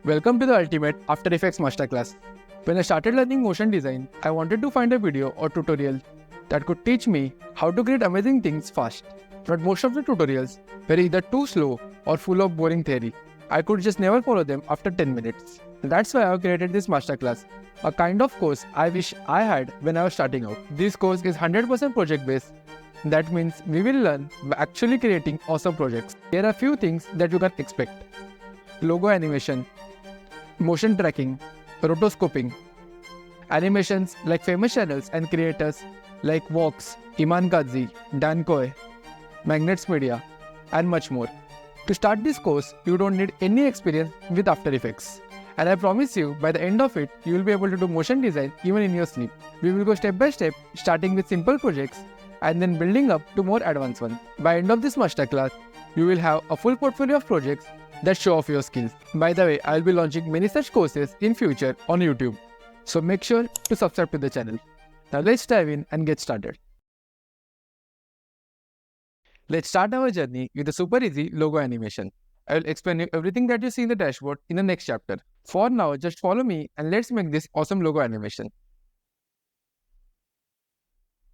Welcome to the ultimate After Effects masterclass. When I started learning motion design, I wanted to find a video or tutorial that could teach me how to create amazing things fast. But most of the tutorials were either too slow or full of boring theory. I could just never follow them after 10 minutes. That's why I created this masterclass, a kind of course I wish I had when I was starting out. This course is 100% project based. That means we will learn by actually creating awesome projects. Here are a few things that you can expect. Logo animation, motion tracking, rotoscoping, animations like famous channels and creators like Vox, Iman, Gadzhi, Magnetsmedia, and much more. To start this course, you don't need any experience with After Effects. And I promise you, by the end of it, you will be able to do motion design even in your sleep. We will go step by step, starting with simple projects and then building up to more advanced ones. By end of this masterclass, you will have a full portfolio of projects that show off your skills. By the way, I will be launching many such courses in future on YouTube. So make sure to subscribe to the channel. Now let's dive in and get started. Let's start our journey with a super easy logo animation. I will explain you everything that you see in the dashboard in the next chapter. For now, just follow me and let's make this awesome logo animation.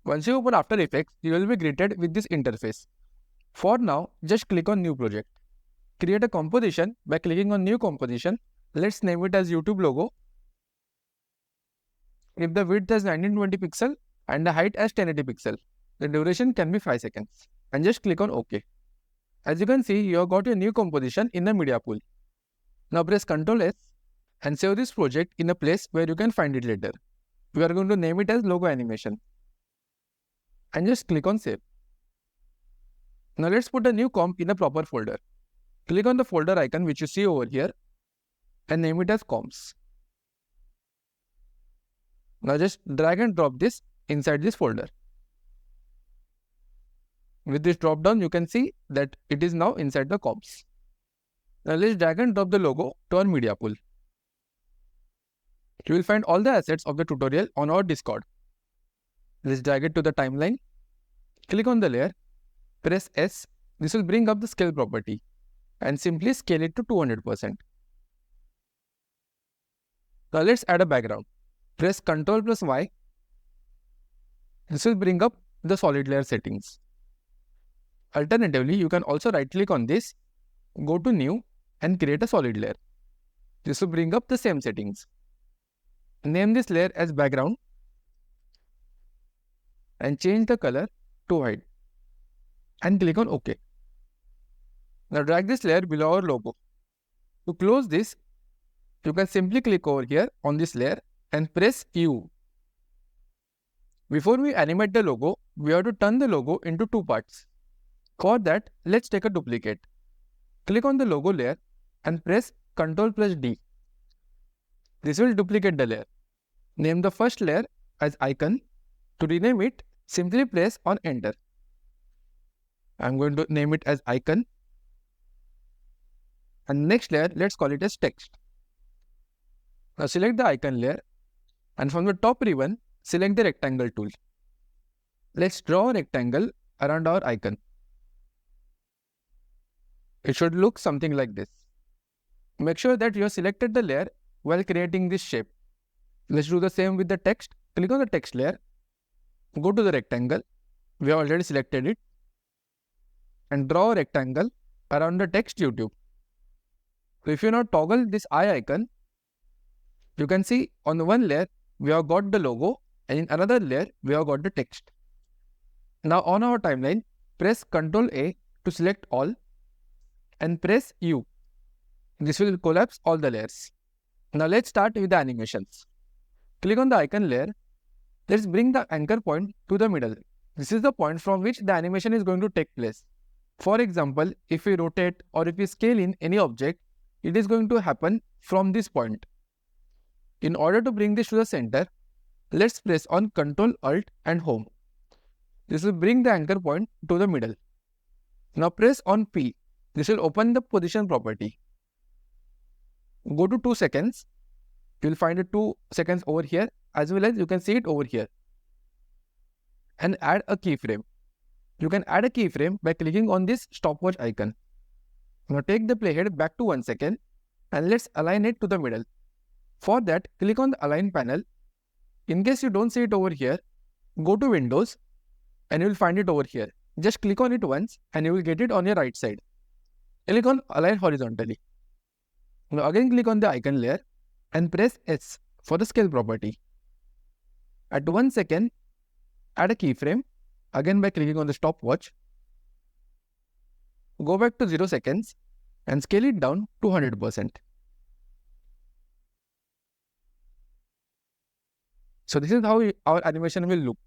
Once you open After Effects, you will be greeted with this interface. For now, just click on New Project. Create a composition by clicking on New Composition. Let's name it as YouTube logo. If the width is 1920 pixel and the height as 1080 pixel, the duration can be 5 seconds. And just click on OK. As you can see, you have got your new composition in the media pool. Now press Ctrl S and save this project in a place where you can find it later. We are going to name it as logo animation. And just click on Save. Now let's put a new comp in a proper folder. Click on the folder icon which you see over here and name it as comps. Now just drag and drop this inside this folder. With this drop down, you can see that it is now inside the comps. Now let's drag and drop the logo to our media pool. You will find all the assets of the tutorial on our Discord. Let's drag it to the timeline. Click on the layer. Press S. This will bring up the scale property and simply scale it to 200%. Now let's add a background. Press Ctrl plus Y. This will bring up the solid layer settings. Alternatively, you can also right click on this, go to New and create a solid layer. This will bring up the same settings. Name this layer as background and change the color to white and click on OK. Now drag this layer below our logo. To close this, you can simply click over here on this layer and press U. Before we animate the logo, we have to turn the logo into two parts. For that, let's take a duplicate. Click on the logo layer and press Ctrl plus D. This will duplicate the layer. Name the first layer as icon. To rename it, simply press on Enter. I'm going to name it as icon. And next layer, let's call it as text. Now select the icon layer and from the top ribbon, select the rectangle tool. Let's draw a rectangle around our icon. It should look something like this. Make sure that you have selected the layer while creating this shape. Let's do the same with the text. Click on the text layer. Go to the rectangle. We have already selected it. And draw a rectangle around the text YouTube. So if you now toggle this eye icon, you can see on the one layer, we have got the logo and in another layer, we have got the text. Now on our timeline, press Ctrl A to select all and press U. This will collapse all the layers. Now let's start with the animations. Click on the icon layer. Let's bring the anchor point to the middle. This is the point from which the animation is going to take place. For example, if we rotate or if we scale in any object, it is going to happen from this point. In order to bring this to the center, let's press on Ctrl, Alt and Home. This will bring the anchor point to the middle. Now press on P. This will open the position property. Go to 2 seconds. You will find it 2 seconds over here as well as you can see it over here. And add a keyframe. You can add a keyframe by clicking on this stopwatch icon. Now take the playhead back to 1 second and let's align it to the middle. For that, click on the Align panel. In case you don't see it over here, go to Windows and you will find it over here. Just click on it once and you will get it on your right side. Click on Align horizontally. Now again click on the icon layer and press S for the scale property. At 1 second, add a keyframe, again by clicking on the stopwatch. Go back to 0 seconds and scale it down to 100%. So this is how our animation will look.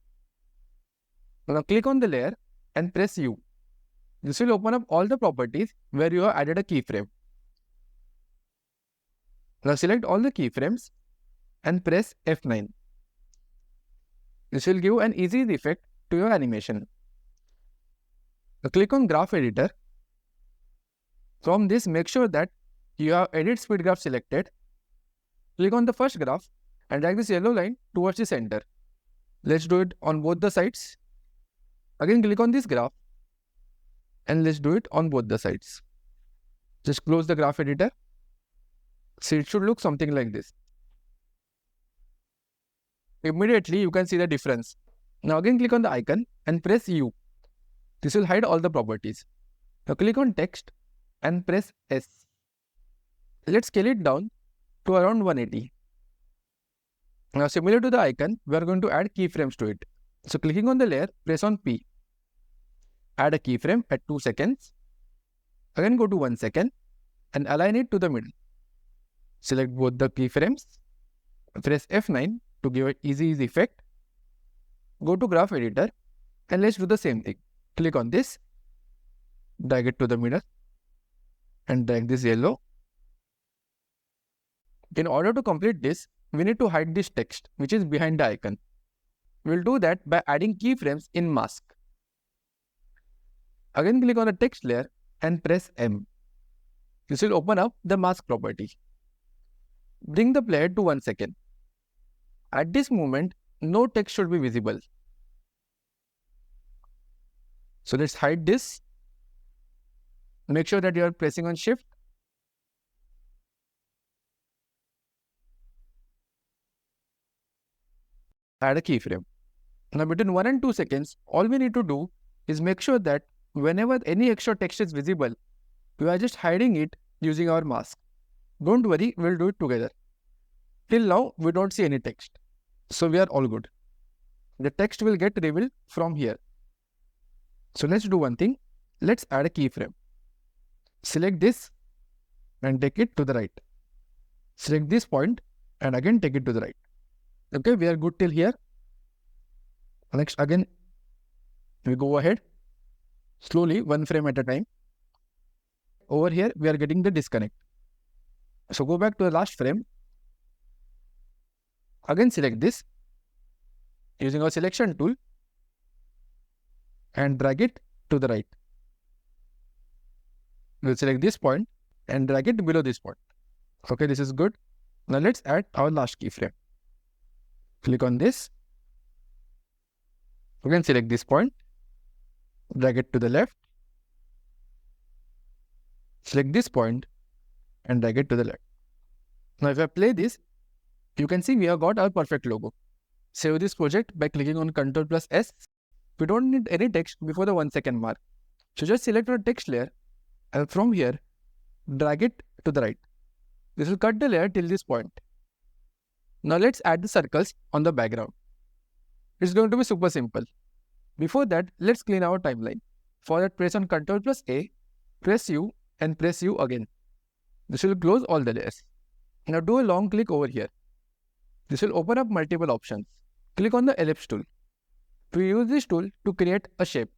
Now click on the layer and press U. This will open up all the properties where you have added a keyframe. Now select all the keyframes and press F9. This will give an easy effect to your animation. Now click on Graph Editor. From this, make sure that you have Edit Speed Graph selected. Click on the first graph and drag this yellow line towards the center. Let's do it on both the sides. Again click on this graph and let's do it on both the sides. Just close the graph editor. See, it should look something like this. Immediately you can see the difference. Now again click on the icon and press U. This will hide all the properties. Now click on text and press S. Let's scale it down to around 180. Now similar to the icon, we are going to add keyframes to it. So clicking on the layer, press on P. Add a keyframe at 2 seconds. Again go to 1 second and align it to the middle. Select both the keyframes. Press F9 to give an easy effect. Go to Graph Editor and let's do the same thing. Click on this, drag it to the middle and drag this yellow. In order to complete this, we need to hide this text which is behind the icon. We'll do that by adding keyframes in mask. Again click on the text layer and press M. This will open up the mask property. Bring the player to 1 second. At this moment, no text should be visible. So let's hide this. Make sure that you are pressing on Shift. Add a keyframe. Now between 1 and 2 seconds, all we need to do is make sure that whenever any extra text is visible, we are just hiding it using our mask. Don't worry, we'll do it together. Till now, we don't see any text. So we are all good. The text will get revealed from here. So let's do one thing. Let's add a keyframe. Select this and take it to the right. Select this point and again take it to the right. Okay, we are good till here. Next, again, we go ahead. Slowly, 1 frame at a time. Over here, we are getting the disconnect. So go back to the last frame. Again, select this using our selection tool and drag it to the right. We'll select this point and drag it below this point. Okay, this is good. Now let's add our last keyframe. Click on this. Again, select this point. Drag it to the left. Select this point and drag it to the left. Now if I play this, you can see we have got our perfect logo. Save this project by clicking on Ctrl+S. We don't need any text before the 1 second mark. So just select our text layer and from here, drag it to the right. This will cut the layer till this point. Now let's add the circles on the background. It's going to be super simple. Before that, let's clean our timeline. For that, press on Ctrl+A, press U and press U again. This will close all the layers. Now do a long click over here. This will open up multiple options. Click on the ellipse tool. We use this tool to create a shape.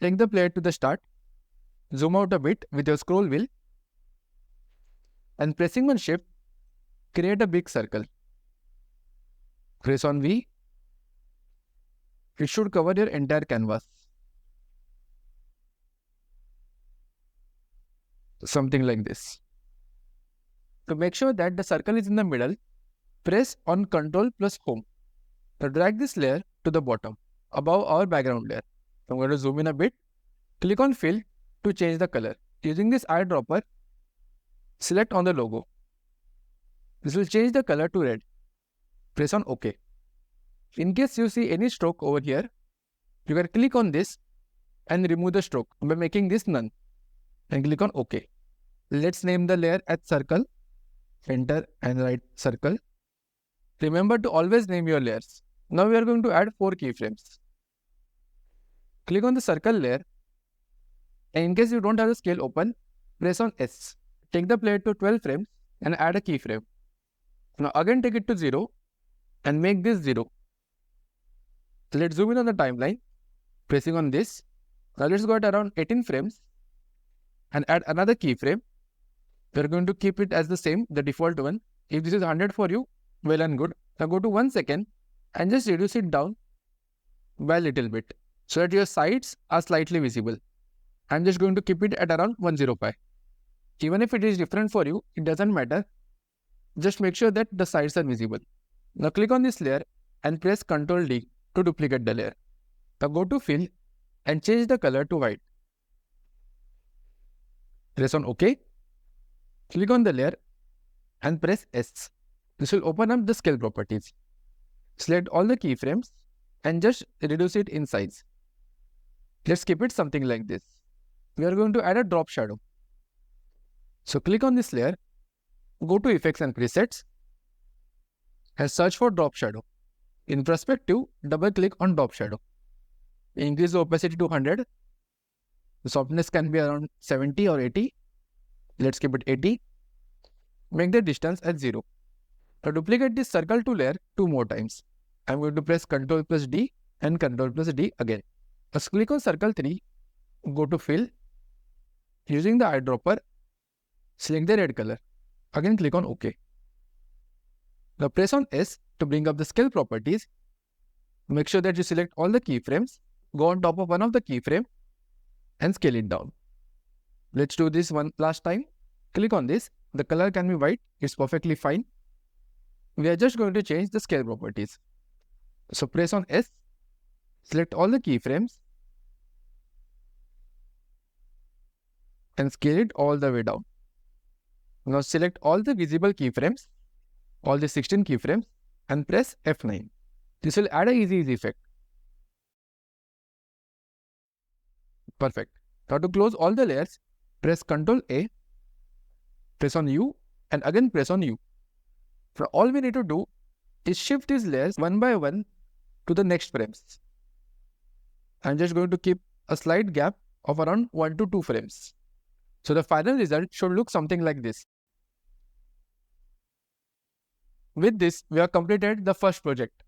Take the player to the start. Zoom out a bit with your scroll wheel. And pressing on Shift, create a big circle. Press on V. It should cover your entire canvas. Something like this. To make sure that the circle is in the middle, press on Ctrl+Home. Now drag this layer to the bottom, above our background layer. I'm going to zoom in a bit. Click on Fill to change the color. Using this eyedropper, Select on the logo. This will change the color to red. Press on OK. In case you see any stroke over here, you can click on this and remove the stroke by making this none and click on OK. Let's name the layer as circle. Enter and write circle. Remember to always name your layers. Now we are going to add 4 keyframes. Click on the circle layer, and in case you don't have the scale open, press on S. Take the player to 12 frames and add a keyframe. Now again take it to 0 and make this 0. Let's zoom in on the timeline, pressing on this. Now let's go at around 18 frames and add another keyframe. We are going to keep it as the same, the default one. If this is 100 for you, well and good. Now go to 1 second and just reduce it down by a little bit so that your sides are slightly visible. I'm just going to keep it at around 105. Even if it is different for you, it doesn't matter. Just make sure that the sides are visible. Now click on this layer and press Ctrl D to duplicate the layer. Now go to Fill and change the color to white. Press on OK. Click on the layer and press S. This will open up the scale properties. Select all the keyframes and just reduce it in size. Let's keep it something like this. We are going to add a drop shadow. So click on this layer, go to Effects and Presets and search for drop shadow. In perspective, double click on drop shadow. Increase the opacity to 100. The softness can be around 70 or 80. Let's keep it 80. Make the distance as 0. Now duplicate this circle to layer 2 more times. I'm going to press Ctrl plus D and Ctrl plus D again. Let's click on circle 3, go to Fill. Using the eyedropper, select the red color. Again click on OK. Now press on S to bring up the scale properties. Make sure that you select all the keyframes, go on top of one of the keyframe and scale it down. Let's do this one last time. Click on this. The color can be white. It's perfectly fine. We are just going to change the scale properties. So press on S, select all the keyframes and scale it all the way down. Now select all the visible keyframes, all the 16 keyframes and press F9. This will add a easy effect. Perfect. Now to close all the layers, press Ctrl A, press on U and again press on U. Now all we need to do is shift these layers one by one to the next frames. I'm just going to keep a slight gap of around 1 to 2 frames. So the final result should look something like this. With this, we have completed the first project.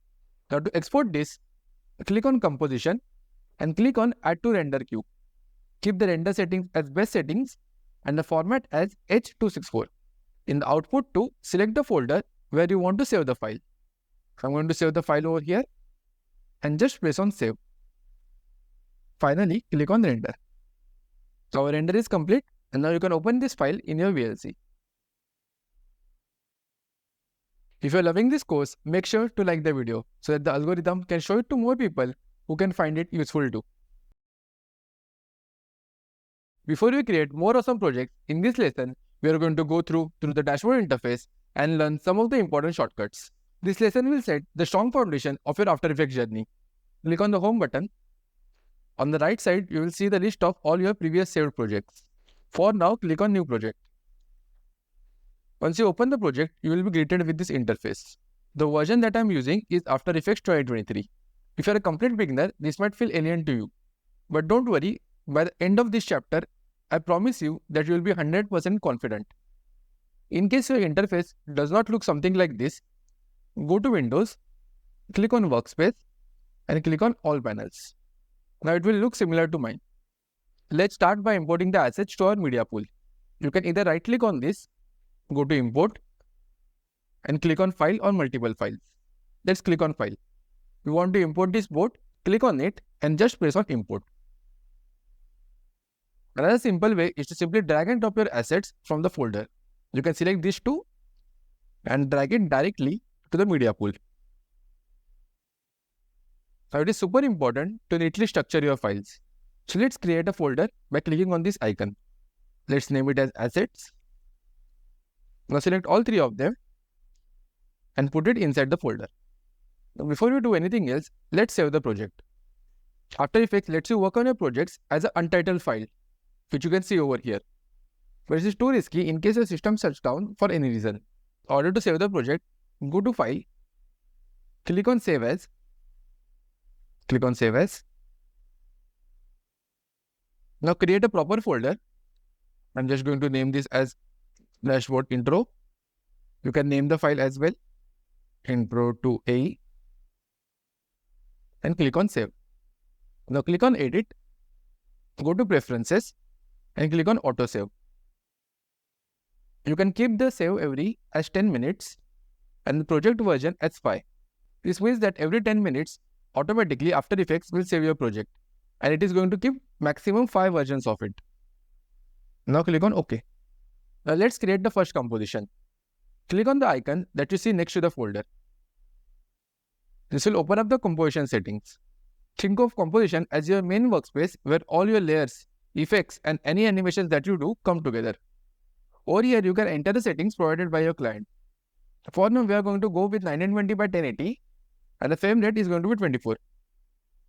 Now to export this, click on Composition and click on Add to Render Queue. Keep the render settings as best settings and the format as H264. In the output to select the folder where you want to save the file. I'm going to save the file over here and just press on Save. Finally, click on Render. So our render is complete and now you can open this file in your VLC. If you're loving this course, make sure to like the video so that the algorithm can show it to more people who can find it useful too. Before we create more awesome projects, in this lesson, we are going to go through the dashboard interface and learn some of the important shortcuts. This lesson will set the strong foundation of your After Effects journey. Click on the Home button. On the right side, you will see the list of all your previous saved projects. For now, click on New Project. Once you open the project, you will be greeted with this interface. The version that I am using is After Effects 2023. If you are a complete beginner, this might feel alien to you. But don't worry, by the end of this chapter, I promise you that you will be 100% confident. In case your interface does not look something like this, go to Windows, click on Workspace and click on All Panels. Now it will look similar to mine. Let's start by importing the assets to our media pool. You can either right click on this, go to Import and click on File or Multiple Files. Let's click on File. We want to import this board, click on it and just press on Import. Another simple way is to simply drag and drop your assets from the folder. You can select these two and drag it directly to the media pool. Now it is super important to neatly structure your files. So let's create a folder by clicking on this icon. Let's name it as Assets. Now select all three of them and put it inside the folder. Now before we do anything else, let's save the project. After Effects lets you work on your projects as an untitled file, which you can see over here. But it is too risky in case your system shuts down for any reason. In order to save the project, go to File, click on Save As, click on Save As. Now create a proper folder. I'm just going to name this as dashboard intro. You can name the file as well, intro to AE, and click on Save. Now click on Edit, go to Preferences, and click on Auto Save. You can keep the save every as 10 minutes and the project version as 5. This means that every 10 minutes, automatically After Effects will save your project, and it is going to keep maximum 5 versions of it. Now click on OK. Now let's create the first composition. Click on the icon that you see next to the folder. This will open up the composition settings. Think of composition as your main workspace where all your layers, effects, and any animations that you do come together. Over here, you can enter the settings provided by your client. For now, we are going to go with 1920 by 1080 and the frame rate is going to be 24.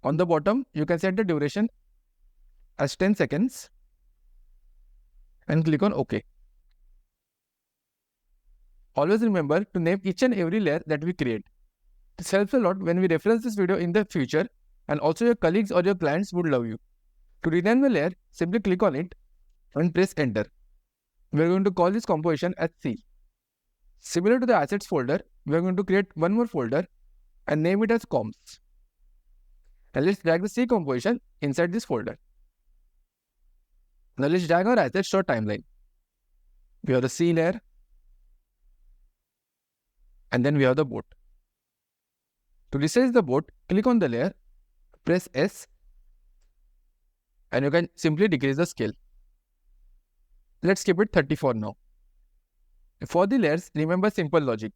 On the bottom, you can set the duration as 10 seconds and click on OK. Always remember to name each and every layer that we create. This helps a lot when we reference this video in the future, and also your colleagues or your clients would love you. To rename the layer, simply click on it and press enter. We are going to call this composition as C. Similar to the assets folder, we are going to create one more folder and name it as comps. Now let's drag the C composition inside this folder. Now let's drag our assets to our timeline. We have the C layer, and then we have the boat. To resize the boat, click on the layer, press S, and you can simply decrease the scale. Let's keep it 34 now. For the layers, remember simple logic.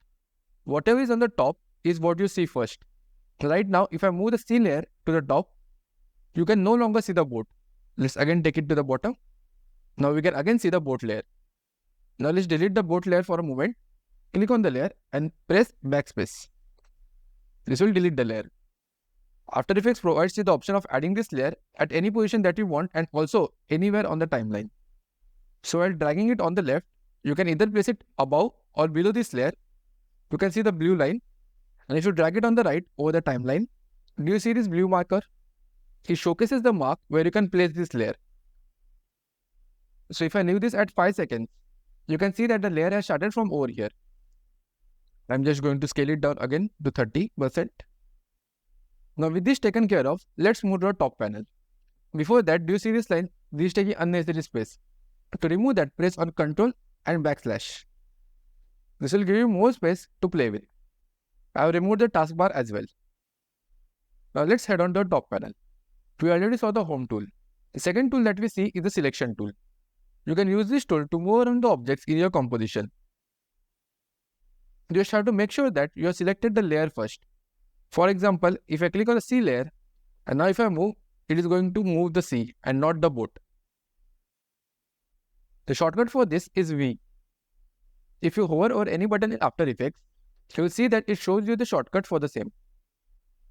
Whatever is on the top is what you see first. Right now, if I move the C layer to the top, you can no longer see the boat. Let's again take it to the bottom. Now we can again see the boat layer. Now let's delete the boat layer for a moment. Click on the layer and press backspace. This will delete the layer. After Effects provides you the option of adding this layer at any position that you want and also anywhere on the timeline. So while dragging it on the left, you can either place it above or below this layer. You can see the blue line. And if you drag it on the right over the timeline, do you see this blue marker? It showcases the mark where you can place this layer. So if I leave this at 5 seconds, you can see that the layer has started from over here. I'm just going to scale it down again to 30%. Now with this taken care of, let's move to our top panel. Before that, do you see this line? This is taking unnecessary space. To remove that, press on Ctrl and backslash. This will give you more space to play with. I have removed the taskbar as well. Now let's head on to the top panel. We already saw the home tool. The second tool that we see is the selection tool. You can use this tool to move around the objects in your composition. You just have to make sure that you have selected the layer first. For example, if I click on the C layer, and now if I move, it is going to move the C and not the boat. The shortcut for this is V. If you hover over any button in After Effects, you will see that it shows you the shortcut for the same.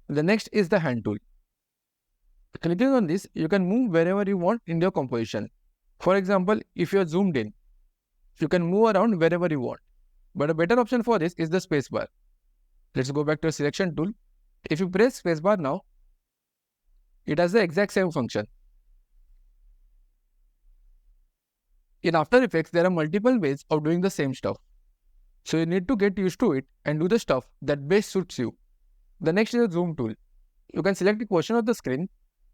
The next is the hand tool. Clicking on this, you can move wherever you want in your composition. For example, if you are zoomed in, you can move around wherever you want. But a better option for this is the spacebar. Let's go back to the selection tool. If you press spacebar now, it has the exact same function. In After Effects, there are multiple ways of doing the same stuff. So you need to get used to it and do the stuff that best suits you. The next is the zoom tool. You can select a portion of the screen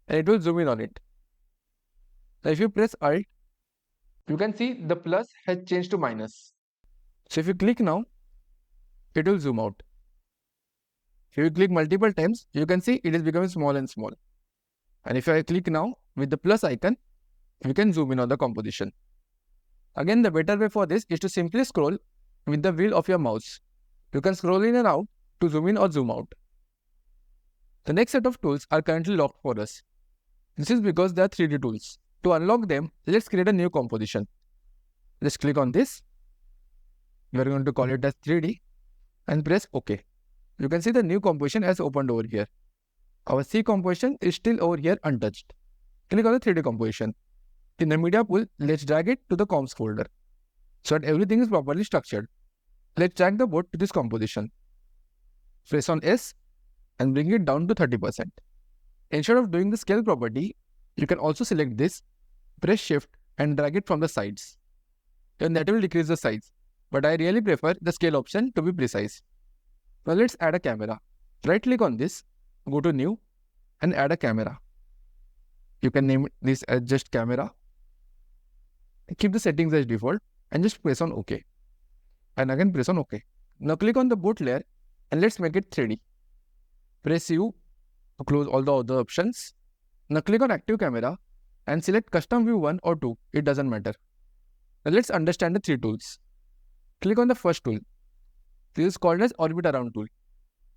and it will zoom in on it. Now if you press Alt, you can see the plus has changed to minus. So if you click now, it will zoom out. If you click multiple times, you can see it is becoming small and small. And if I click now with the plus icon, you can zoom in on the composition. Again, the better way for this is to simply scroll with the wheel of your mouse. You can scroll in and out to zoom in or zoom out. The next set of tools are currently locked for us. This is because they are 3D tools. To unlock them, let's create a new composition. Let's click on this. We are going to call it as 3D and press OK. You can see the new composition has opened over here. Our C composition is still over here untouched. Click on the 3D composition. In the media pool, let's drag it to the comps folder so that everything is properly structured. Let's drag the boat to this composition. Press on S and bring it down to 30%. Instead of doing the scale property, you can also select this, press Shift and drag it from the sides. Then that will decrease the size. But I really prefer the scale option to be precise. Now let's add a camera. Right click on this, go to New and add a camera. You can name this as just camera. Keep the settings as default and just press on OK. And again press on OK. Now click on the boat layer and let's make it 3D. Press U to close all the other options. Now click on Active Camera and select Custom View 1 or 2. It doesn't matter. Now let's understand the 3 tools. Click on the first tool. This is called as Orbit Around tool.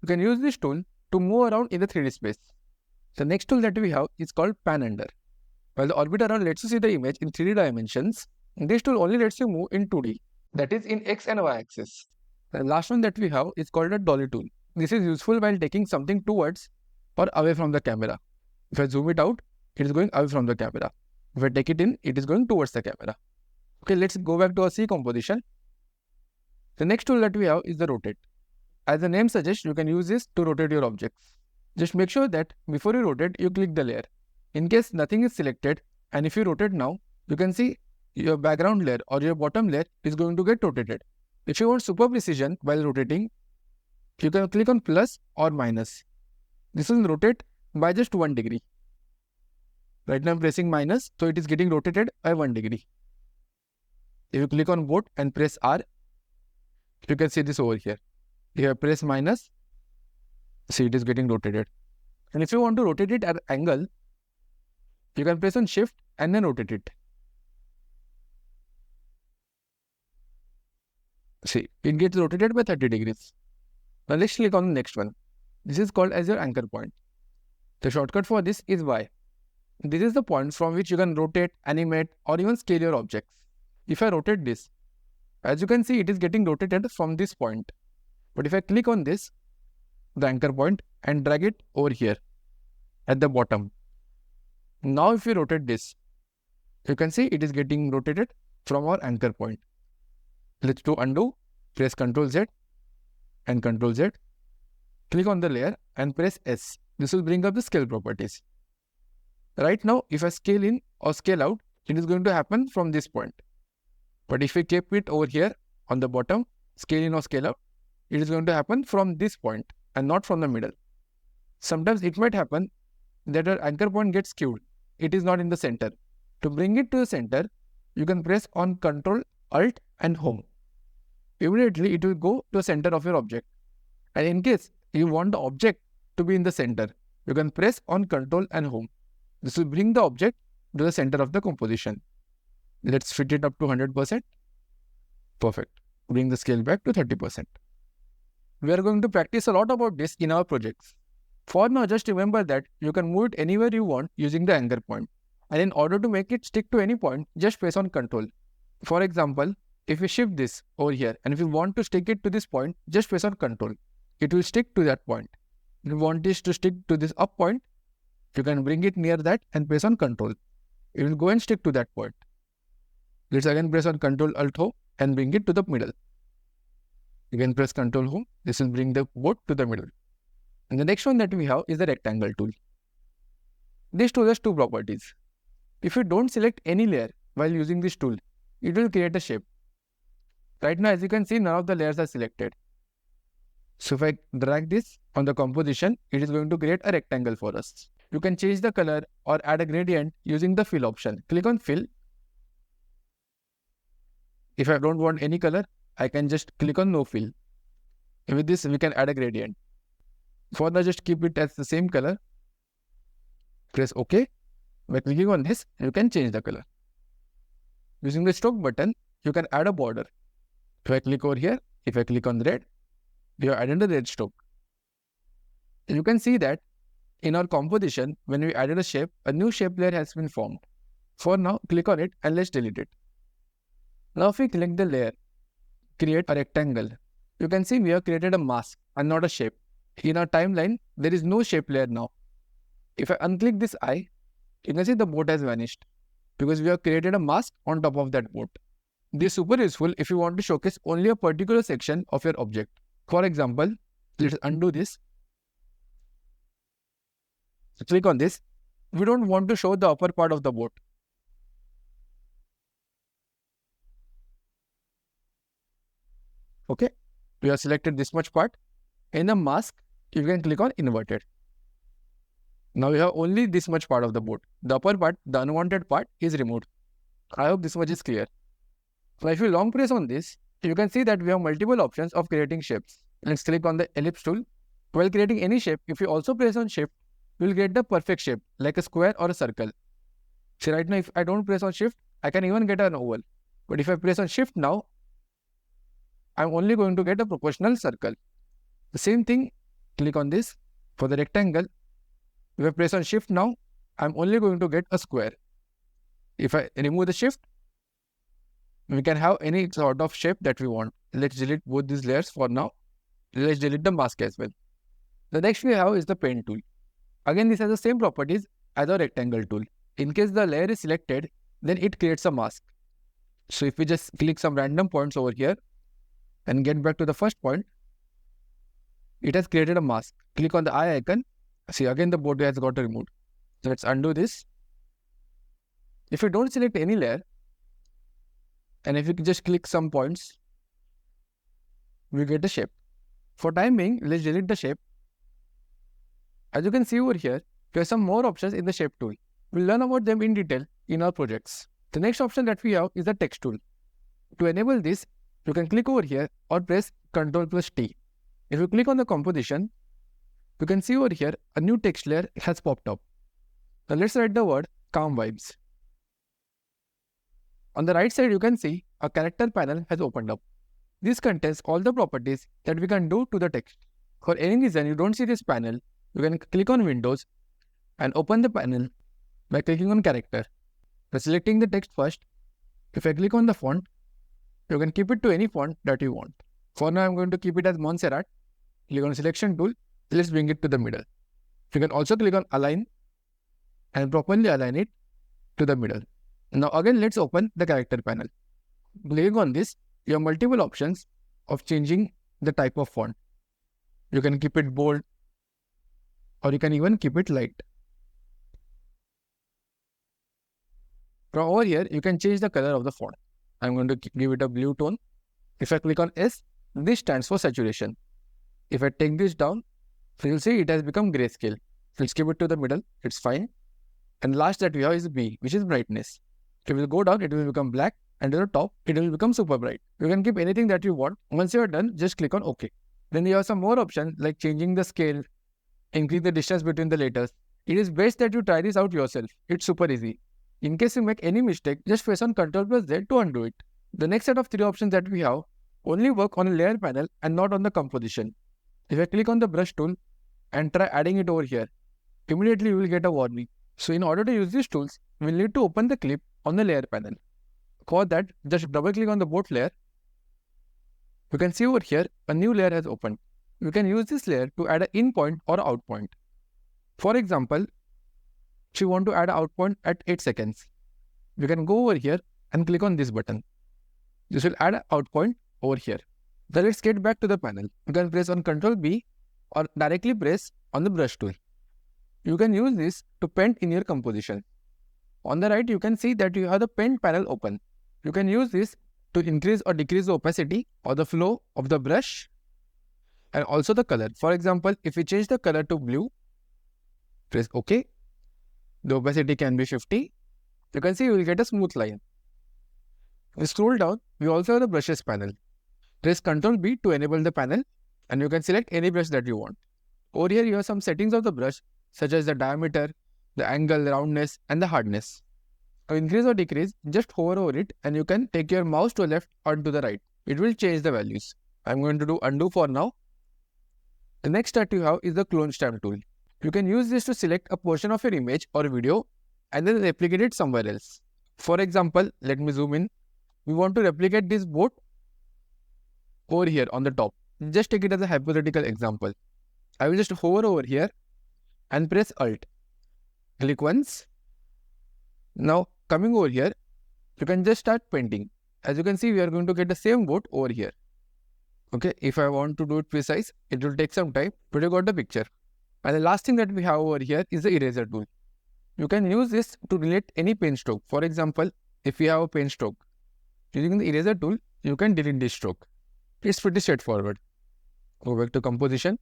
You can use this tool to move around in the 3D space. The next tool that we have is called Pan Under. While the Orbit Around lets you see the image in 3D dimensions, this tool only lets you move in 2D, that is in X and Y axis. The last one that we have is called a Dolly tool. This is useful while taking something towards or away from the camera. If I zoom it out, it is going away from the camera. If I take it in, it is going towards the camera. Okay, let's go back to our C composition. The next tool that we have is the Rotate. As the name suggests, you can use this to rotate your objects. Just make sure that before you rotate, you click the layer. In case nothing is selected, and if you rotate now, you can see your background layer or your bottom layer is going to get rotated. If you want super precision while rotating, you can click on plus or minus. This will rotate by just 1 degree. Right now I'm pressing minus, so it is getting rotated by 1 degree. If you click on boat and press R, you can see this over here. If I press minus, see it is getting rotated. And if you want to rotate it at an angle, you can press on Shift and then rotate it. See, it gets rotated by 30 degrees. Now let's click on the next one. This is called as your anchor point. The shortcut for this is Y. This is the point from which you can rotate, animate or even scale your objects. If I rotate this, as you can see, it is getting rotated from this point. But if I click on this, the anchor point, and drag it over here at the bottom. Now if you rotate this, you can see it is getting rotated from our anchor point. Let's do undo, press Ctrl Z and Ctrl Z. Click on the layer and press S. This will bring up the scale properties. Right now, if I scale in or scale out, it is going to happen from this point. But if we keep it over here on the bottom, scale in or scale out, it is going to happen from this point and not from the middle. Sometimes it might happen that our anchor point gets skewed. It is not in the center. To bring it to the center, you can press on Ctrl, Alt and Home. Immediately it will go to the center of your object. And in case you want the object to be in the center, you can press on Ctrl and Home. This will bring the object to the center of the composition. Let's fit it up to 100%. Perfect. Bring the scale back to 30%. We are going to practice a lot about this in our projects. For now, just remember that you can move it anywhere you want using the anchor point. And in order to make it stick to any point, just press on Ctrl. For example, if we shift this over here and if you want to stick it to this point, just press on Ctrl. It will stick to that point. If you want this to stick to this up point, you can bring it near that and press on Ctrl. It will go and stick to that point. Let's again press on Ctrl Alt Home and bring it to the middle. Again press Ctrl Home. This will bring the boat to the middle. And the next one that we have is the rectangle tool. This tool has 2 properties. If you don't select any layer while using this tool, it will create a shape. Right now, as you can see, none of the layers are selected. So if I drag this on the composition, it is going to create a rectangle for us. You can change the color or add a gradient using the fill option. Click on fill. If I don't want any color, I can just click on no fill. With this, we can add a gradient. For now, just keep it as the same color. Press OK. By clicking on this, you can change the color. Using the stroke button, you can add a border. If I click over here, if I click on red, we have added a red stroke. You can see that in our composition, when we added a shape, a new shape layer has been formed. For now, click on it and let's delete it. Now if we select the layer, create a rectangle. You can see we have created a mask and not a shape. In our timeline, there is no shape layer now. If I unclick this eye, you can see the boat has vanished because we have created a mask on top of that boat. This is super useful if you want to showcase only a particular section of your object. For example, let's undo this. So click on this. We don't want to show the upper part of the boat. Okay, we have selected this much part. In the mask, you can click on inverted. Now we have only this much part of the boat. The upper part, the unwanted part, is removed. I hope this much is clear. Now if you long press on this, you can see that we have multiple options of creating shapes. Let's click on the ellipse tool. While creating any shape, if you also press on shift, you will get the perfect shape like a square or a circle. See, right now if I don't press on shift, I can even get an oval. But if I press on shift now, I'm only going to get a proportional circle. The same thing, click on this for the rectangle. If I press on shift now, I'm only going to get a square. If I remove the shift, we can have any sort of shape that we want. Let's delete both these layers for now. Let's delete the mask as well. The next we have is the pen tool. Again, this has the same properties as a rectangle tool. In case the layer is selected, then it creates a mask. So if we just click some random points over here and get back to the first point, it has created a mask. Click on the eye icon. See, again the boat has got removed. So let's undo this. If you don't select any layer, and if you just click some points, we get a shape. For time being, let's delete the shape. As you can see over here, we have some more options in the shape tool. We'll learn about them in detail in our projects. The next option that we have is the text tool. To enable this, you can click over here or press Ctrl+T. If you click on the composition, you can see over here a new text layer has popped up. Now let's write the word calm vibes. On the right side, you can see a character panel has opened up. This contains all the properties that we can do to the text. For any reason you don't see this panel, you can click on Windows and open the panel by clicking on character. By selecting the text first, if I click on the font, you can keep it to any font that you want. For now, I'm going to keep it as Montserrat. Click on selection tool. Let's bring it to the middle. You can also click on align and properly align it to the middle. Now again, let's open the character panel. Clicking on this, you have multiple options of changing the type of font. You can keep it bold or you can even keep it light. From over here, you can change the color of the font. I'm going to give it a blue tone. If I click on S, this stands for saturation. If I take this down, so you'll see it has become grayscale. Let's keep it to the middle, it's fine. And last that we have is B, which is brightness. If you go down, it will become black, and to the top, it will become super bright. You can keep anything that you want. Once you are done, just click on OK. Then you have some more options like changing the scale, increase the distance between the letters. It is best that you try this out yourself. It's super easy. In case you make any mistake, just press on Ctrl+Z to undo it. The next set of 3 options that we have only work on a layer panel and not on the composition. If I click on the brush tool and try adding it over here, immediately you will get a warning. So in order to use these tools, we'll need to open the clip on the layer panel. For that, just double click on the boat layer. You can see over here, a new layer has opened. You can use this layer to add an in point or out point. For example, if you want to add an out point at 8 seconds, you can go over here and click on this button. This will add an out point over here. Then let's get back to the panel. You can press on Ctrl+B or directly press on the brush tool. You can use this to paint in your composition. On the right, you can see that you have the paint panel open. You can use this to increase or decrease the opacity or the flow of the brush and also the color. For example, if we change the color to blue, press OK. The opacity can be 50. You can see you will get a smooth line. If we scroll down, we also have the brushes panel. Press Ctrl+B to enable the panel and you can select any brush that you want. Over here, you have some settings of the brush such as the diameter, the angle, roundness and the hardness. To increase or decrease, just hover over it and you can take your mouse to the left or to the right. It will change the values. I'm going to do undo for now. The next that you have is the clone stamp tool. You can use this to select a portion of your image or video and then replicate it somewhere else. For example, let me zoom in. We want to replicate this boat over here on the top. Just take it as a hypothetical example. I will just hover over here and press Alt. Click once. Now coming over here, you can just start painting. As you can see, we are going to get the same boat over here. Okay, if I want to do it precise, it will take some time, but you got the picture. And the last thing that we have over here is the eraser tool. You can use this to delete any pen stroke. For example, if you have a pen stroke, using the eraser tool, you can delete this stroke. It's pretty straightforward. Go back to composition.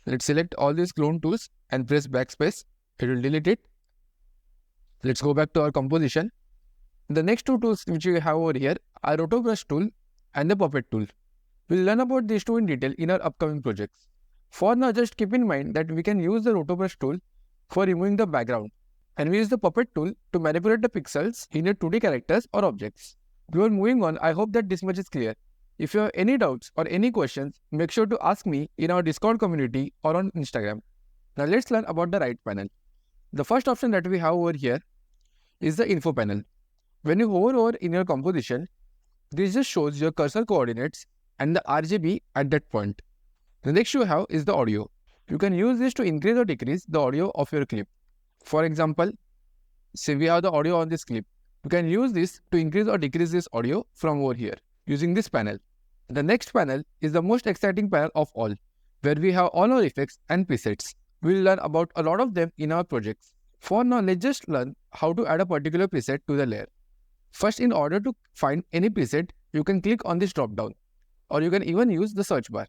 Let's select all these clone tools and press backspace. It will delete it. Let's go back to our composition. The next two tools which we have over here are Roto Brush tool and the Puppet tool. We'll learn about these two in detail in our upcoming projects. For now, just keep in mind that we can use the Roto Brush tool for removing the background, and we use the Puppet tool to manipulate the pixels in your 2D characters or objects. Before moving on, I hope that this much is clear. If you have any doubts or any questions, make sure to ask me in our Discord community or on Instagram. Now let's learn about the right panel. The first option that we have over here is the info panel. When you hover over in your composition, this just shows your cursor coordinates and the RGB at that point. The next you have is the audio. You can use this to increase or decrease the audio of your clip. For example, say we have the audio on this clip. You can use this to increase or decrease this audio from over here using this panel. The next panel is the most exciting panel of all, where we have all our effects and presets. We will learn about a lot of them in our projects. For now, let's just learn how to add a particular preset to the layer. First, in order to find any preset, you can click on this drop down, or you can even use the search bar.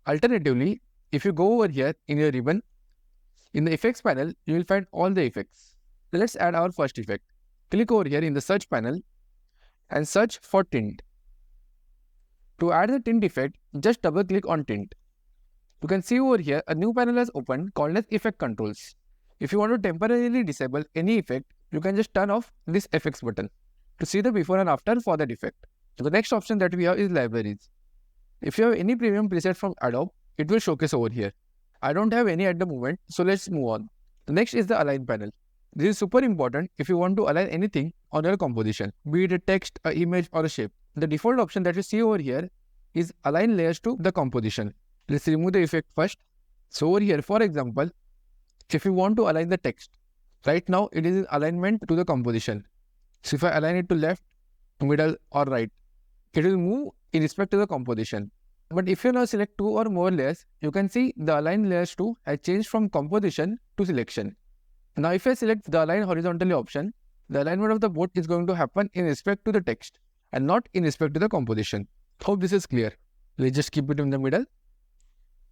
Alternatively, if you go over here in your ribbon, in the effects panel, you will find all the effects. Let's add our first effect. Click over here in the search panel and search for tint. To add the tint effect, just double click on tint. You can see over here a new panel has opened called as effect controls. If you want to temporarily disable any effect, you can just turn off this effects button to see the before and after for that effect. So the next option that we have is libraries. If you have any premium preset from Adobe, it will showcase over here. I don't have any at the moment, so let's move on. The next is the align panel. This is super important if you want to align anything on your composition, be it a text, an image or a shape. The default option that you see over here is align layers to the composition. Let's remove the effect first. So over here, for example, if you want to align the text, right now it is in alignment to the composition. So if I align it to left, middle or right, it will move in respect to the composition. But if you now select two or more layers, you can see the align layers to has changed from composition to selection. Now if I select the align horizontally option, the alignment of the boat is going to happen in respect to the text and not in respect to the composition. Hope this is clear. Let's just keep it in the middle.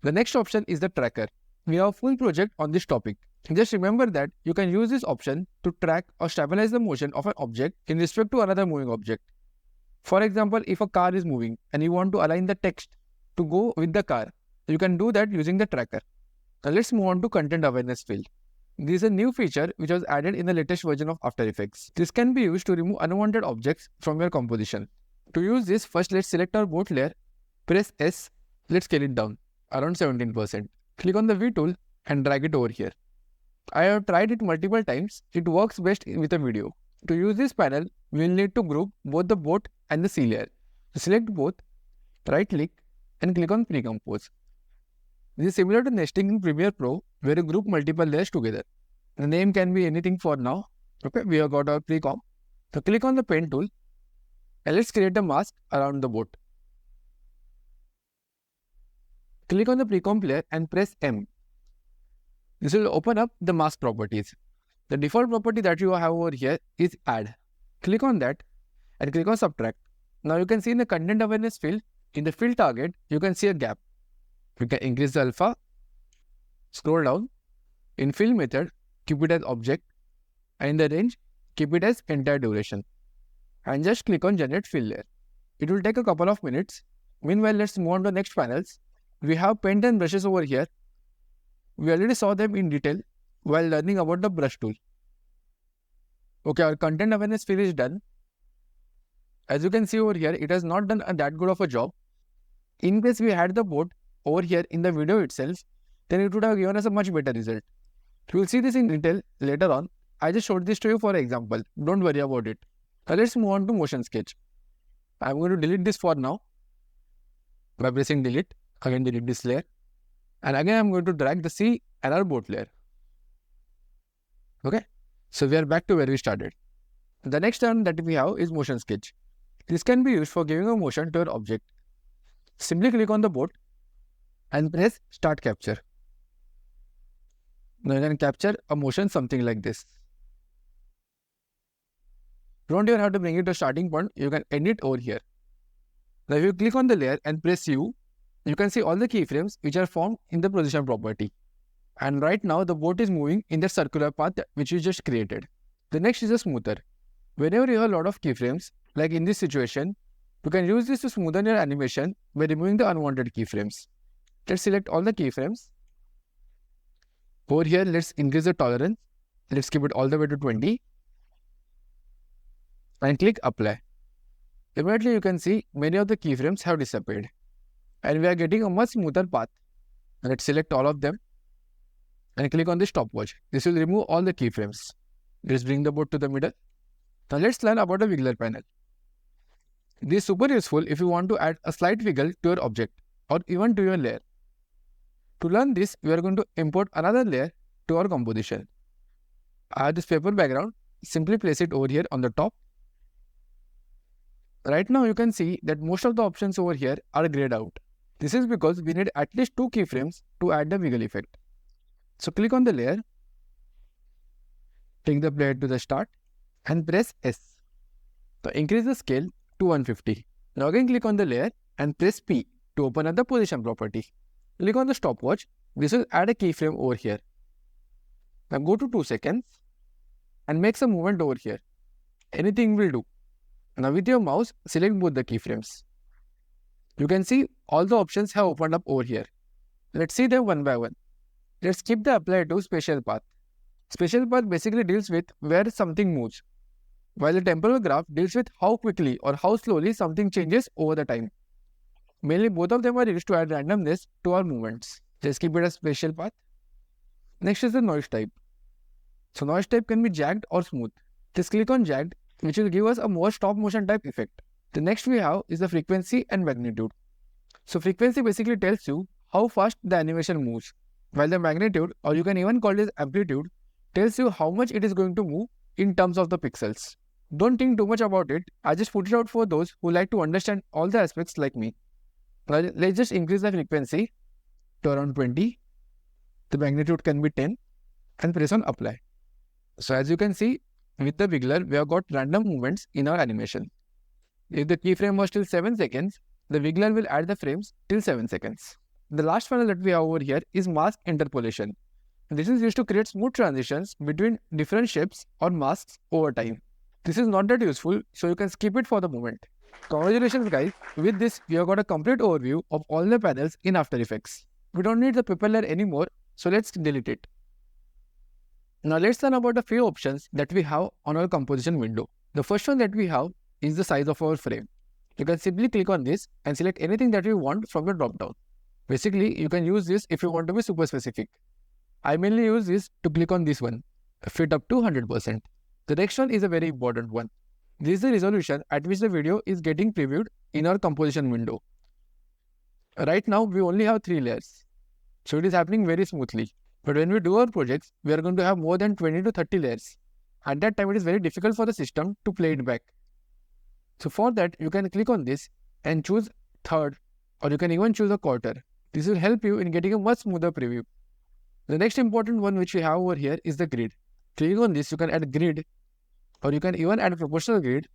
The next option is the tracker. We have a full project on this topic. Just remember that you can use this option to track or stabilize the motion of an object in respect to another moving object. For example, if a car is moving and you want to align the text to go with the car, you can do that using the tracker. Now let's move on to content awareness field. This is a new feature which was added in the latest version of After Effects. This can be used to remove unwanted objects from your composition. To use this, first let's select our boat layer, press S, let's scale it down around 17%. Click on the V tool and drag it over here. I have tried it multiple times. It works best with a video. To use this panel, we will need to group both the boat and the sea layer. So select both, right click and click on Pre-Compose. This is similar to nesting in Premiere Pro, where you group multiple layers together. The name can be anything for now. Okay, we have got our pre-comp. So click on the pen tool and let's create a mask around the boat. Click on the pre-comp layer and press M. This will open up the mask properties. The default property that you have over here is add. Click on that and click on subtract. Now you can see in the content awareness field, in the field target, you can see a gap. You can increase the alpha, scroll down. In fill method, keep it as object, and in the range, keep it as entire duration. And just click on generate fill layer. It will take a couple of minutes. Meanwhile, let's move on to the next panels. We have paint and brushes over here. We already saw them in detail while learning about the brush tool. Okay, our content awareness field is done. As you can see over here, it has not done that good of a job. In case we had the boat over here in the video itself, then it would have given us a much better result. You will see this in detail later on. I just showed this to you for example. Don't worry about it. Now let's move on to motion sketch. I'm going to delete this for now. by pressing delete. Again delete this layer. And again I'm going to drag the C and our boat layer. Okay. So we are back to where we started. The next turn that we have is motion sketch. This can be used for giving a motion to your object. Simply click on the boat and press start capture. Now you can capture a motion something like this. You don't even have to bring it to a starting point, you can end it over here. Now if you click on the layer and press U, you can see all the keyframes which are formed in the position property. And right now the boat is moving in the circular path which we just created. The next is a smoother. Whenever you have a lot of keyframes, like in this situation, you can use this to smoothen your animation by removing the unwanted keyframes. Let's select all the keyframes. Over here, let's increase the tolerance. Let's keep it all the way to 20. And click apply. Immediately you can see many of the keyframes have disappeared. And we are getting a much smoother path. Let's select all of them. And click on the stopwatch. This will remove all the keyframes. Let's bring the boat to the middle. Now let's learn about a wiggler panel. This is super useful if you want to add a slight wiggle to your object or even to your layer. To learn this, we are going to import another layer to our composition. I have this paper background. Simply place it over here on the top. Right now you can see that most of the options over here are grayed out. This is because we need at least 2 keyframes to add the wiggle effect. So click on the layer, take the player to the start and press S. Now increase the scale to 150. Now again click on the layer and press P to open up the position property. Click on the stopwatch. This will add a keyframe over here. Now go to 2 seconds and make some movement over here. Anything will do. Now with your mouse, select both the keyframes. You can see all the options have opened up over here. Let's see them one by one. Let's skip the apply to spatial path. Spatial path basically deals with where something moves, while the temporal graph deals with how quickly or how slowly something changes over the time. Mainly both of them are used to add randomness to our movements. Let's keep it as spatial path. Next is the noise type. So noise type can be jagged or smooth. Just click on jagged, which will give us a more stop motion type effect. The next we have is the frequency and magnitude. So frequency basically tells you how fast the animation moves, while the magnitude, or you can even call it amplitude, tells you how much it is going to move in terms of the pixels. Don't think too much about it. I just put it out for those who like to understand all the aspects like me. Now let's just increase the frequency to around 20. The magnitude can be 10 and press on apply. So as you can see, with the wiggler, we have got random movements in our animation. If the keyframe was till 7 seconds, the wiggler will add the frames till 7 seconds. The last panel that we have over here is mask interpolation. This is used to create smooth transitions between different shapes or masks over time. This is not that useful, so you can skip it for the moment. Congratulations guys, with this we have got a complete overview of all the panels in After Effects. We don't need the paper layer anymore, so let's delete it. Now let's learn about a few options that we have on our composition window. The first one that we have is the size of our frame. You can simply click on this and select anything that you want from the drop down. Basically, you can use this if you want to be super specific. I mainly use this to click on this one, fit up to 100%. The next one is a very important one. This is the resolution at which the video is getting previewed in our composition window. Right now, we only have 3 layers, so it is happening very smoothly. But when we do our projects, we are going to have more than 20 to 30 layers. At that time, it is very difficult for the system to play it back. So for that, you can click on this and choose third, or you can even choose a quarter. This will help you in getting a much smoother preview. The next important one which we have over here is the grid. Clicking on this, you can add grid, or you can even add a proportional grid.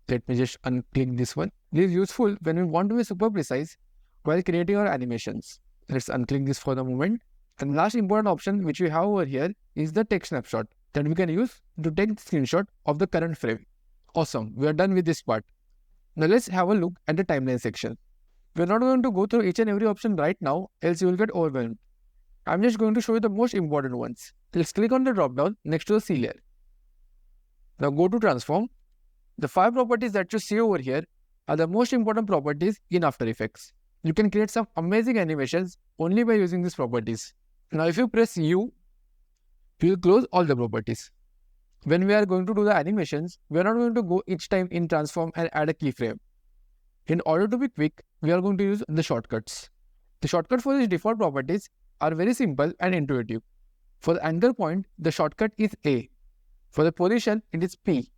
Let me just unclick this one. This is useful when we want to be super precise while creating our animations. Let's unclick this for the moment. And last important option which we have over here is the text snapshot that we can use to take the screenshot of the current frame. Awesome, we are done with this part. Now let's have a look at the timeline section. We are not going to go through each and every option right now, else you will get overwhelmed. I'm just going to show you the most important ones. Let's click on the drop down next to the C layer. Now go to transform. The 5 properties that you see over here are the most important properties in After Effects. You can create some amazing animations only by using these properties. Now if you press U, we will close all the properties. When we are going to do the animations, we are not going to go each time in transform and add a keyframe. In order to be quick, we are going to use the shortcuts. The shortcut for these default properties are very simple and intuitive. For the anchor point, the shortcut is A. For the position, it is P.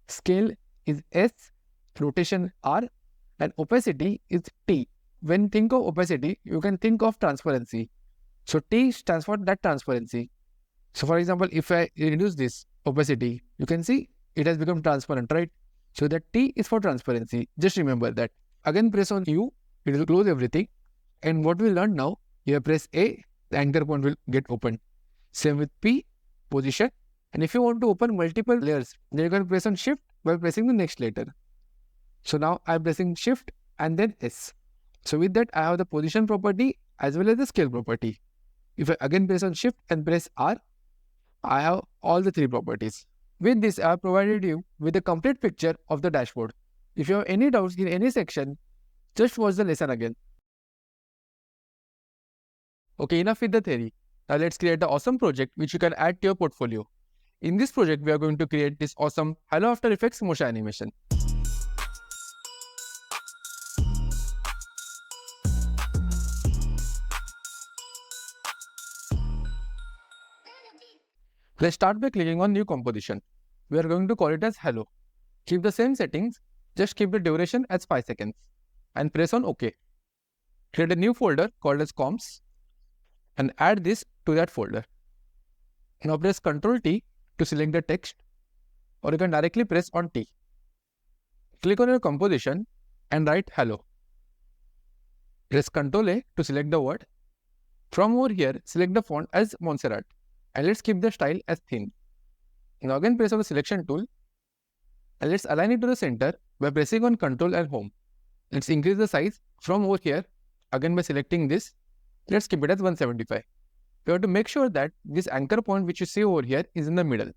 Scale is S. Rotation R. And opacity is T. When you think of opacity, you can think of transparency. So T stands for that transparency. So for example, if I reduce this opacity, you can see it has become transparent, right? So that T is for transparency. Just remember that. Again, press on U, it will close everything. And what we learned now, here press A, the anchor point will get opened. Same with P, position. And if you want to open multiple layers, then you can press on Shift while pressing the next letter. So now I am pressing Shift and then S. So with that, I have the position property as well as the scale property. If I again press on Shift and press R, I have all the three properties. With this, I have provided you with a complete picture of the dashboard. If you have any doubts in any section, just watch the lesson again. Okay, enough with the theory. Now let's create an awesome project which you can add to your portfolio. In this project, we are going to create this awesome Hello After Effects motion animation. Let's start by clicking on New Composition. We are going to call it as Hello. Keep the same settings, just keep the duration as 5 seconds and press on OK. Create a new folder called as Comps and add this to that folder. Now press Ctrl T to select the text, or you can directly press on T. Click on your composition and write Hello. Press Ctrl A to select the word. From over here, select the font as Montserrat and let's keep the style as thin. Now again press on the selection tool and let's align it to the center by pressing on Ctrl and Home. Let's increase the size from over here again by selecting this. Let's keep it as 175. We have to make sure that this anchor point which you see over here is in the middle.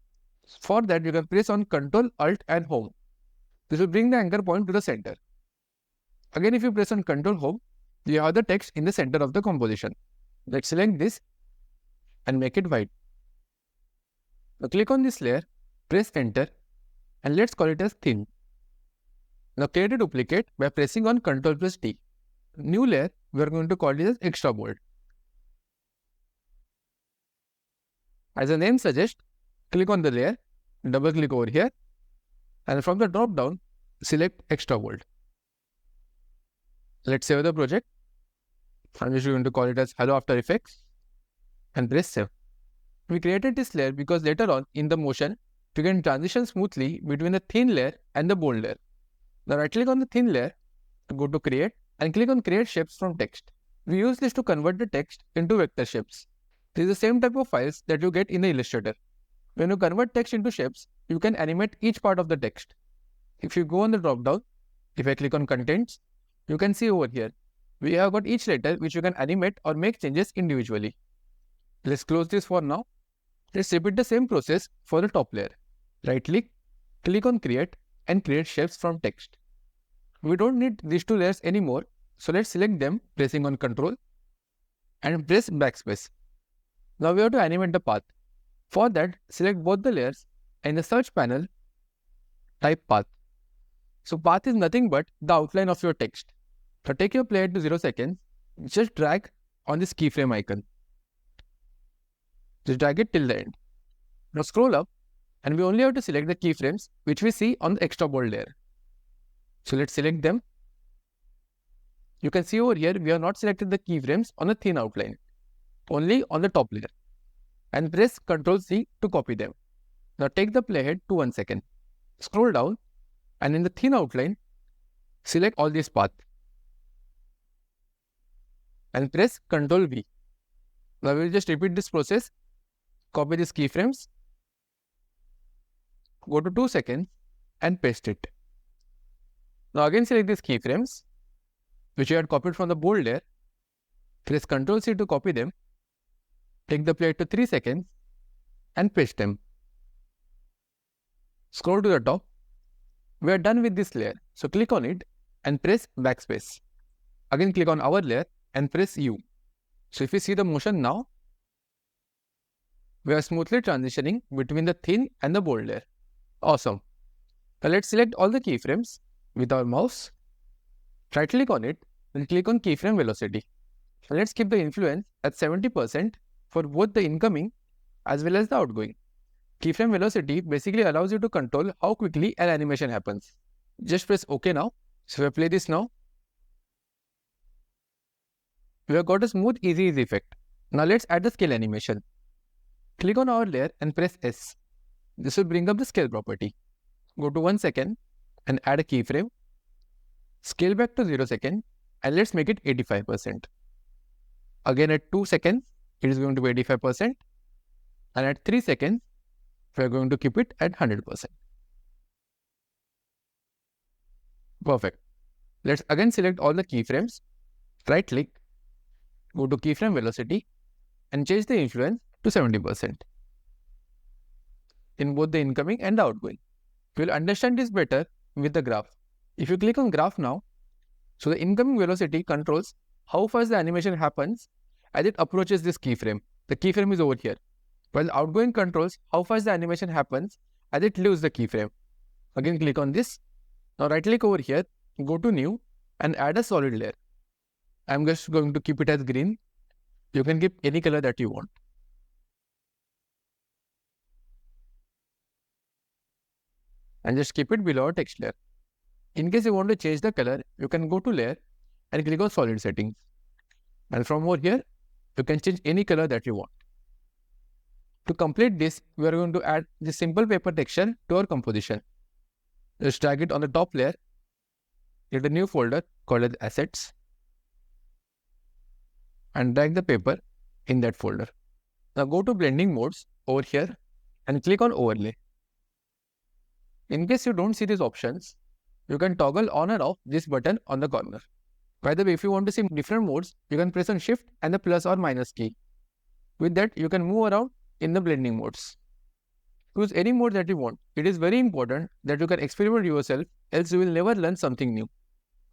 For that, you can press on Ctrl, Alt and Home. This will bring the anchor point to the center. Again, if you press on Ctrl, Home, you have the text in the center of the composition. Let's select this and make it white. Now click on this layer, press Enter and let's call it as Thin. Now create a duplicate by pressing on Ctrl plus T. New layer, we are going to call it as Extra Bold. As the name suggests, click on the layer, double click over here and from the drop down, select Extra Bold. Let's save the project. I'm just going to call it as Hello After Effects and press Save. We created this layer because later on in the motion, you can transition smoothly between the thin layer and the bold layer. Now right click on the thin layer, go to Create and click on Create Shapes from Text. We use this to convert the text into vector shapes. This is the same type of files that you get in the Illustrator. When you convert text into shapes, you can animate each part of the text. If you go on the drop down, if I click on Contents, you can see over here, we have got each letter which you can animate or make changes individually. Let's close this for now. Let's repeat the same process for the top layer. Right click, click on Create and create shapes from text. We don't need these two layers anymore, so let's select them pressing on Ctrl and press Backspace. Now we have to animate the path. For that, select both the layers and in the search panel, type path. So path is nothing but the outline of your text. Now take your playhead to 0 seconds, just drag on this keyframe icon. Just drag it till the end. Now scroll up and we only have to select the keyframes which we see on the extra bold layer. So let's select them. You can see over here we have not selected the keyframes on the thin outline, only on the top layer. And press Ctrl C to copy them. Now take the playhead to 1 second. Scroll down and in the thin outline, select all these paths. And press Ctrl V. Now we will just repeat this process. Copy these keyframes. Go to 2 seconds and paste it. Now again select these keyframes which you had copied from the bold layer. Press Ctrl C to copy them. Take the playhead to 3 seconds and paste them. Scroll to the top. We are done with this layer. So click on it and press Backspace. Again click on our layer and press U. So if you see the motion now, we are smoothly transitioning between the thin and the bold layer. Awesome. Now let's select all the keyframes with our mouse. Right click on it then click on keyframe velocity. Let's keep the influence at 70% for both the incoming as well as the outgoing. Keyframe velocity basically allows you to control how quickly an animation happens. Just press OK now. So if I play this now, we have got a smooth easy effect. Now let's add the scale animation. Click on our layer and press S. This will bring up the scale property. Go to 1 second and add a keyframe. Scale back to 0 second and let's make it 85%. Again at 2 seconds, it is going to be 85%. And at 3 seconds, we are going to keep it at 100%. Perfect. Let's again select all the keyframes. Right click, go to keyframe velocity and change the influence to 70% in both the incoming and the outgoing. You will understand this better with the graph. If you click on graph now, so the incoming velocity controls how fast the animation happens as it approaches this keyframe. The keyframe is over here. While the outgoing controls how fast the animation happens as it leaves the keyframe. Again click on this. Now right click over here, go to new and add a solid layer. I'm just going to keep it as green. You can give any color that you want. And just keep it below our text layer. In case you want to change the color, you can go to layer and click on solid settings. And from over here, you can change any color that you want. To complete this, we are going to add this simple paper texture to our composition. Just drag it on the top layer. Get a new folder called as assets. And drag the paper in that folder. Now go to blending modes over here and click on overlay. In case you don't see these options, you can toggle on and off this button on the corner. By the way, if you want to see different modes, you can press on shift and the plus or minus key. With that, you can move around in the blending modes. Choose any mode that you want. It is very important that you can experiment yourself, else you will never learn something new.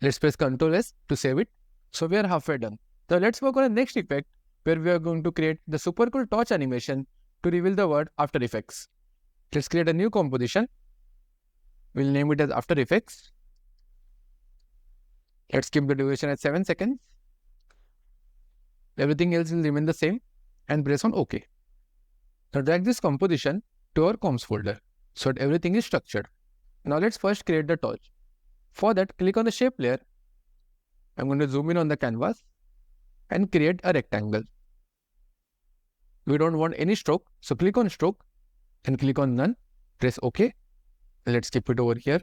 Let's press Ctrl S to save it. So we are halfway done. Now let's work on the next effect where we are going to create the super cool torch animation to reveal the word After Effects. Let's create a new composition. We'll name it as After Effects. Let's keep the duration at 7 seconds. Everything else will remain the same and press on OK. Now drag this composition to our comps folder so that everything is structured. Now let's first create the torch. For that, click on the shape layer. I'm going to zoom in on the canvas and create a rectangle. We don't want any stroke, so click on stroke and click on none. Press OK. Let's keep it over here.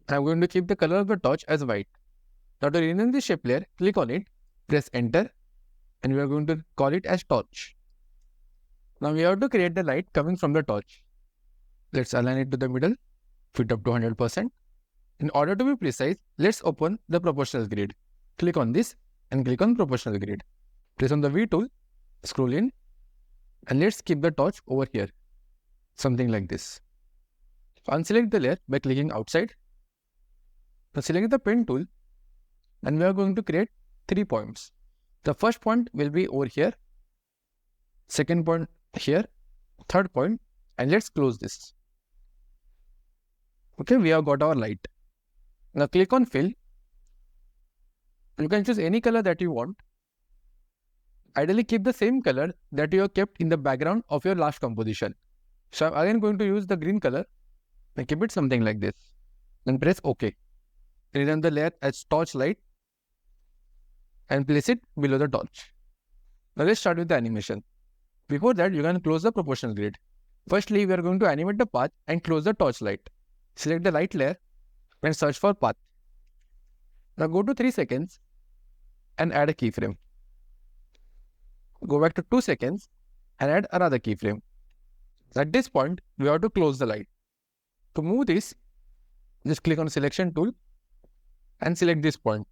I'm going to keep the color of the torch as white. Now to rename the shape layer, click on it, press enter, and we are going to call it as torch. Now we have to create the light coming from the torch. Let's align it to the middle, fit up to 100%. In order to be precise, let's open the proportional grid. Click on this and click on proportional grid. Press on the V tool, scroll in, and let's keep the torch over here. Something like this. Unselect the layer by clicking outside. Now select the pen tool and we are going to create 3 points. The first point will be over here, second point here, third point, and let's close this. Okay, we have got our light. Now click on fill. You can choose any color that you want. Ideally keep the same color that you have kept in the background of your last composition. So I'm again going to use the green color and keep it something like this. Then press OK. Rename the layer as torch light and place it below the torch. Now let's start with the animation. Before that, you can close the proportional grid. Firstly, we are going to animate the path and close the torch light. Select the light layer and search for path. Now go to 3 seconds and add a keyframe. Go back to 2 seconds and add another keyframe. At this point, we have to close the light. To move this, just click on selection tool and select this point.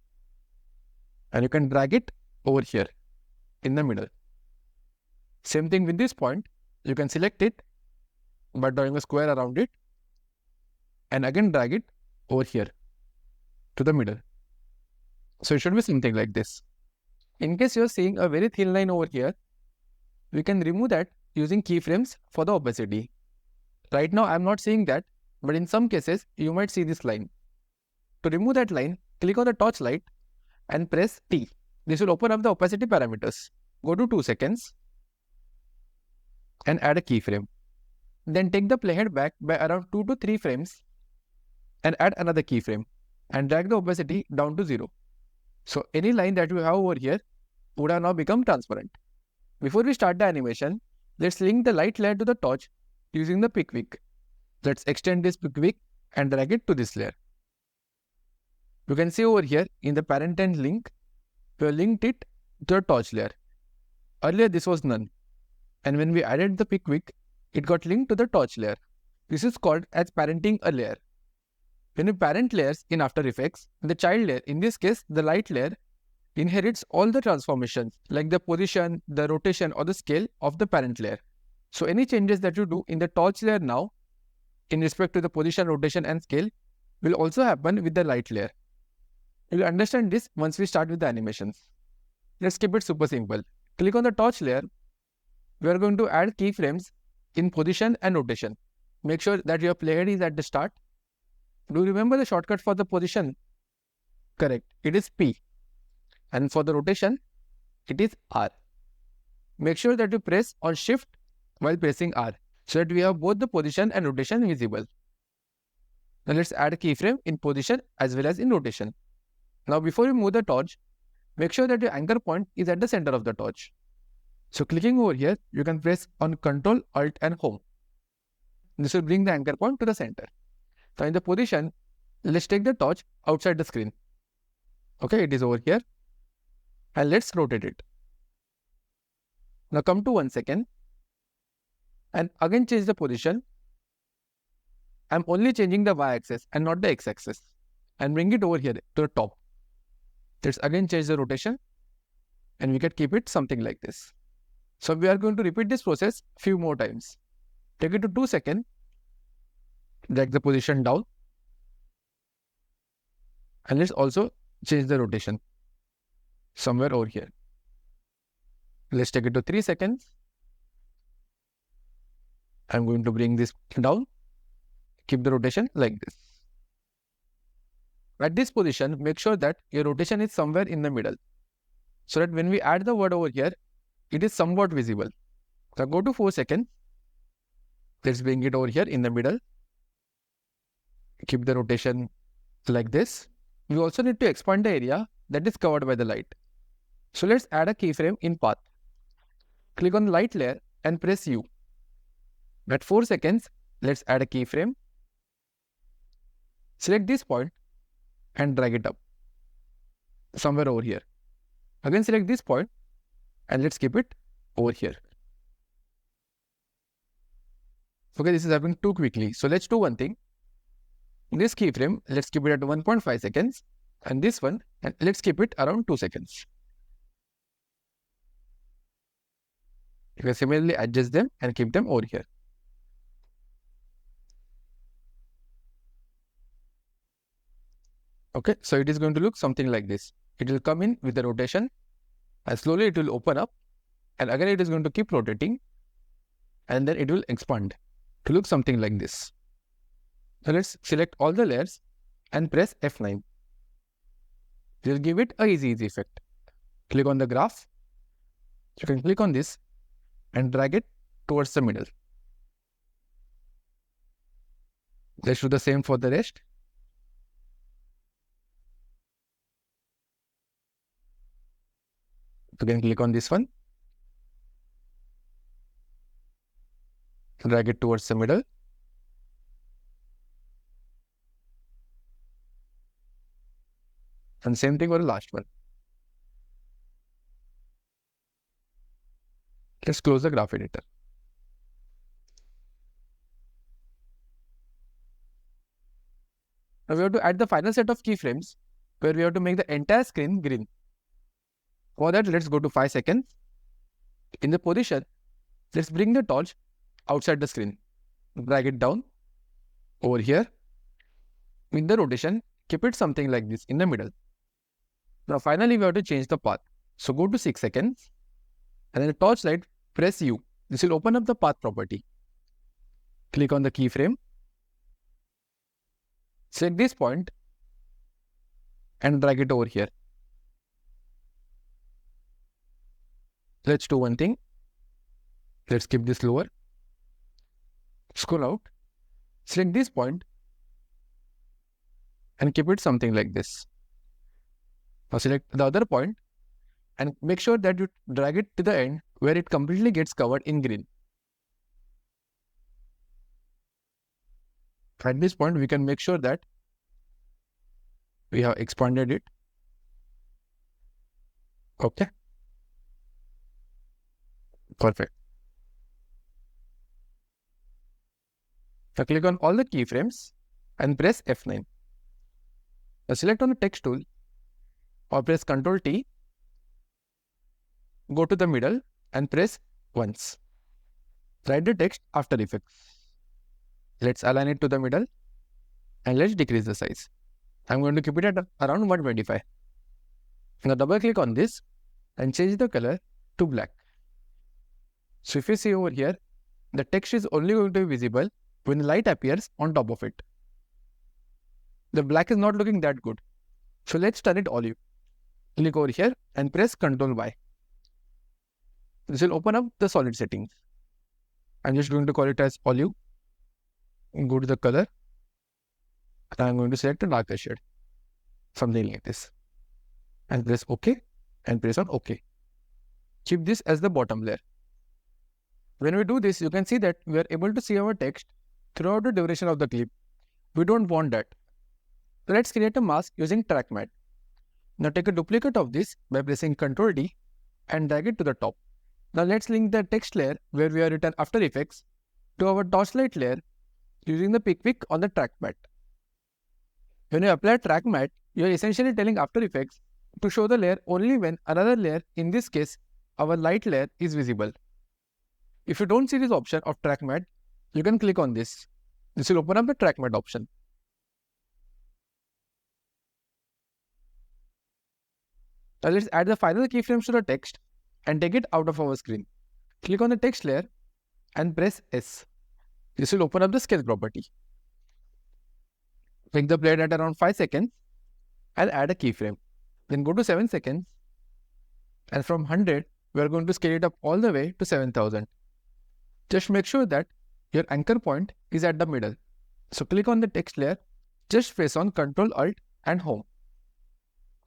And you can drag it over here in the middle. Same thing with this point. You can select it by drawing a square around it and again drag it over here to the middle. So it should be something like this. In case you are seeing a very thin line over here, we can remove that using keyframes for the opacity. Right now I am not seeing that, but in some cases you might see this line. To remove that line, click on the torch light and press T. This will open up the opacity parameters. Go to 2 seconds and add a keyframe. Then take the playhead back by around 2 to 3 frames and add another keyframe and drag the opacity down to 0. So any line that you have over here would have now become transparent. Before we start the animation, let's link the light layer to the torch using the pick wick. Let's extend this pick wick and drag it to this layer. You can see over here in the parent end link, we have linked it to the torch layer. Earlier this was none. And when we added the pick wick, it got linked to the torch layer. This is called as parenting a layer. When you parent layers in After Effects, the child layer, in this case the light layer, inherits all the transformations like the position, the rotation or the scale of the parent layer. So any changes that you do in the torch layer now in respect to the position, rotation and scale will also happen with the light layer. You will understand this once we start with the animations. Let's keep it super simple. Click on the torch layer. We are going to add keyframes in position and rotation. Make sure that your playhead is at the start. Do you remember the shortcut for the position? Correct. It is P. And for the rotation, it is R. Make sure that you press on Shift while pressing R so that we have both the position and rotation visible. Now let's add a keyframe in position as well as in rotation. Now before you move the torch, make sure that your anchor point is at the center of the torch. So clicking over here, you can press on Ctrl, Alt and Home. This will bring the anchor point to the center. Now in the position, let's take the torch outside the screen. Okay, it is over here. And let's rotate it. Now come to 1 second. And again change the position. I'm only changing the y-axis and not the x-axis. And bring it over here to the top. Let's again change the rotation. And we can keep it something like this. So we are going to repeat this process few more times. Take it to 2 seconds. Drag the position down. And let's also change the rotation somewhere over here. Let's take it to 3 seconds. I'm going to bring this down. Keep the rotation like this. At this position, make sure that your rotation is somewhere in the middle, so that when we add the word over here, it is somewhat visible. So go to 4 seconds. Let's bring it over here in the middle. Keep the rotation like this. We also need to expand the area that is covered by the light. So let's add a keyframe in path. Click on the light layer and press U. At 4 seconds, let's add a keyframe. Select this point and drag it up somewhere over here. Again select this point and let's keep it over here. Okay, this is happening too quickly. So let's do one thing. This keyframe, let's keep it at 1.5 seconds. And this one, and let's keep it around 2 seconds. You can similarly adjust them and keep them over here. Okay, so it is going to look something like this. It will come in with the rotation and slowly it will open up, and again it is going to keep rotating and then it will expand to look something like this. So let's select all the layers and press F9. We'll give it a easy effect. Click on the graph. You can click on this and drag it towards the middle. Let's do the same for the rest. Again, click on this one. Drag it towards the middle. And same thing for the last one. Let's close the graph editor. Now we have to add the final set of keyframes where we have to make the entire screen green. For that, let's go to 5 seconds. In the position, let's bring the torch outside the screen. Drag it down over here. In the rotation, keep it something like this in the middle. Now finally, we have to change the path. So go to 6 seconds and in the torch light, press U. This will open up the path property. Click on the keyframe. Select this point and drag it over here. Let's do one thing. Let's keep this lower. Scroll out. Select this point and keep it something like this. Now select the other point and make sure that you drag it to the end where it completely gets covered in green. At this point, we can make sure that we have expanded it. Okay. Perfect. Now click on all the keyframes and press F9. Now select on the text tool or press Ctrl T. Go to the middle and press once. Write the text After Effects. Let's align it to the middle and let's decrease the size. I'm going to keep it at around 125. Now double click on this and change the color to black. So if you see over here, the text is only going to be visible when the light appears on top of it. The black is not looking that good. So let's turn it olive. Click over here and press Ctrl Y. This will open up the solid settings. I'm just going to call it as olive. Go to the color. And I'm going to select a darker shade. Something like this. And press OK and press on OK. Keep this as the bottom layer. When we do this, you can see that we are able to see our text throughout the duration of the clip. We don't want that. So let's create a mask using track matte. Now take a duplicate of this by pressing Ctrl D and drag it to the top. Now let's link the text layer where we have written After Effects to our torchlight layer using the pick on the track matte. When you apply track matte, you are essentially telling After Effects to show the layer only when another layer, in this case our light layer, is visible. If you don't see this option of track matte, you can click on this. This will open up the track matte option. Now let's add the final keyframes to the text and take it out of our screen. Click on the text layer and press S. This will open up the scale property. Pick the play at around 5 seconds and add a keyframe. Then go to 7 seconds and from 100, we are going to scale it up all the way to 7000. Just make sure that your anchor point is at the middle. So click on the text layer, just press on Ctrl Alt and Home.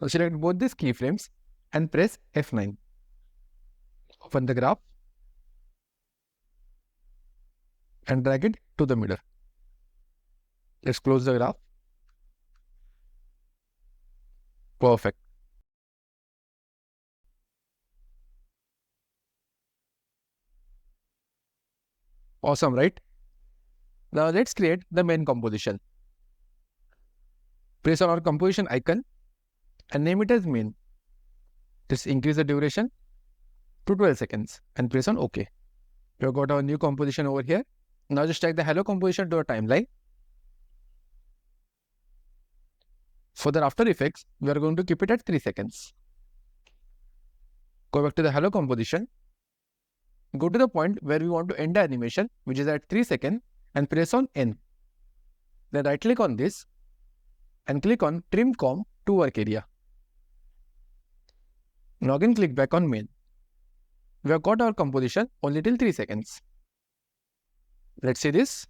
Now select both these keyframes and press F9. Open the graph and drag it to the middle. Let's close the graph. Perfect. Awesome, right? Now let's create the main composition. Press on our composition icon and name it as main. Just increase the duration to 12 seconds and press on OK. We have got our new composition over here. Now just drag the hello composition to our timeline. For the After Effects, we are going to keep it at 3 seconds. Go back to the hello composition. Go to the point where we want to end the animation, which is at 3 seconds, and press on N. Then right click on this and click on Trim Comp to Work Area. Now again click back on Main. We have got our composition only till 3 seconds. Let's see this.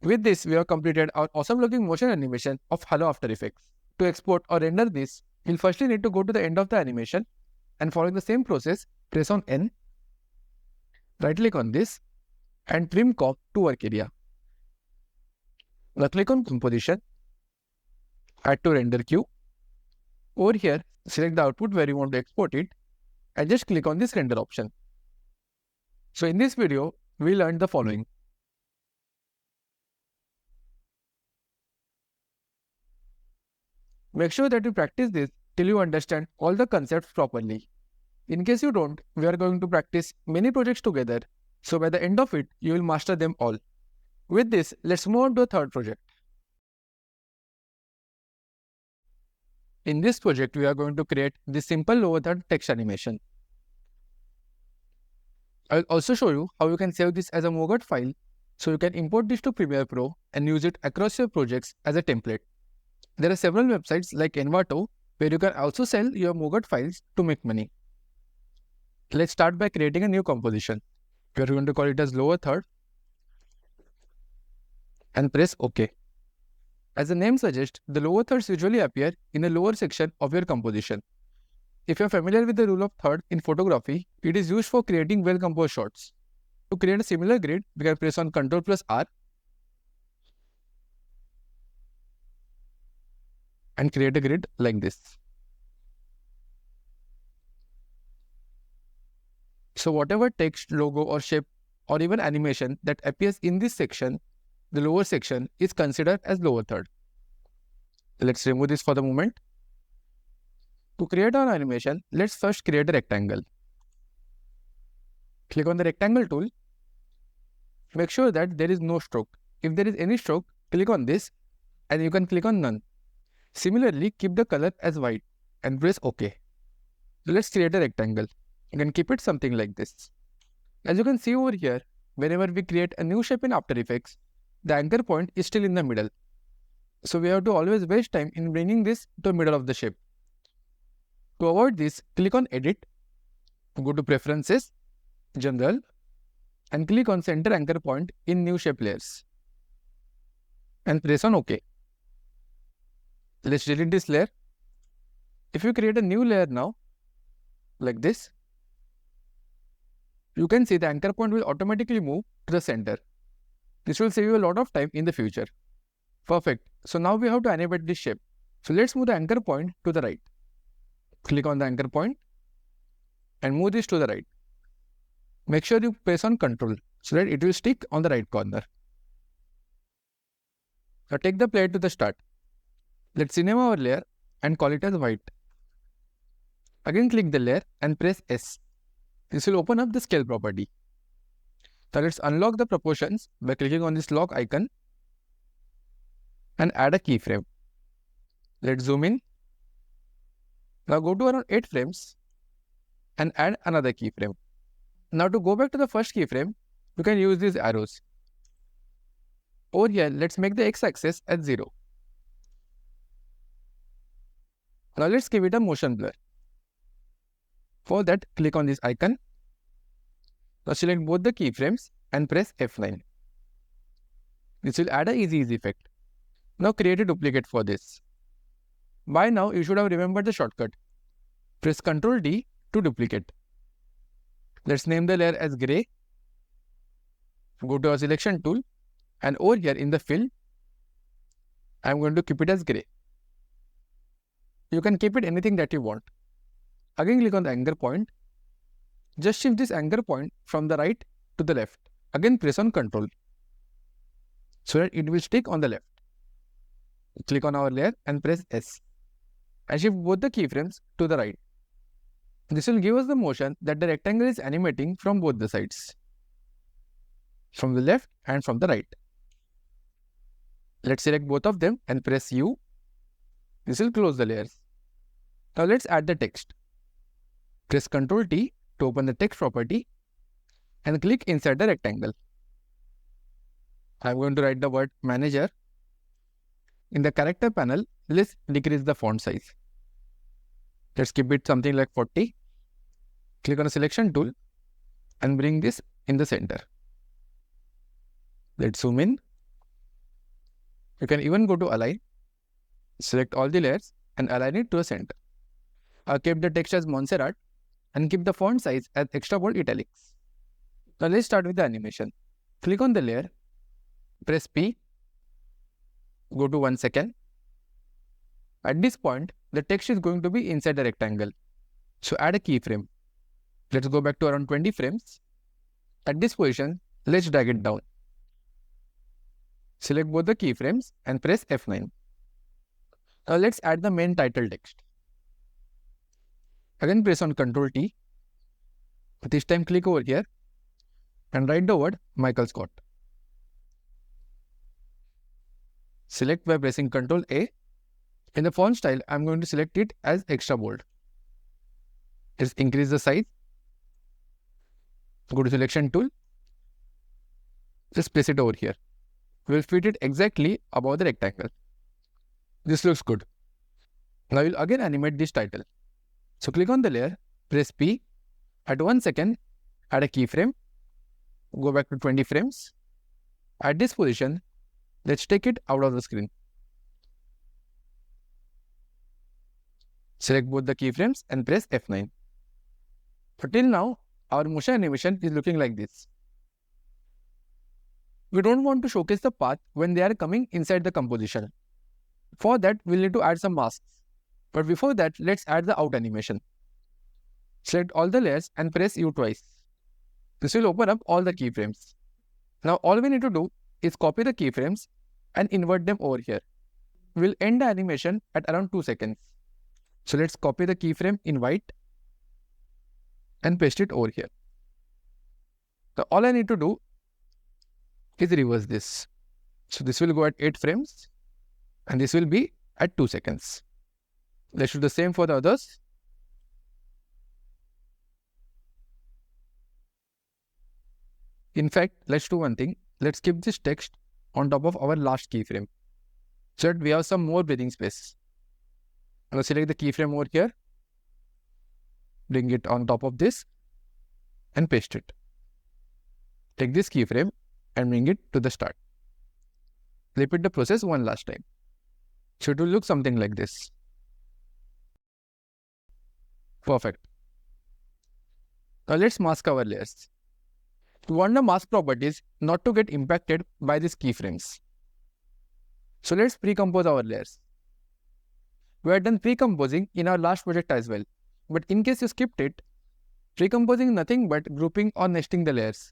With this, we have completed our awesome looking motion animation of Hello After Effects. To export or render this, you'll firstly need to go to the end of the animation and following the same process, press on N, right click on this and Trim Comp to Work Area. Now click on Composition, Add to Render Queue. Over here, select the output where you want to export it and just click on this render option. So in this video, we learned the following. Make sure that you practice this till you understand all the concepts properly. In case you don't, we are going to practice many projects together, so by the end of it, you will master them all. With this, let's move on to the third project. In this project, we are going to create this simple lower third text animation. I'll also show you how you can save this as a mogort file so you can import this to Premiere Pro and use it across your projects as a template. There are several websites like Envato where you can also sell your mogort files to make money. Let's start by creating a new composition. We are going to call it as lower third and press OK. As the name suggests, the lower thirds usually appear in the lower section of your composition. If you are familiar with the rule of third in photography, it is used for creating well-composed shots. To create a similar grid, we can press on Ctrl plus R and create a grid like this. So whatever text, logo or shape or even animation that appears in this section, the lower section, is considered as lower third. Let's remove this for the moment. To create our animation, let's first create a rectangle. Click on the rectangle tool. Make sure that there is no stroke. If there is any stroke, click on this and you can click on none. Similarly, keep the color as white and press OK. So let's create a rectangle. You can keep it something like this. As you can see over here, whenever we create a new shape in After Effects, the anchor point is still in the middle. So we have to always waste time in bringing this to the middle of the shape. To avoid this, click on Edit, go to Preferences, General, and click on Center Anchor Point in New Shape Layers. And press on OK. Let's delete this layer. If you create a new layer now, like this, you can see the anchor point will automatically move to the center. This will save you a lot of time in the future. Perfect. So now we have to animate this shape. So let's move the anchor point to the right. Click on the anchor point and move this to the right. Make sure you press on Ctrl so that it will stick on the right corner. Now take the player to the start. Let's rename our layer and call it as white. Again click the layer and press S. This will open up the scale property. Now let's unlock the proportions by clicking on this lock icon and add a keyframe. Let's zoom in. Now go to around 8 frames and add another keyframe. Now to go back to the first keyframe, you can use these arrows. Over here, let's make the x-axis as 0. Now let's give it a motion blur. For that, click on this icon. Now select both the keyframes and press F9. This will add an easy effect. Now create a duplicate for this. By now, you should have remembered the shortcut. Press Ctrl D to duplicate. Let's name the layer as gray. Go to our selection tool and over here in the fill, I'm going to keep it as gray. You can keep it anything that you want. Again click on the anchor point. Just shift this anchor point from the right to the left. Again press on Ctrl so that it will stick on the left. Click on our layer and press S. And shift both the keyframes to the right. This will give us the motion that the rectangle is animating from both the sides. From the left and from the right. Let's select both of them and press U. This will close the layers. Now let's add the text. Press Ctrl T to open the text property and click inside the rectangle. I'm going to write the word manager. In the character panel, let's decrease the font size. Let's keep it something like 40. Click on the selection tool and bring this in the center. Let's zoom in. You can even go to align. Select all the layers and align it to the center. I'll keep the text as Montserrat and keep the font size as extra bold italics. Now let's start with the animation. Click on the layer, press P, go to 1 second. At this point, the text is going to be inside the rectangle. So add a keyframe. Let's go back to around 20 frames. At this position, let's drag it down. Select both the keyframes and press F9. Now let's add the main title text. Again press on Ctrl T. This time click over here and write the word Michael Scott. Select by pressing Ctrl A. In the font style, I'm going to select it as extra bold. Let's increase the size. Go to selection tool. Just place it over here. We'll fit it exactly above the rectangle. This looks good. Now we'll again animate this title. So click on the layer, press P. At 1 second, add a keyframe. Go back to 20 frames. At this position, let's take it out of the screen. Select both the keyframes and press F9. So till now, our motion animation is looking like this. We don't want to showcase the path when they are coming inside the composition. For that, we'll need to add some masks. But before that, let's add the out animation. Select all the layers and press U twice. This will open up all the keyframes. Now all we need to do is copy the keyframes and invert them over here. We'll end the animation at around 2 seconds. So let's copy the keyframe in white and paste it over here. So all I need to do is reverse this. So this will go at 8 frames and this will be at 2 seconds. Let's do the same for the others. In fact, let's do one thing. Let's keep this text on top of our last keyframe so that we have some more breathing space. Now select the keyframe over here, bring it on top of this and paste it. Take this keyframe and bring it to the start. Repeat the process one last time. So it will look something like this. Perfect. Now let's mask our layers. We want the mask properties not to get impacted by these keyframes. So let's pre-compose our layers. We have done pre-composing in our last project as well. But in case you skipped it, pre-composing is nothing but grouping or nesting the layers.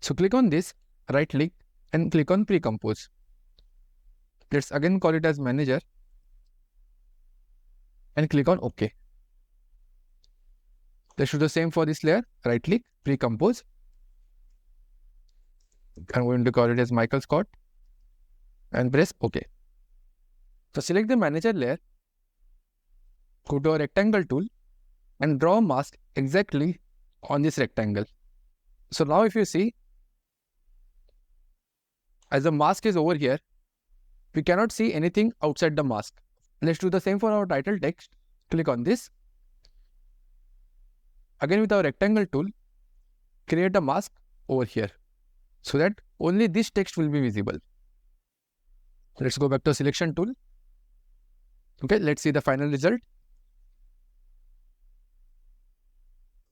So click on this, right click and click on pre-compose. Let's again call it as manager and click on OK. Let's do the same for this layer, right click, pre-compose. I'm going to call it as Michael Scott and press OK. So select the manager layer, go to our rectangle tool and draw a mask exactly on this rectangle. So now if you see, as the mask is over here, we cannot see anything outside the mask. Let's do the same for our title text. Click on this. Again with our rectangle tool, create a mask over here so that only this text will be visible. Let's go back to selection tool. Okay, let's see the final result.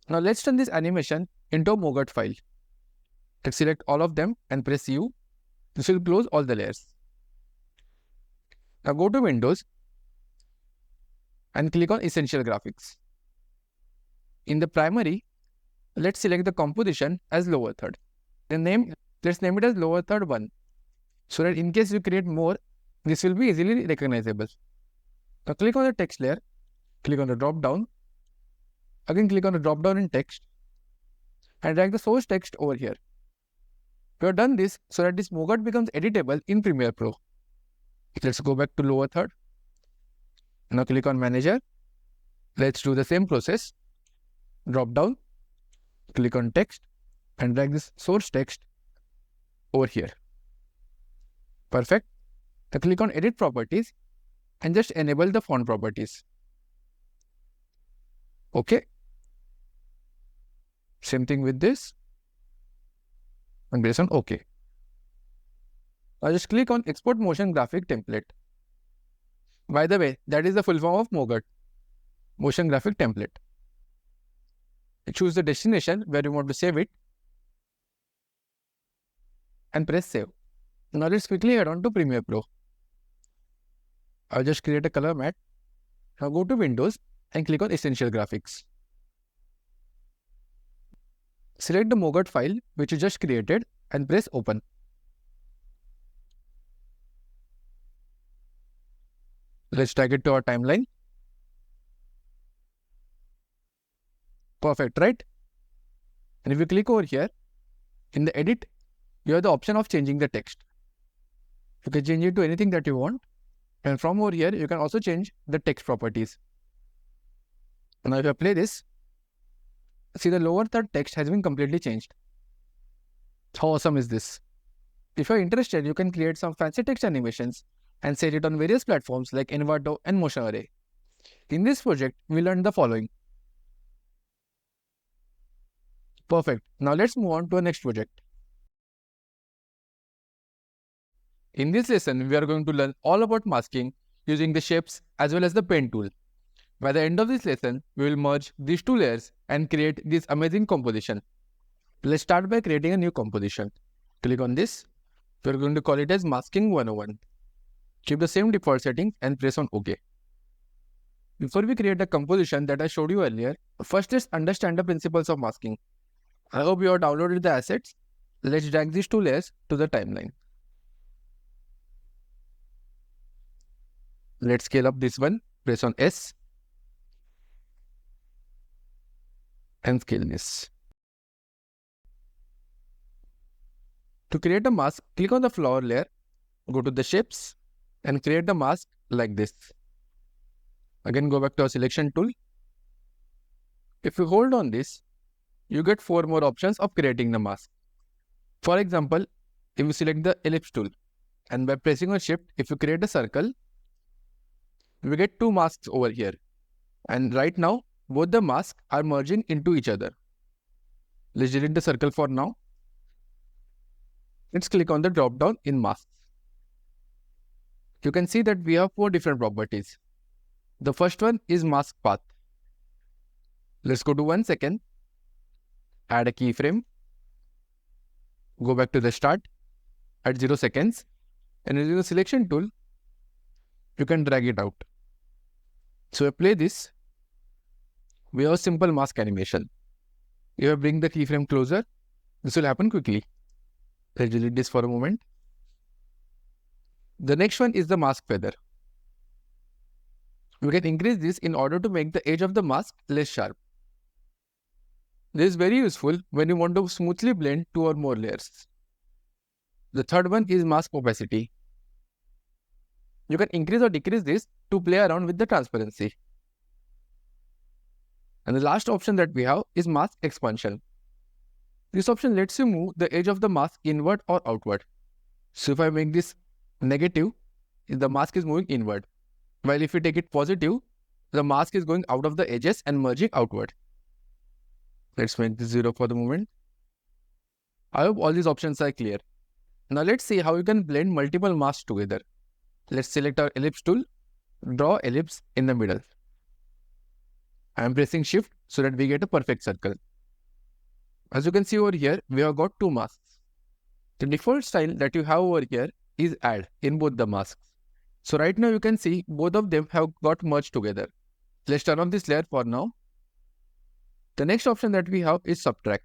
Now let's turn this animation into a mogort file. Let's select all of them and press U. This will close all the layers. Now go to Windows and click on Essential Graphics. In the primary, let's select the composition as lower third. Let's name it as lower third 1. So that in case you create more, this will be easily recognizable. Now click on the text layer, click on the drop down. Again click on the drop down in text and drag the source text over here. We have done this so that this mogort becomes editable in Premiere Pro. Let's go back to lower third. Now click on manager. Let's do the same process. Drop down, click on text and drag this source text over here. Perfect. Now click on edit properties and just enable the font properties. Okay. Same thing with this and press on OK. Now just click on export motion graphic template. By the way, that is the full form of mogort, motion graphic template. Choose the destination where you want to save it and press save. Now let's quickly head on to Premiere Pro. I'll just create a color matte. Now go to Windows and click on Essential Graphics. Select the mogort file which you just created and press open. Let's drag it to our timeline. Perfect, right? And if you click over here, in the edit, you have the option of changing the text. You can change it to anything that you want. And from over here, you can also change the text properties. Now if I play this, see the lower third text has been completely changed. How awesome is this? If you're interested, you can create some fancy text animations and set it on various platforms like Envato and Motion Array. In this project, we learned the following. Perfect. Now let's move on to our next project. In this lesson, we are going to learn all about masking using the shapes as well as the pen tool. By the end of this lesson, we will merge these two layers and create this amazing composition. Let's start by creating a new composition. Click on this. We are going to call it as Masking 101. Keep the same default settings and press on OK. Before we create a composition that I showed you earlier, first let's understand the principles of masking. I hope you have downloaded the assets. Let's drag these two layers to the timeline. Let's scale up this one. Press on S and scale this. To create a mask, click on the flower layer, go to the shapes and create the mask like this. Again, go back to our selection tool. If you hold on this, you get 4 more options of creating the mask. For example, if you select the ellipse tool and by pressing on shift, if you create a circle, we get 2 masks over here. And right now, both the masks are merging into each other. Let's delete the circle for now. Let's click on the drop down in masks. You can see that we have 4 different properties. The first one is mask path. Let's go to 1 second, add a keyframe, go back to the start at 0 seconds, and using the selection tool, you can drag it out. So I play this, we have a simple mask animation. If I bring the keyframe closer, this will happen quickly. Let's delete this for a moment. The next one is the mask feather. We can increase this in order to make the edge of the mask less sharp. This is very useful when you want to smoothly blend 2 or more layers. The third one is mask opacity. You can increase or decrease this to play around with the transparency. And the last option that we have is mask expansion. This option lets you move the edge of the mask inward or outward. So if I make this negative, the mask is moving inward. While if you take it positive, the mask is going out of the edges and merging outward. Let's make this 0 for the moment. I hope all these options are clear. Now let's see how you can blend multiple masks together. Let's select our ellipse tool, draw ellipse in the middle. I am pressing shift so that we get a perfect circle. As you can see over here, we have got 2 masks. The default style that you have over here is add in both the masks. So right now you can see both of them have got merged together. Let's turn on this layer for now. The next option that we have is subtract.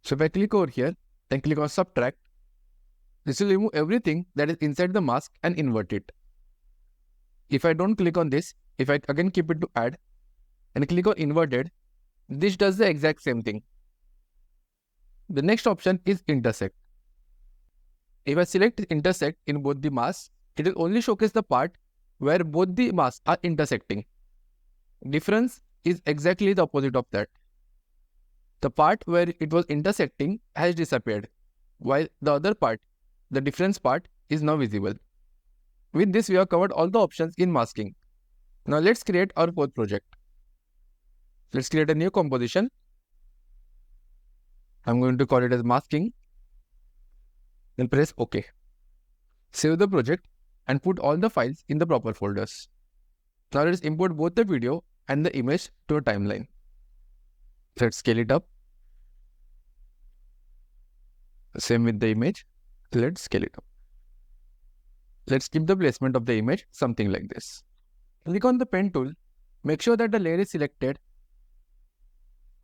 So if I click over here, then click on subtract, this will remove everything that is inside the mask and invert it. If I don't click on this, if I again keep it to add and click on inverted, this does the exact same thing. The next option is intersect. If I select intersect in both the masks, it will only showcase the part where both the masks are intersecting. Difference is exactly the opposite of that. The part where it was intersecting has disappeared, while the other part, the difference part, is now visible. With this, we have covered all the options in masking. Now let's create our 4th project. Let's create a new composition. I'm going to call it as masking. Then press OK. Save the project and put all the files in the proper folders. Now let's import both the video and the image to a timeline. Let's scale it up. Same with the image. Let's scale it up. Let's keep the placement of the image something like this. Click on the pen tool. Make sure that the layer is selected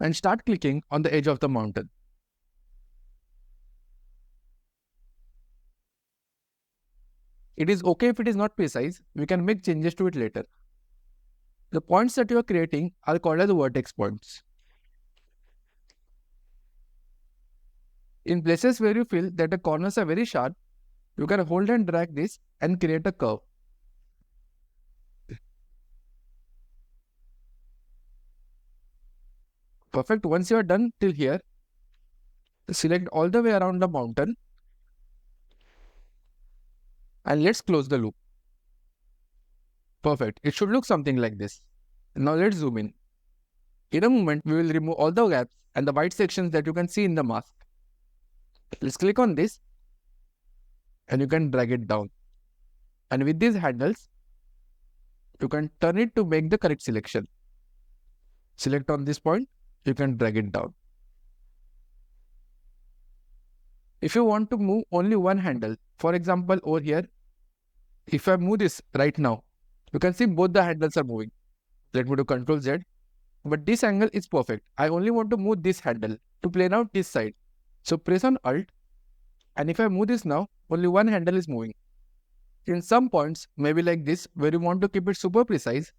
and start clicking on the edge of the mountain. It is okay if it is not precise. We can make changes to it later. The points that you are creating are called as vertex points. In places where you feel that the corners are very sharp, you can hold and drag this and create a curve. Perfect. Once you are done till here, select all the way around the mountain and let's close the loop. Perfect. It should look something like this. Now let's zoom in. In a moment, we will remove all the gaps and the white sections that you can see in the mask. Let's click on this and you can drag it down. And with these handles, you can turn it to make the correct selection. Select on this point, you can drag it down. If you want to move only one handle, for example over here, if I move this right now, you can see both the handles are moving. Let me do Ctrl Z. But this angle is perfect. I only want to move this handle to plane out this side. So press on Alt, and if I move this now, only one handle is moving. In some points, maybe like this, where you want to keep it super precise,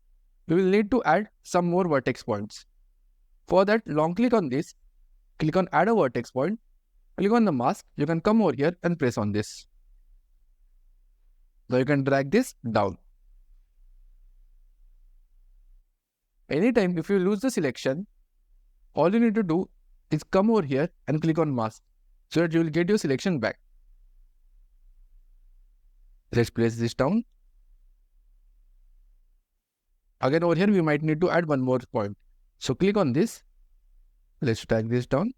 you will need to add some more vertex points. For that, long click on this, click on Add a Vertex Point, click on the mask, you can come over here and press on this. Now you can drag this down. Anytime if you lose the selection, all you need to do is come over here and click on mask so that you will get your selection back. Let's place this down. Again over here we might need to add one more point. So click on this. Let's drag this down.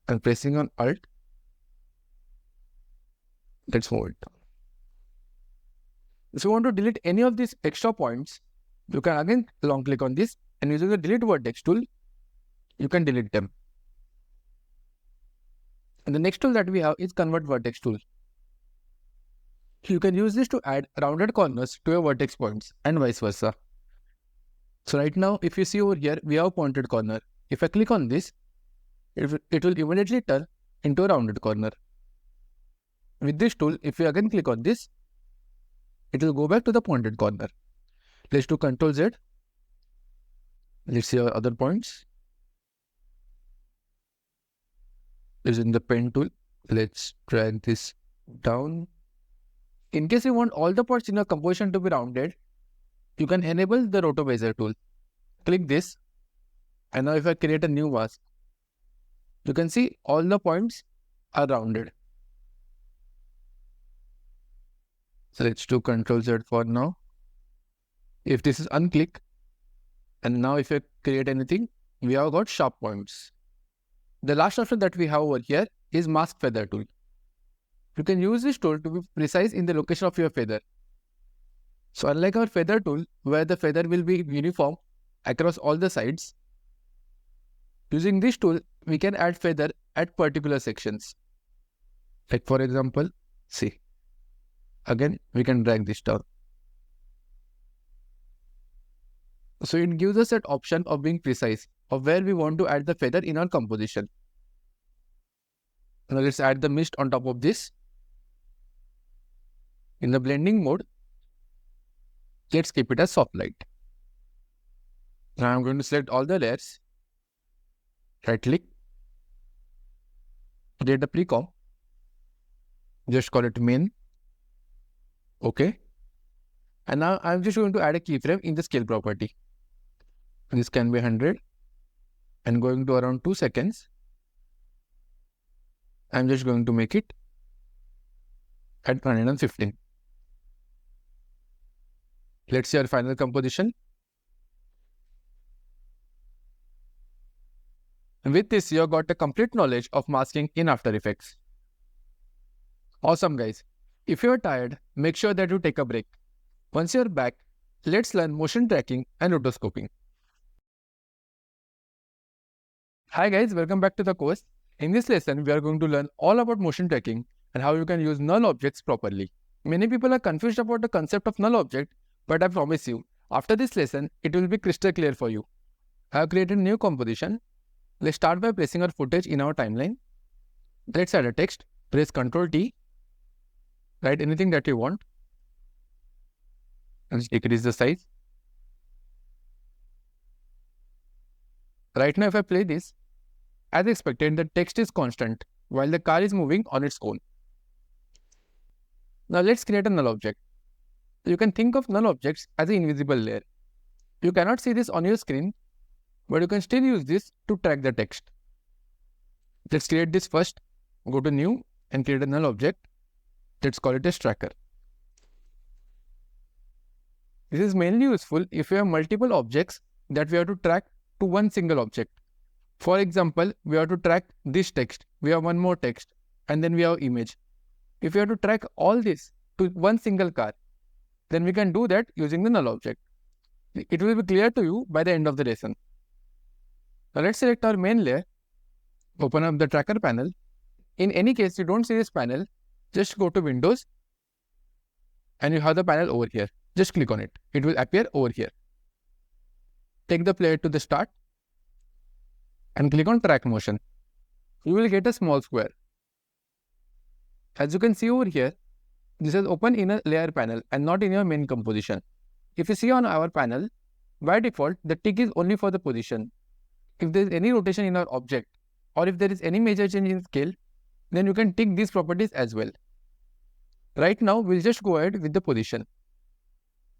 And pressing on Alt, let's move it down. If you want to delete any of these extra points, you can again long click on this and using the delete vertex tool, you can delete them. And the next tool that we have is convert vertex tool. You can use this to add rounded corners to your vertex points and vice versa. So right now, if you see over here, we have a pointed corner. If I click on this, it will immediately turn into a rounded corner. With this tool, if you again click on this, it will go back to the pointed corner. Let's do Ctrl Z. Let's see our other points. Using the pen tool, let's drag this down. In case you want all the parts in your composition to be rounded, you can enable the Roto Bezier tool. Click this, and now if I create a new mask, you can see all the points are rounded. So let's do Ctrl Z for now. If this is unclick, and now if I create anything, we have got sharp points. The last option that we have over here is Mask Feather tool. You can use this tool to be precise in the location of your feather. So unlike our feather tool, where the feather will be uniform across all the sides, using this tool, we can add feather at particular sections. Like for example, see. Again, we can drag this down. So it gives us that option of being precise of where we want to add the feather in our composition. Now let's add the mist on top of this. In the blending mode, let's keep it as soft light. Now I'm going to select all the layers. Right click. Create a pre-comp. Just call it main. Okay. And now I'm just going to add a keyframe in the scale property. This can be 100 and going to around 2 seconds. I'm just going to make it at 115. Let's see our final composition. With this, you have got a complete knowledge of masking in After Effects. Awesome guys. If you are tired, make sure that you take a break. Once you are back, let's learn motion tracking and rotoscoping. Hi guys, welcome back to the course. In this lesson, we are going to learn all about motion tracking and how you can use null objects properly. Many people are confused about the concept of null object, but I promise you, after this lesson, it will be crystal clear for you. I have created a new composition. Let's start by placing our footage in our timeline. Let's add a text. Press Ctrl T. Write anything that you want. And decrease the size. Right now, if I play this, as expected, the text is constant while the car is moving on its own. Now let's create a null object. You can think of null objects as an invisible layer. You cannot see this on your screen, but you can still use this to track the text. Let's create this first. Go to New and create a null object. Let's call it as tracker. This is mainly useful if you have multiple objects that we have to track to one single object. For example, we have to track this text, we have one more text, and then we have image. If we have to track all this to one single car, then we can do that using the null object. It will be clear to you by the end of the lesson. Now let's select our main layer, open up the tracker panel. In any case, you don't see this panel, just go to Windows and you have the panel over here. Just click on it. It will appear over here. Take the player to the start and click on track motion. You will get a small square. As you can see over here, this is open in a layer panel and not in your main composition. If you see on our panel, by default, the tick is only for the position. If there is any rotation in our object or if there is any major change in scale, then you can tick these properties as well. Right now, we'll just go ahead with the position.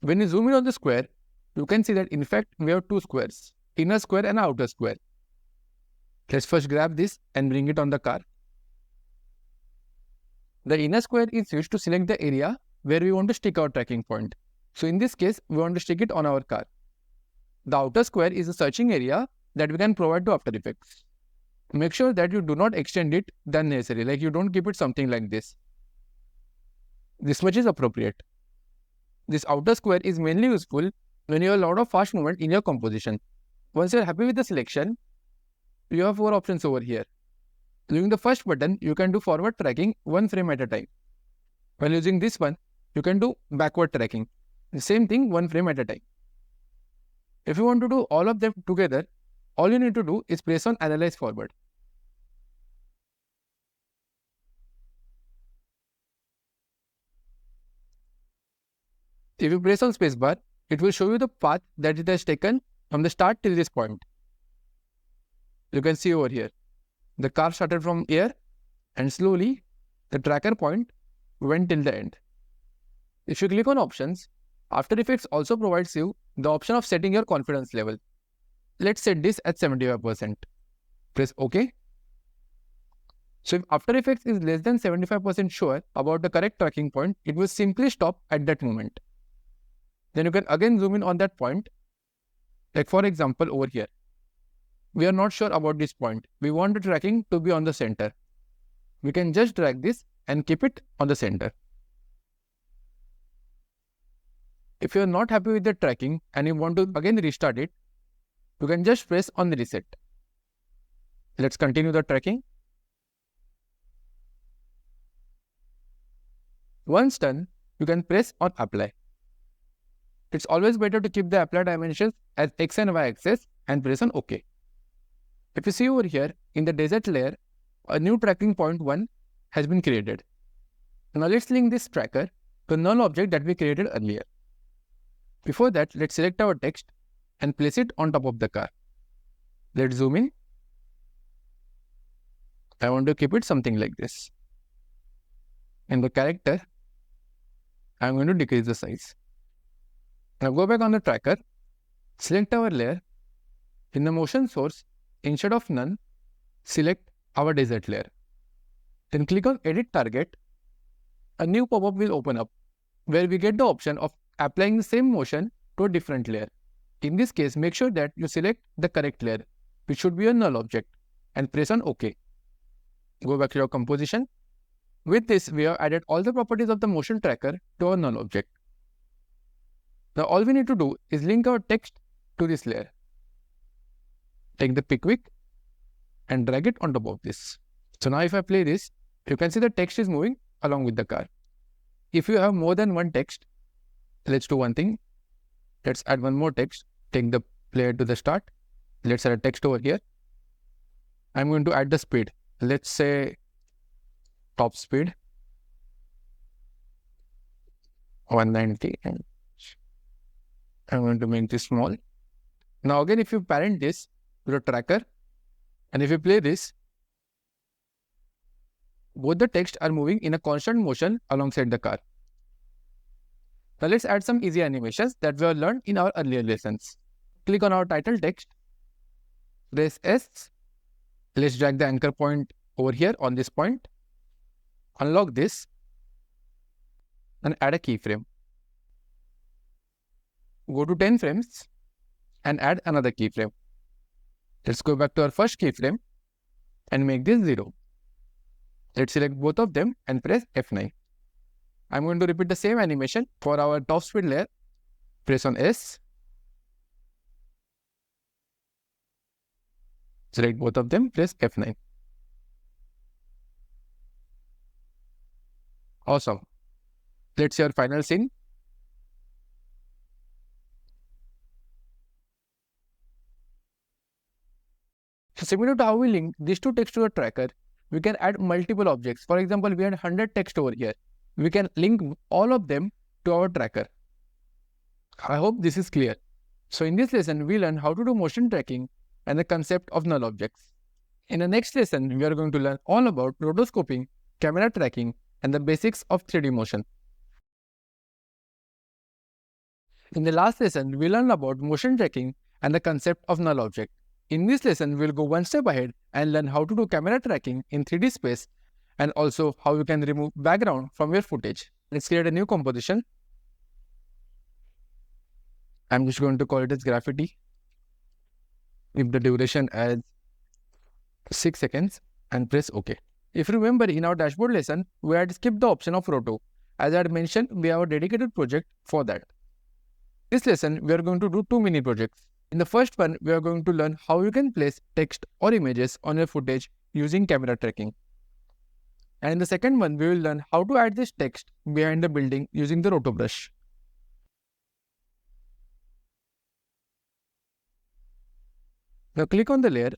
When you zoom in on the square, you can see that in fact we have two squares, inner square and outer square. Let's first grab this and bring it on the car. The inner square is used to select the area where we want to stick our tracking point. So in this case, we want to stick it on our car. The outer square is a searching area that we can provide to After Effects. Make sure that you do not extend it than necessary, like you don't keep it something like this. This much is appropriate. This outer square is mainly useful when you have a lot of fast movement in your composition. Once you are happy with the selection, you have 4 options over here. Using the first button, you can do forward tracking 1 frame at a time. While using this one, you can do backward tracking. The same thing 1 frame at a time. If you want to do all of them together, all you need to do is press on Analyze Forward. If you press on spacebar, it will show you the path that it has taken from the start till this point. You can see over here, the car started from here and slowly the tracker point went till the end. If you click on Options, After Effects also provides you the option of setting your confidence level. Let's set this at 75%. Press OK. So if After Effects is less than 75% sure about the correct tracking point, it will simply stop at that moment. Then you can again zoom in on that point. Like for example over here, we are not sure about this point. We want the tracking to be on the center. We can just drag this and keep it on the center. If you are not happy with the tracking and you want to again restart it, you can just press on the reset. Let's continue the tracking. Once done, you can press on Apply. It's always better to keep the apply dimensions as X and Y axis and press on OK. If you see over here, in the desert layer, a new tracking point 1 has been created. Now let's link this tracker to a null object that we created earlier. Before that, let's select our text and place it on top of the car. Let's zoom in. I want to keep it something like this. In the character, I'm going to decrease the size. Now go back on the tracker, select our layer. In the motion source, instead of none, select our desert layer. Then click on Edit Target. A new pop-up will open up where we get the option of applying the same motion to a different layer. In this case, make sure that you select the correct layer, which should be a null object, and press on OK. Go back to your composition. With this, we have added all the properties of the motion tracker to our null object. Now all we need to do is link our text to this layer. Take the pickwick and drag it on top of this. So now if I play this, you can see the text is moving along with the car. If you have more than one text, let's do one thing. Let's add one more text. Take the player to the start. Let's add a text over here. I'm going to add the speed. Let's say top speed 190 and I'm going to make this small. Now again, if you parent this to the tracker and if you play this, both the text are moving in a constant motion alongside the car. Now let's add some easy animations that we have learned in our earlier lessons. click on our title text, press S. Let's drag the anchor point over here on this point. Unlock this and add a keyframe. Go to 10 frames and add another keyframe. Let's go back to our first keyframe and make this 0. Let's select both of them and press F9. I'm going to repeat the same animation for our top speed layer. Press on S. Select both of them, press F9. Awesome. Let's see our final scene. So similar to how we link these two texts to a tracker, we can add multiple objects. For example, we had 100 text over here. We can link all of them to our tracker. I hope this is clear. So in this lesson, we learn how to do motion tracking and the concept of null objects. In the next lesson, we are going to learn all about rotoscoping, camera tracking, and the basics of 3D motion. In the last lesson, we learned about motion tracking and the concept of null object. In this lesson, we'll go one step ahead and learn how to do camera tracking in 3D space and also how you can remove background from your footage. Let's create a new composition. I'm just going to call it as graffiti. Keep the duration as 6 seconds and press OK. If you remember, in our dashboard lesson, we had skipped the option of roto. As I had mentioned, we have a dedicated project for that. This lesson, we are going to do 2 mini projects. In the first one, we are going to learn how you can place text or images on your footage using camera tracking. And in the second one, we will learn how to add this text behind the building using the roto brush. Now click on the layer,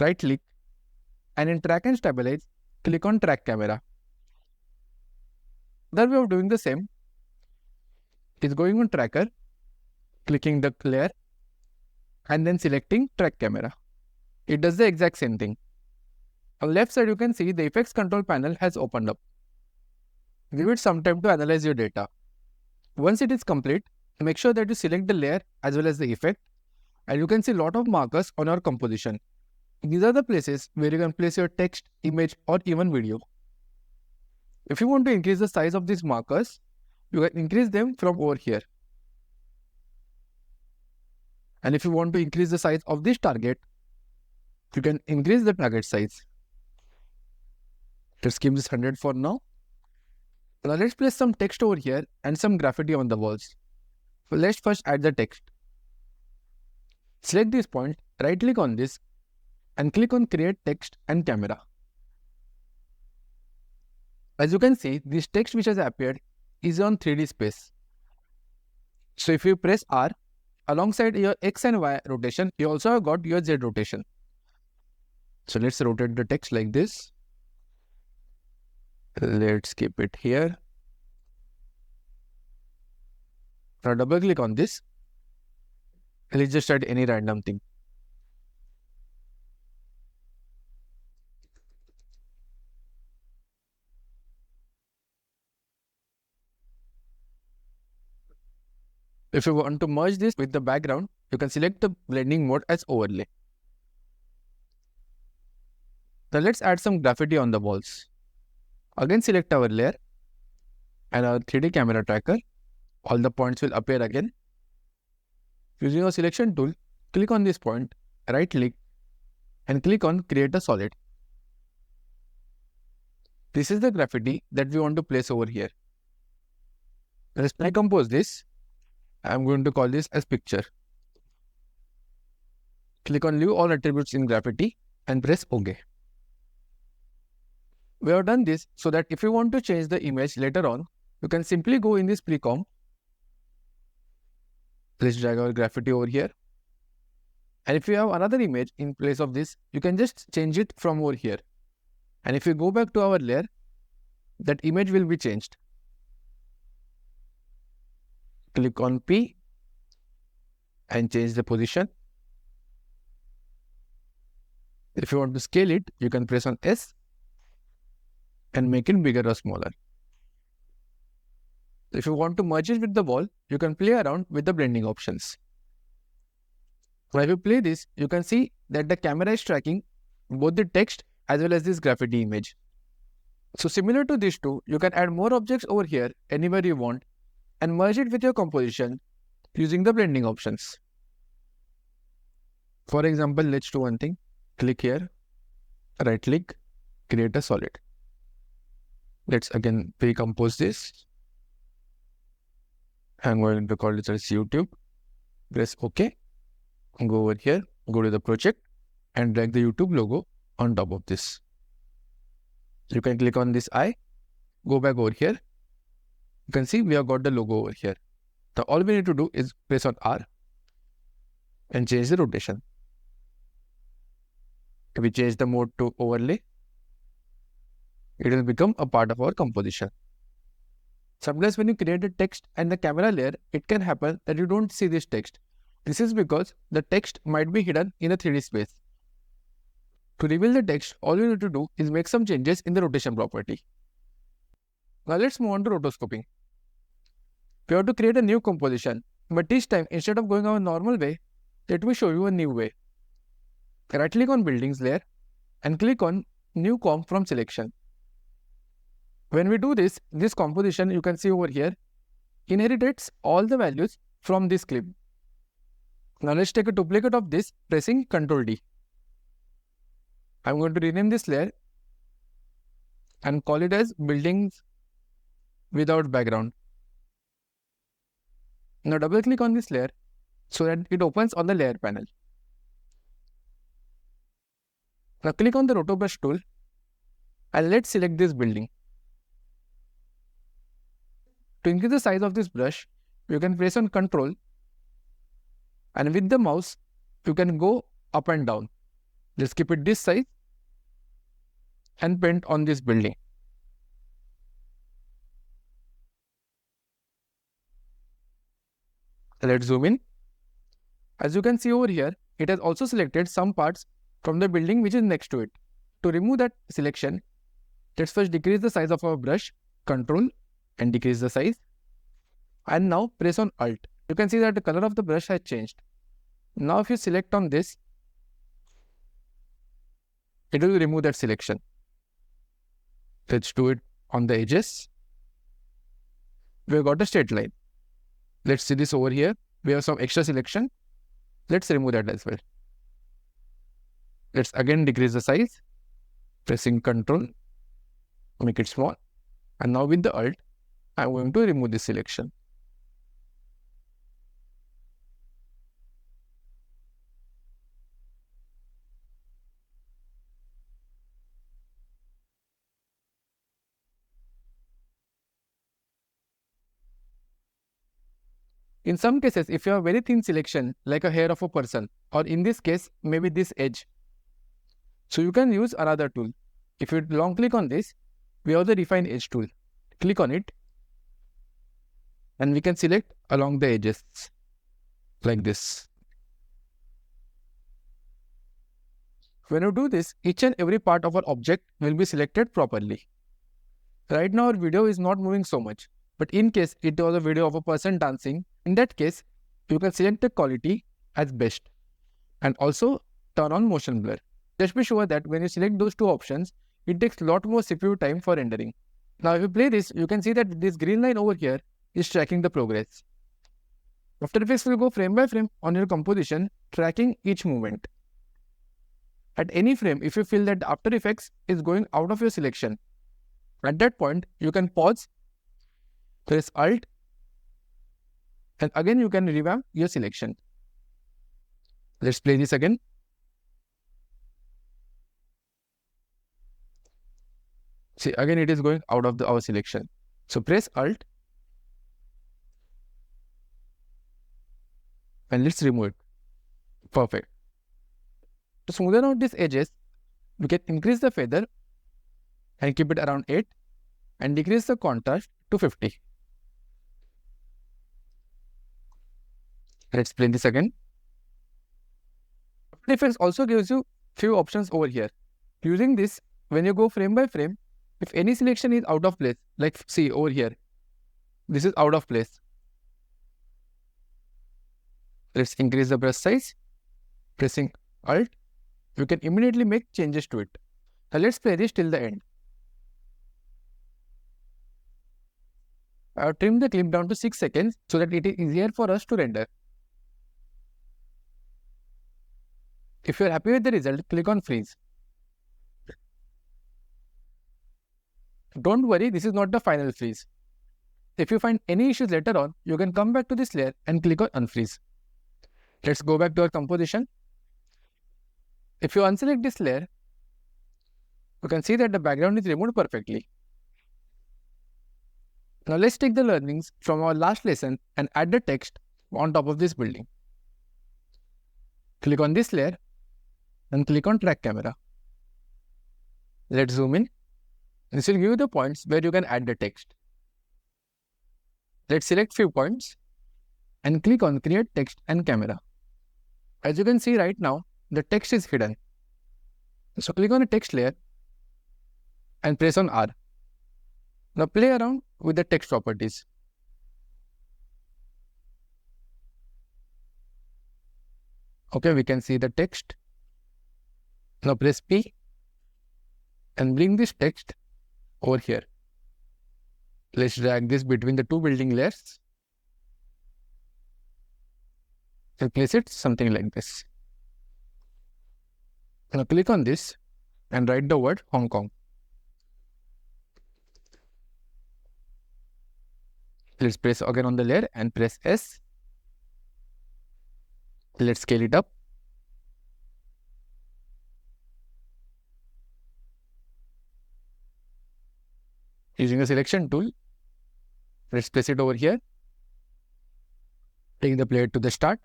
right click, and in Track and Stabilize, click on Track Camera. Another way of doing the same is going on Tracker, clicking the layer, and then selecting Track Camera. It does the exact same thing. On the left side, you can see the Effects Control panel has opened up. Give it some time to analyze your data. Once it is complete, make sure that you select the layer as well as the effect, and you can see a lot of markers on your composition. These are the places where you can place your text, image, or even video. If you want to increase the size of these markers, you can increase them from over here. And if you want to increase the size of this target, you can increase the target size. Let's keep this 100 for now. Now let's place some text over here and some graffiti on the walls. So let's first add the text. Select this point, right click on this, and click on Create Text and Camera. As you can see, this text which has appeared is on 3D space. So if you press R, alongside your X and Y rotation, you also have got your Z rotation. So let's rotate the text like this. Let's keep it here. Now double click on this. Let's just add any random thing. If you want to merge this with the background, you can select the blending mode as overlay. Now let's add some graffiti on the walls. Again select our layer and our 3D camera tracker. All the points will appear again. Using our selection tool, click on this point, right click, and click on Create a Solid. This is the graffiti that we want to place over here. Let's decompose this. I'm going to call this as picture. Click on Leave All Attributes in Graffiti and press OK. We have done this so that if you want to change the image later on, you can simply go in this precomp. Let's drag our graffiti over here. And if you have another image in place of this, you can just change it from over here. And if you go back to our layer, that image will be changed. Click on P and change the position. If you want to scale it, you can press on S and make it bigger or smaller. If you want to merge it with the wall, you can play around with the blending options. Now if you play this, you can see that the camera is tracking both the text as well as this graffiti image. So similar to these two, you can add more objects over here anywhere you want and merge it with your composition using the blending options. For example, let's do one thing. Click here, right click, create a solid. Let's again pre-compose this. I'm going to call this as YouTube. Press OK. Go over here, go to the project and drag the YouTube logo on top of this. You can click on this eye, go back over here. You can see we have got the logo over here. Now all we need to do is press on R and change the rotation. If we change the mode to overlay, it will become a part of our composition. Sometimes when you create a text and the camera layer, it can happen that you don't see this text. This is because the text might be hidden in a 3D space. To reveal the text, all you need to do is make some changes in the rotation property. Now let's move on to rotoscoping. We have to create a new composition, but this time instead of going our normal way, let me show you a new way. Right click on buildings layer and click on new comp from selection. When we do this, this composition you can see over here inherits all the values from this clip. Now let's take a duplicate of this pressing Ctrl D. I'm going to rename this layer and call it as buildings without background. Now double click on this layer so that it opens on the layer panel. Now click on the Roto Brush tool and let's select this building. To increase the size of this brush, you can press on Ctrl and with the mouse, you can go up and down. Let's keep it this size and paint on this building. Let's zoom in. As you can see over here, it has also selected some parts from the building which is next to it. To remove that selection, let's first decrease the size of our brush, Ctrl and decrease the size. And now press on Alt. You can see that the color of the brush has changed. Now if you select on this, it will remove that selection. Let's do it on the edges. We have got a straight line. Let's see this over here. We have some extra selection. Let's remove that as well. Let's again decrease the size. Pressing Ctrl, make it small. And now with the Alt, I'm going to remove this selection. In some cases, if you have very thin selection, like a hair of a person, or in this case, maybe this edge, so you can use another tool. If you long click on this, we have the Refine Edge tool. Click on it, and we can select along the edges, like this. When you do this, each and every part of our object will be selected properly. Right now, our video is not moving so much, but in case it was a video of a person dancing, in that case, you can select the quality as best and also turn on motion blur. Just be sure that when you select those two options, it takes a lot more CPU time for rendering. Now if you play this, you can see that this green line over here is tracking the progress. After Effects will go frame by frame on your composition, tracking each movement. At any frame, if you feel that After Effects is going out of your selection, at that point, you can pause, press Alt, and again you can revamp your selection. Let's play this again. See, again it is going out of our selection. So press Alt and let's remove it. Perfect. To smoothen out these edges, we can increase the feather and keep it around 8 and decrease the contrast to 50. Let's play this again. After Effects also gives you few options over here. Using this, when you go frame by frame, if any selection is out of place, like see over here, this is out of place. Let's increase the brush size Pressing Alt, you can immediately make changes to it. Now let's play this till the end. I have trimmed the clip down to 6 seconds so that it is easier for us to render. If you are happy with the result, click on freeze. Don't worry, this is not the final freeze. If you find any issues later on, you can come back to this layer and click on unfreeze. Let's go back to our composition. If you unselect this layer, you can see that the background is removed perfectly. Now let's take the learnings from our last lesson and add the text on top of this building. Click on this layer and click on track camera. Let's zoom in. This will give you the points where you can add the text. Let's select few points and click on create text and camera. As you can see right now, the text is hidden. So click on the text layer and press on R. Now play around with the text properties. Okay, we can see the text. Now press P and bring this text over here. Let's drag this between the two building layers and place it something like this. Now click on this and write the word Hong Kong. Let's press again on the layer and press S. Let's scale it up. Using the selection tool, let's place it over here. Take the player to the start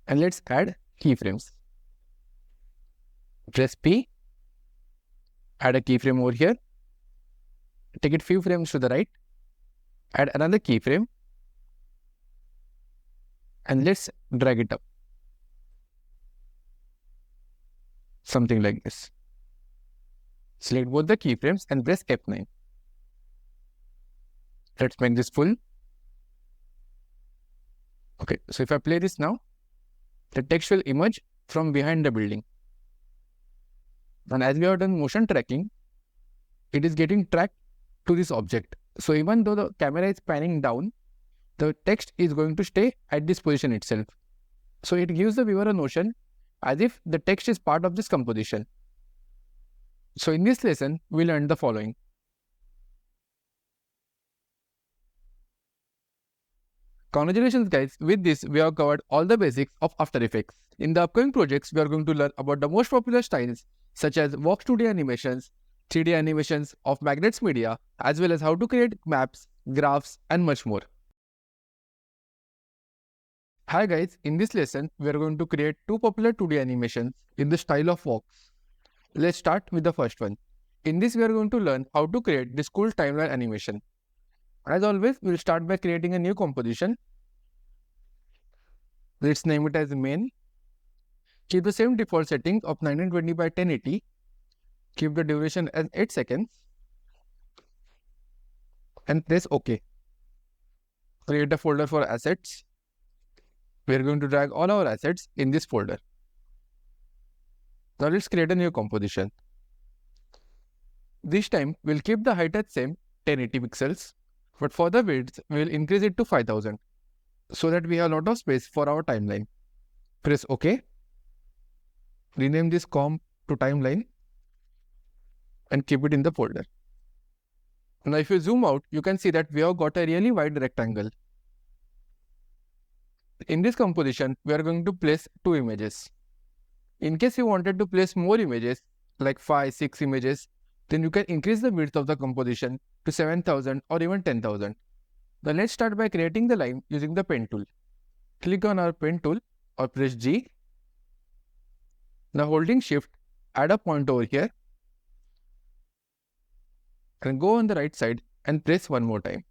and let's add keyframes. Press P, add a keyframe over here. Take it few frames to the right. Add another keyframe and let's drag it up. Something like this. Select both the keyframes and press F9. Let's make this full. Okay, so if I play this now, the text will emerge from behind the building. And as we have done motion tracking, it is getting tracked to this object. So even though the camera is panning down, the text is going to stay at this position itself. So it gives the viewer a notion as if the text is part of this composition. So in this lesson, we learned the following. Congratulations guys, with this we have covered all the basics of After Effects. In the upcoming projects, we are going to learn about the most popular styles such as Vox 2D animations, 3D animations of Magnetsmedia, as well as how to create maps, graphs and much more. Hi guys, in this lesson, we are going to create two popular 2D animations in the style of Vox. Let's start with the first one. In this, we are going to learn how to create this cool timeline animation. As always, we'll start by creating a new composition. Let's name it as main. Keep the same default settings of 1920 by 1080. Keep the duration as 8 seconds. And press OK. Create a folder for assets. We are going to drag all our assets in this folder. Now let's create a new composition. This time, we'll keep the height as same 1080 pixels. But for the width, we will increase it to 5000 so that we have a lot of space for our timeline. Press OK. Rename this comp to timeline and keep it in the folder. Now if you zoom out, you can see that we have got a really wide rectangle. In this composition, we are going to place 2 images. In case you wanted to place more images, like 5, 6 images, then you can increase the width of the composition to 7000 or even 10,000. Now let's start by creating the line using the pen tool. Click on our pen tool or press G. Now holding shift, add a point over here and go on the right side and press one more time.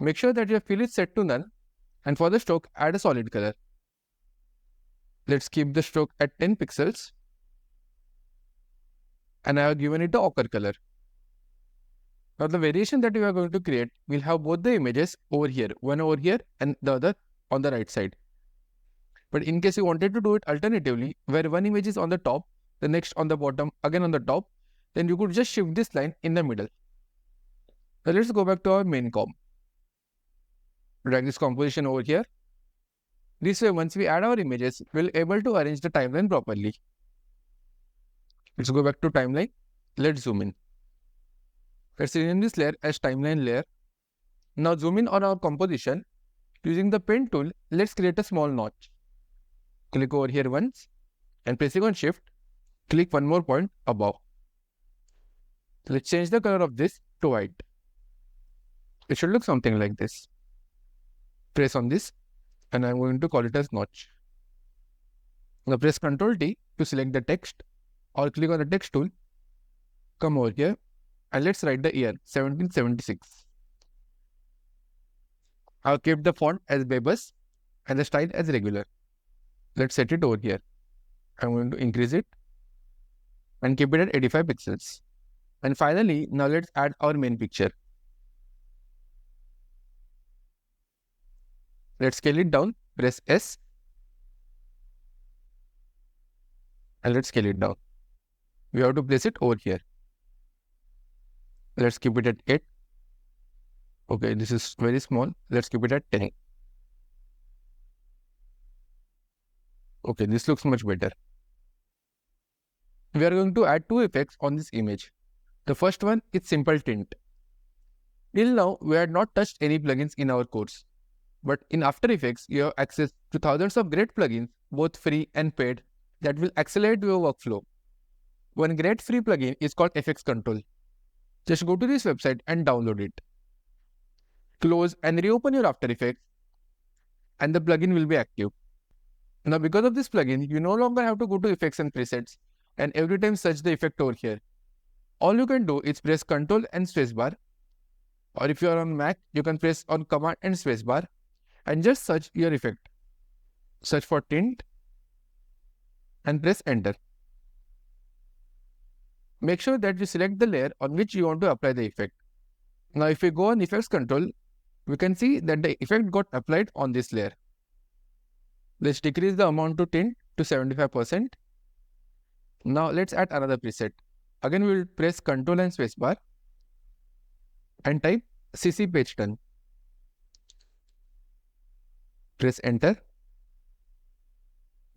Make sure that your fill is set to none, and for the stroke, add a solid color. Let's keep the stroke at 10 pixels and I have given it a ochre color. Now the variation that we are going to create will have both the images over here, one over here and the other on the right side. But in case you wanted to do it alternatively, where one image is on the top, the next on the bottom, again on the top, then you could just shift this line in the middle. Now let's go back to our main comp. Drag this composition over here. This way, once we add our images, we'll be able to arrange the timeline properly. Let's go back to timeline. Let's zoom in. Let's rename this layer as timeline layer. Now zoom in on our composition. Using the pen tool, let's create a small notch. Click over here once and pressing on shift, click one more point above. Let's change the color of this to white. It should look something like this. Press on this and I'm going to call it as notch. Now press Ctrl T to select the text or click on the text tool. Come over here and let's write the year 1776. I'll keep the font as Babus and the style as regular. Let's set it over here. I'm going to increase it and keep it at 85 pixels. And finally, now let's add our main picture. Let's scale it down, press S and let's scale it down. We have to place it over here. Let's keep it at 8. Okay, this is very small. Let's keep it at 10. Okay, this looks much better. We are going to add two effects on this image. The first one is simple tint. Till now, we had not touched any plugins in our course. But in After Effects, you have access to thousands of great plugins, both free and paid, that will accelerate your workflow. One great free plugin is called FX Control. Just go to this website and download it. Close and reopen your After Effects and the plugin will be active. Now because of this plugin, you no longer have to go to effects and presets and every time search the effect over here. All you can do is press Ctrl and spacebar, or if you are on Mac, you can press on Command and spacebar and just search your effect. Search for tint and press enter. Make sure that you select the layer on which you want to apply the effect. Now if we go on effects control, we can see that the effect got applied on this layer. Let's decrease the amount to tint to 75%. Now let's add another preset. Again we will press Ctrl and spacebar and type CC page turn. Press enter.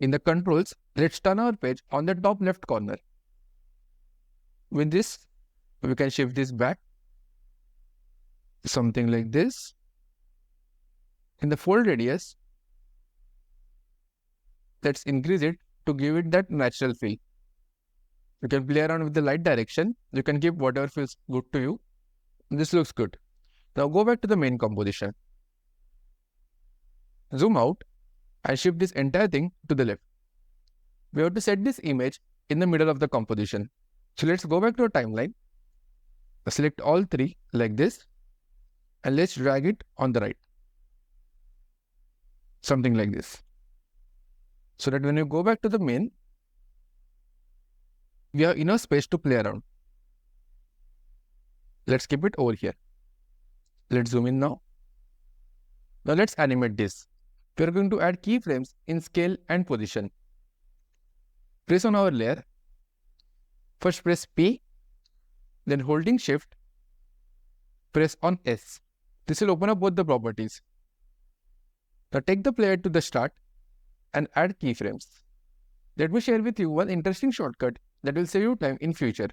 In the controls, let's turn our page on the top left corner. With this, we can shift this back. Something like this. In the fold radius, let's increase it to give it that natural feel. You can play around with the light direction. You can keep whatever feels good to you. This looks good. Now go back to the main composition. Zoom out and shift this entire thing to the left. We have to set this image in the middle of the composition. So let's go back to our timeline. Select all three like this and let's drag it on the right. Something like this. So that when you go back to the main, we have enough space to play around. Let's keep it over here. Let's zoom in now. Now let's animate this. We are going to add keyframes in scale and position. Press on our layer. First press P, then holding shift, press on S. This will open up both the properties. Now take the player to the start and add keyframes. Let me share with you one interesting shortcut that will save you time in future.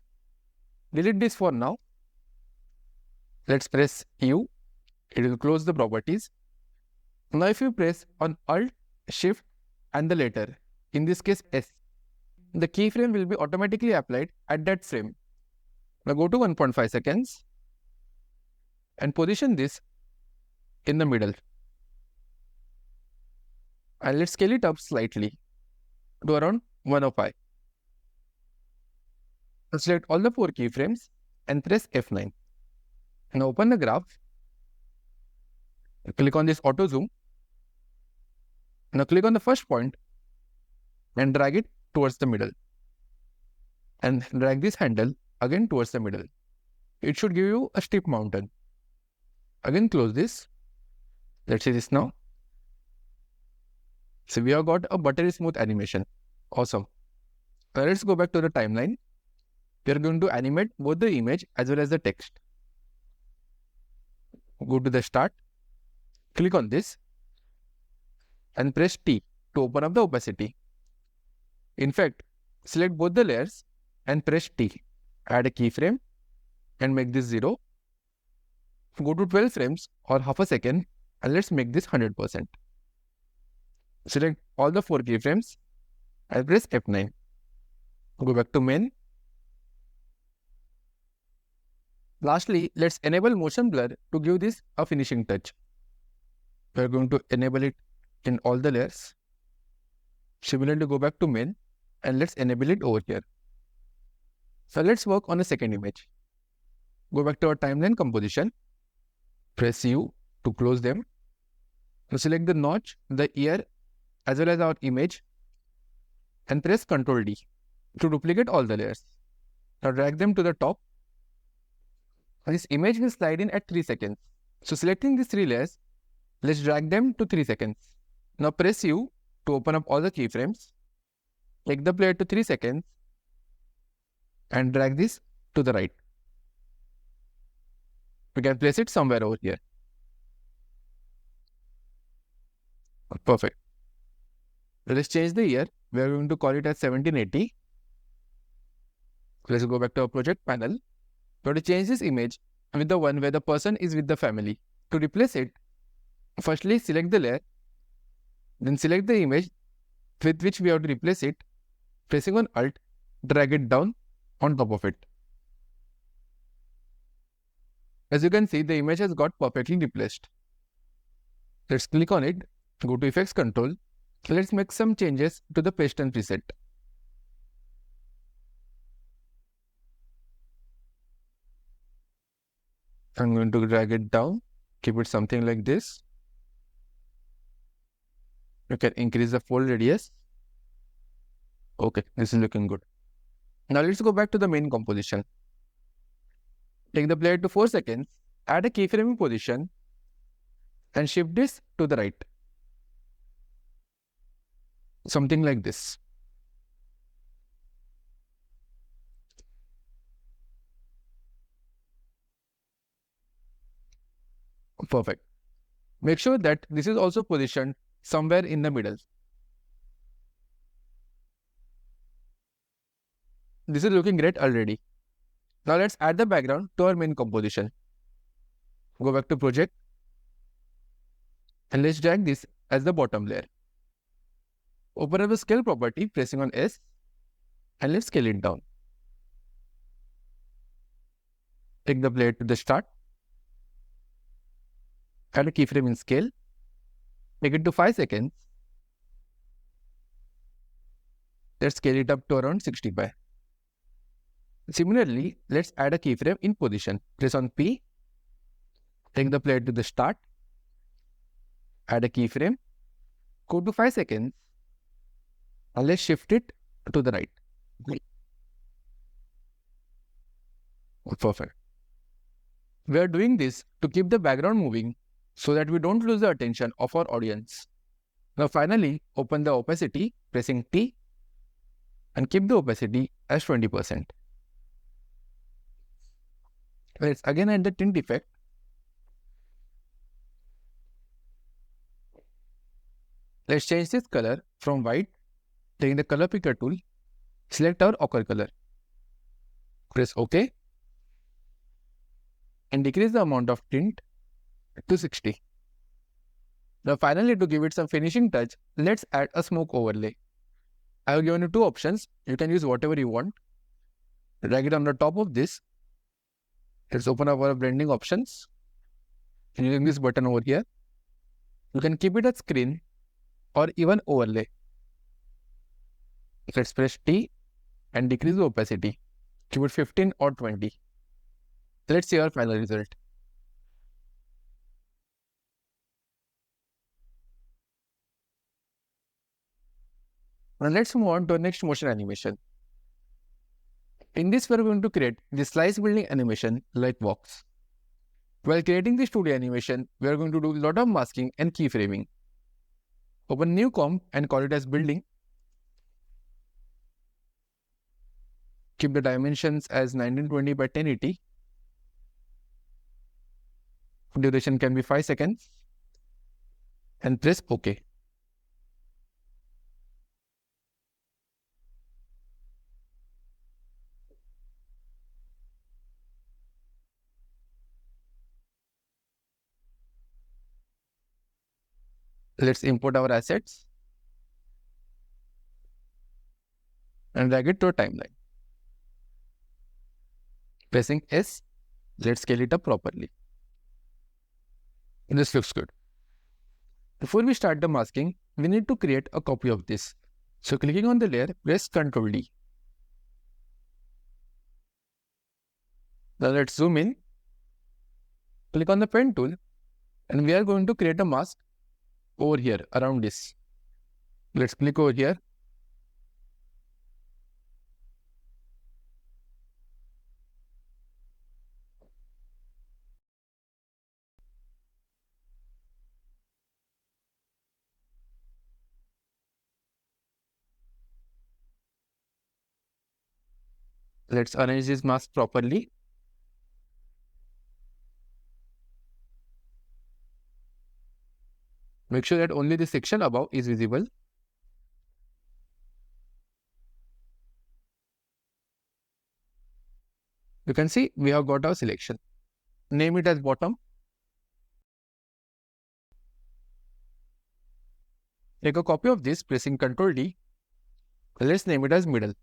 Delete this for now. Let's press U. It will close the properties. Now if you press on Alt, Shift and the letter, in this case S, the keyframe will be automatically applied at that frame. Now go to 1.5 seconds and position this in the middle. And let's scale it up slightly to around 105. Now select all the 4 keyframes and press F9. And open the graph. Click on this auto zoom. Now click on the first point and drag it towards the middle. And drag this handle again towards the middle. It should give you a steep mountain. Again close this. Let's see this now. So we have got a buttery smooth animation. Awesome. Now let's go back to the timeline. We are going to animate both the image as well as the text. Go to the start, click on this and press T to open up the opacity. In fact, select both the layers and press T. Add a keyframe and make this 0. Go to 12 frames or half a second and let's make this 100%. Select all the 4 keyframes and press F9. Go back to main. Lastly, let's enable motion blur to give this a finishing touch. We are going to enable it in all the layers. Similarly, go back to main and let's enable it over here. So let's work on a second image. Go back to our timeline composition. Press U to close them. Now select the notch, the ear as well as our image and press Ctrl D to duplicate all the layers. Now drag them to the top. This image will slide in at 3 seconds. So selecting these 3 layers, let's drag them to 3 seconds. Now press U to open up all the keyframes. Take the player to 3 seconds and drag this to the right. We can place it somewhere over here. Perfect. Let's change the year. We are going to call it as 1780. Let's go back to our project panel. We have to change this image with the one where the person is with the family. To replace it, firstly select the layer, then select the image with which we have to replace it. Pressing on Alt, drag it down on top of it. As you can see, the image has got perfectly replaced. Let's click on it, go to Effects Control. Let's make some changes to the paste and preset. I'm going to drag it down, keep it something like this. You can increase the fold radius. Okay, this is looking good. Now let's go back to the main composition. Take the player to 4 seconds, add a keyframe position and shift this to the right. Something like this. Perfect. Make sure that this is also positioned somewhere in the middle. This is looking great already. Now let's add the background to our main composition. Go back to project and let's drag this as the bottom layer. Open up the scale property pressing on S and let's scale it down. Take the player to the start. Add a keyframe in scale. Take it to 5 seconds. Let's scale it up to around 65. Similarly, let's add a keyframe in position. Press on P. Take the player to the start. Add a keyframe. Go to 5 seconds. And let's shift it to the right. Perfect. We are doing this to keep the background moving so that we don't lose the attention of our audience. Now finally, open the opacity, pressing T and keep the opacity as 20%. Let's again add the tint effect. Let's change this color from white. Taking the color picker tool, select our ochre color. Press OK and decrease the amount of tint to 60. Now finally, to give it some finishing touch, let's add a smoke overlay. I have given you 2 options. You can use whatever you want. Drag it on the top of this. Let's open up our blending options. Using this button over here, you can keep it as screen or even overlay. Let's press T and decrease the opacity. Keep it 15 or 20. Let's see our final result. Now let's move on to the next motion animation. In this, we are going to create the slice building animation like walks. While creating this 2D animation, we are going to do a lot of masking and keyframing. Open new comp and call it as building. Keep the dimensions as 1920 by 1080. Duration can be 5 seconds. And press OK. Let's import our assets and drag it to a timeline. Pressing S, let's scale it up properly. This looks good. Before we start the masking, we need to create a copy of this. So clicking on the layer, press Ctrl D. Now let's zoom in. Click on the pen tool and we are going to create a mask over here around this. Let's click over here. Let's arrange this mask properly. Make sure that only the section above is visible. You can see we have got our selection. Name it as bottom. Take a copy of this, pressing Ctrl D. Let's name it as middle.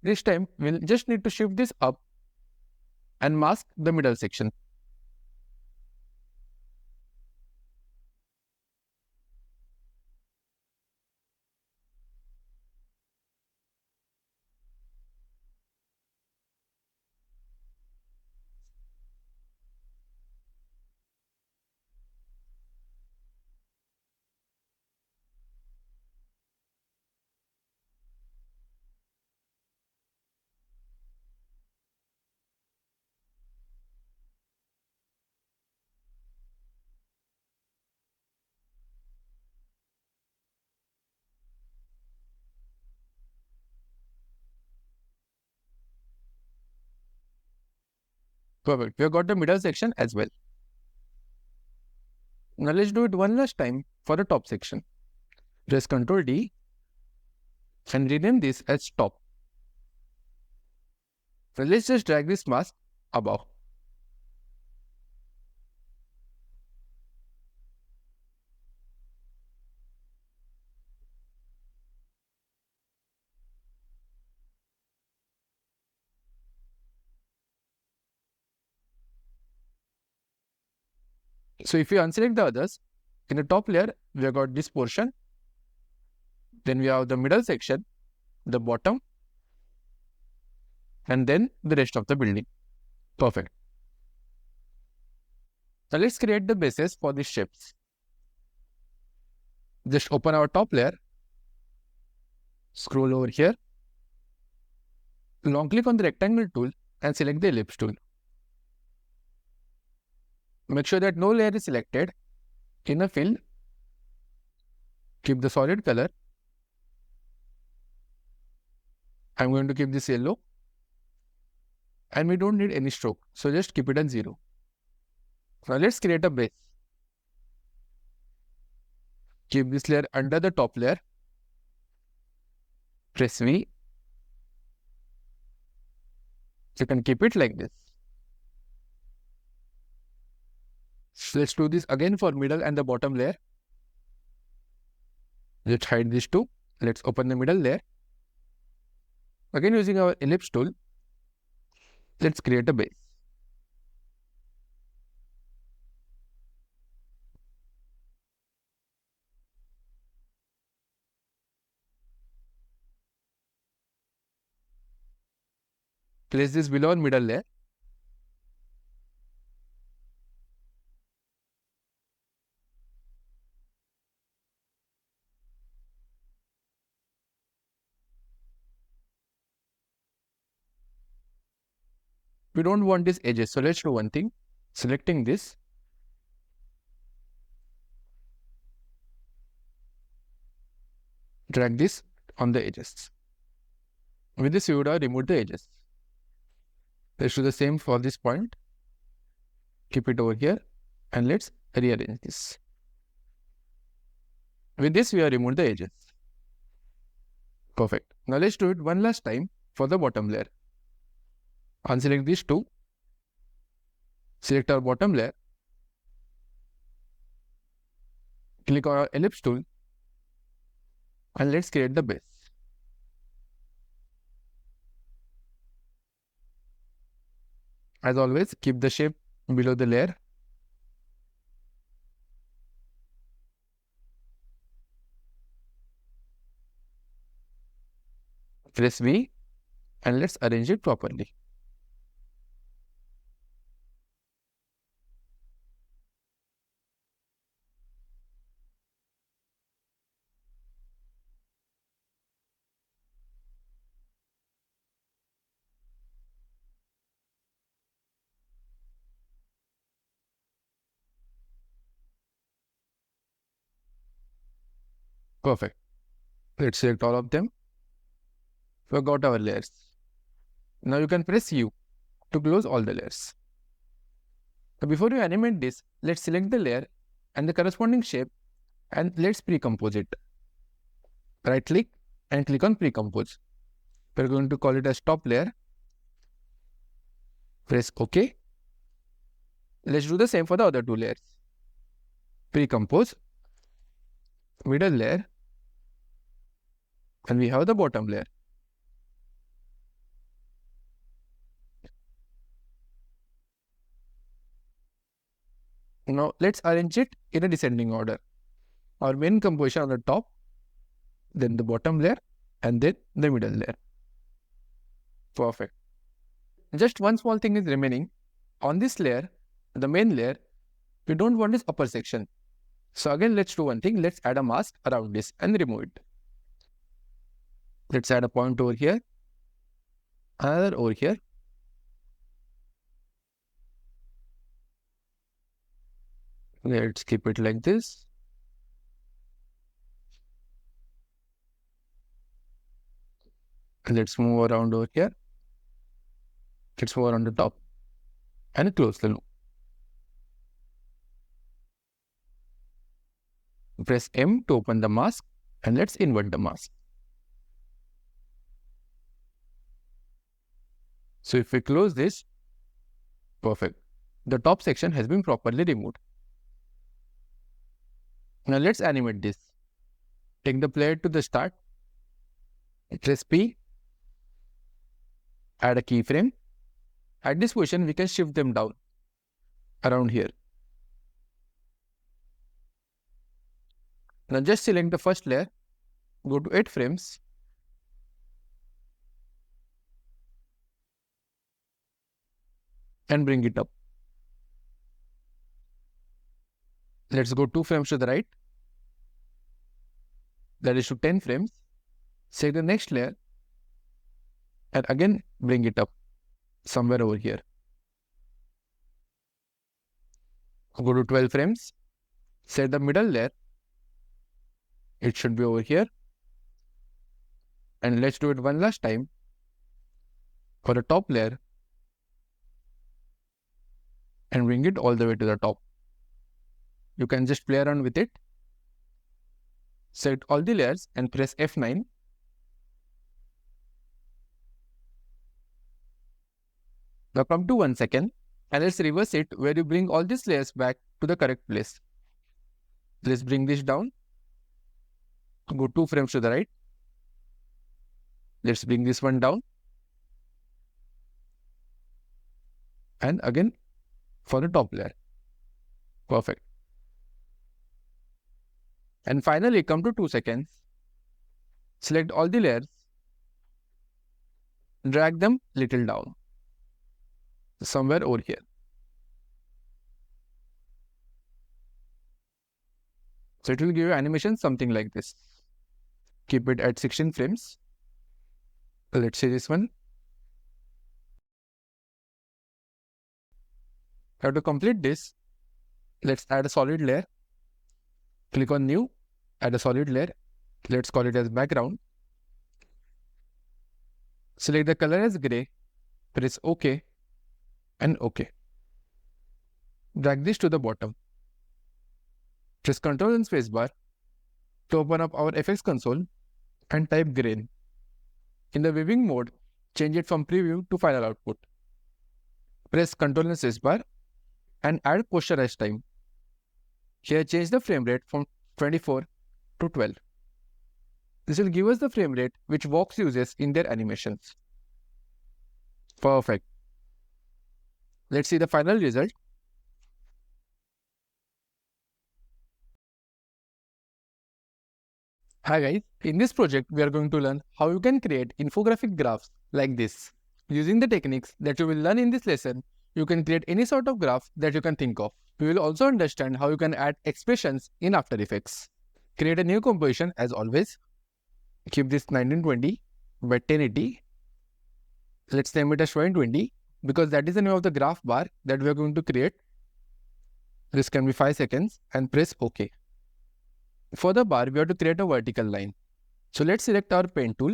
This time, we'll just need to shift this up and mask the middle section. Perfect. We have got the middle section as well. Now let's do it one last time for the top section. Press Ctrl D and rename this as top. So let's just drag this mask above. So if you unselect the others, in the top layer, we have got this portion. Then we have the middle section, the bottom, and then the rest of the building. Perfect. Now let's create the bases for these shapes. Just open our top layer, scroll over here, long click on the rectangle tool and select the ellipse tool. Make sure that no layer is selected. In a fill, keep the solid color. I'm going to keep this yellow. And we don't need any stroke, so just keep it at 0. Now let's create a base. Keep this layer under the top layer. Press V. You can keep it like this. So let's do this again for middle and the bottom layer. Let's hide these two. Let's open the middle layer. Again using our ellipse tool, let's create a base. Place this below our middle layer. We don't want these edges, so let's do one thing. Selecting this, drag this on the edges. With this, you would have removed the edges. Let's do the same for this point. Keep it over here and let's rearrange this. With this, we have removed the edges. Perfect. Now let's do it one last time for the bottom layer. Unselect these two. Select our bottom layer. Click on our ellipse tool and let's create the base. As always, keep the shape below the layer. Press V and let's arrange it properly. Perfect. Let's select all of them. We got our layers. Now you can press U to close all the layers. Now before you animate this, let's select the layer and the corresponding shape and let's pre-compose it. Right click and click on pre-compose. We're going to call it as top layer. Press OK. Let's do the same for the other two layers. Pre-compose, middle layer, and we have the bottom layer. Now let's arrange it in a descending order. Our main composition on the top, then the bottom layer, and then the middle layer. Perfect. Just one small thing is remaining. On this layer, the main layer, we don't want this upper section. So again, let's do one thing. Let's add a mask around this and remove it. Let's add a point over here, another over here. Let's keep it like this. Let's move around over here. Let's move around the top and close the loop. Press M to open the mask and let's invert the mask. So if we close this, perfect. The top section has been properly removed. Now let's animate this. Take the player to the start. Press P. Add a keyframe. At this position, we can shift them down around here. Now just select the first layer. Go to 8 frames. And bring it up. Let's go 2 frames to the right. That is to 10 frames. Select the next layer and again bring it up somewhere over here. Go to 12 frames. Set the middle layer. It should be over here. And let's do it one last time for the top layer and bring it all the way to the top. You can just play around with it. Select all the layers and press F9. Now come to 1 second and let's reverse it where you bring all these layers back to the correct place. Let's bring this down. Go 2 frames to the right. Let's bring this one down. And again for the top layer. Perfect. And finally come to 2 seconds. Select all the layers. Drag them little down. Somewhere over here. So it will give you animation something like this. Keep it at 16 frames. Let's see this one. Now to complete this, let's add a solid layer. Click on New, add a solid layer. Let's call it as background. Select the color as gray, press OK and OK. Drag this to the bottom. Press Ctrl and spacebar to open up our effects console and type grain. In the viewing mode, change it from preview to final output. Press Ctrl and spacebar and add posterize time. Here change the frame rate from 24 to 12. This will give us the frame rate which Vox uses in their animations. Perfect. Let's see the final result. Hi guys, in this project we are going to learn how you can create infographic graphs like this. Using the techniques that you will learn in this lesson, you can create any sort of graph that you can think of. We will also understand how you can add expressions in After Effects. Create a new composition as always. Keep this 1920 by 1080. Let's name it as 2020 because that is the name of the graph bar that we are going to create. This can be 5 seconds and press OK. For the bar, we have to create a vertical line. So let's select our pen tool.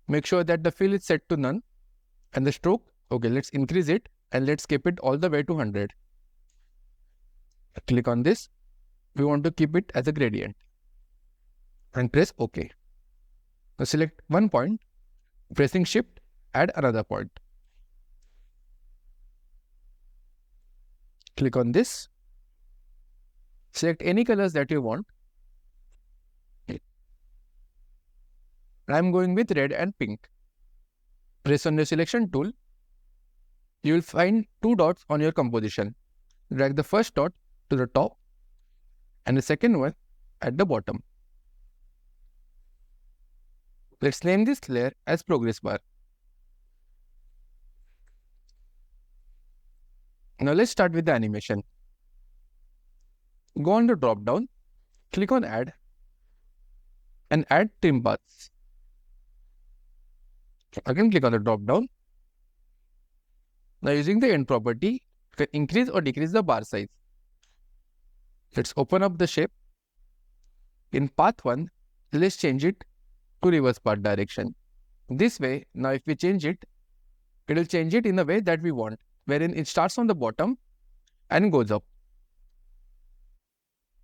Make sure that the fill is set to none and the stroke, okay, let's increase it and let's keep it all the way to 100. Click on this. We want to keep it as a gradient and press OK. Now select one point, pressing Shift, add another point. Click on this. Select any colors that you want. I am going with red and pink. Press on your selection tool. You will find two dots on your composition. Drag the first dot to the top and the second one at the bottom. Let's name this layer as progress bar. Now let's start with the animation. Go on the drop down, click on add and add trim paths. Again click on the drop down. Now using the end property, you can increase or decrease the bar size. Let's open up the shape. In path 1, let's change it to reverse path direction. This way, now if we change it, it will change it in the way that we want, wherein it starts from the bottom and goes up.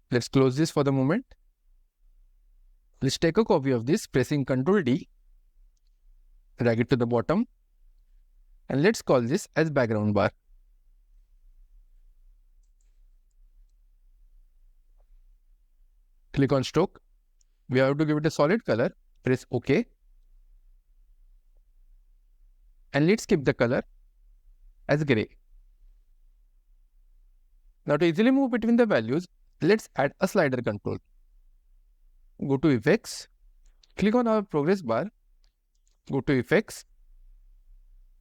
Let's close this for the moment. Let's take a copy of this, pressing Ctrl D, drag it to the bottom, and let's call this as background bar. Click on stroke. We have to give it a solid color. Press OK. And let's keep the color as gray. Now to easily move between the values, let's add a slider control. Go to Effects. Click on our progress bar. Go to Effects.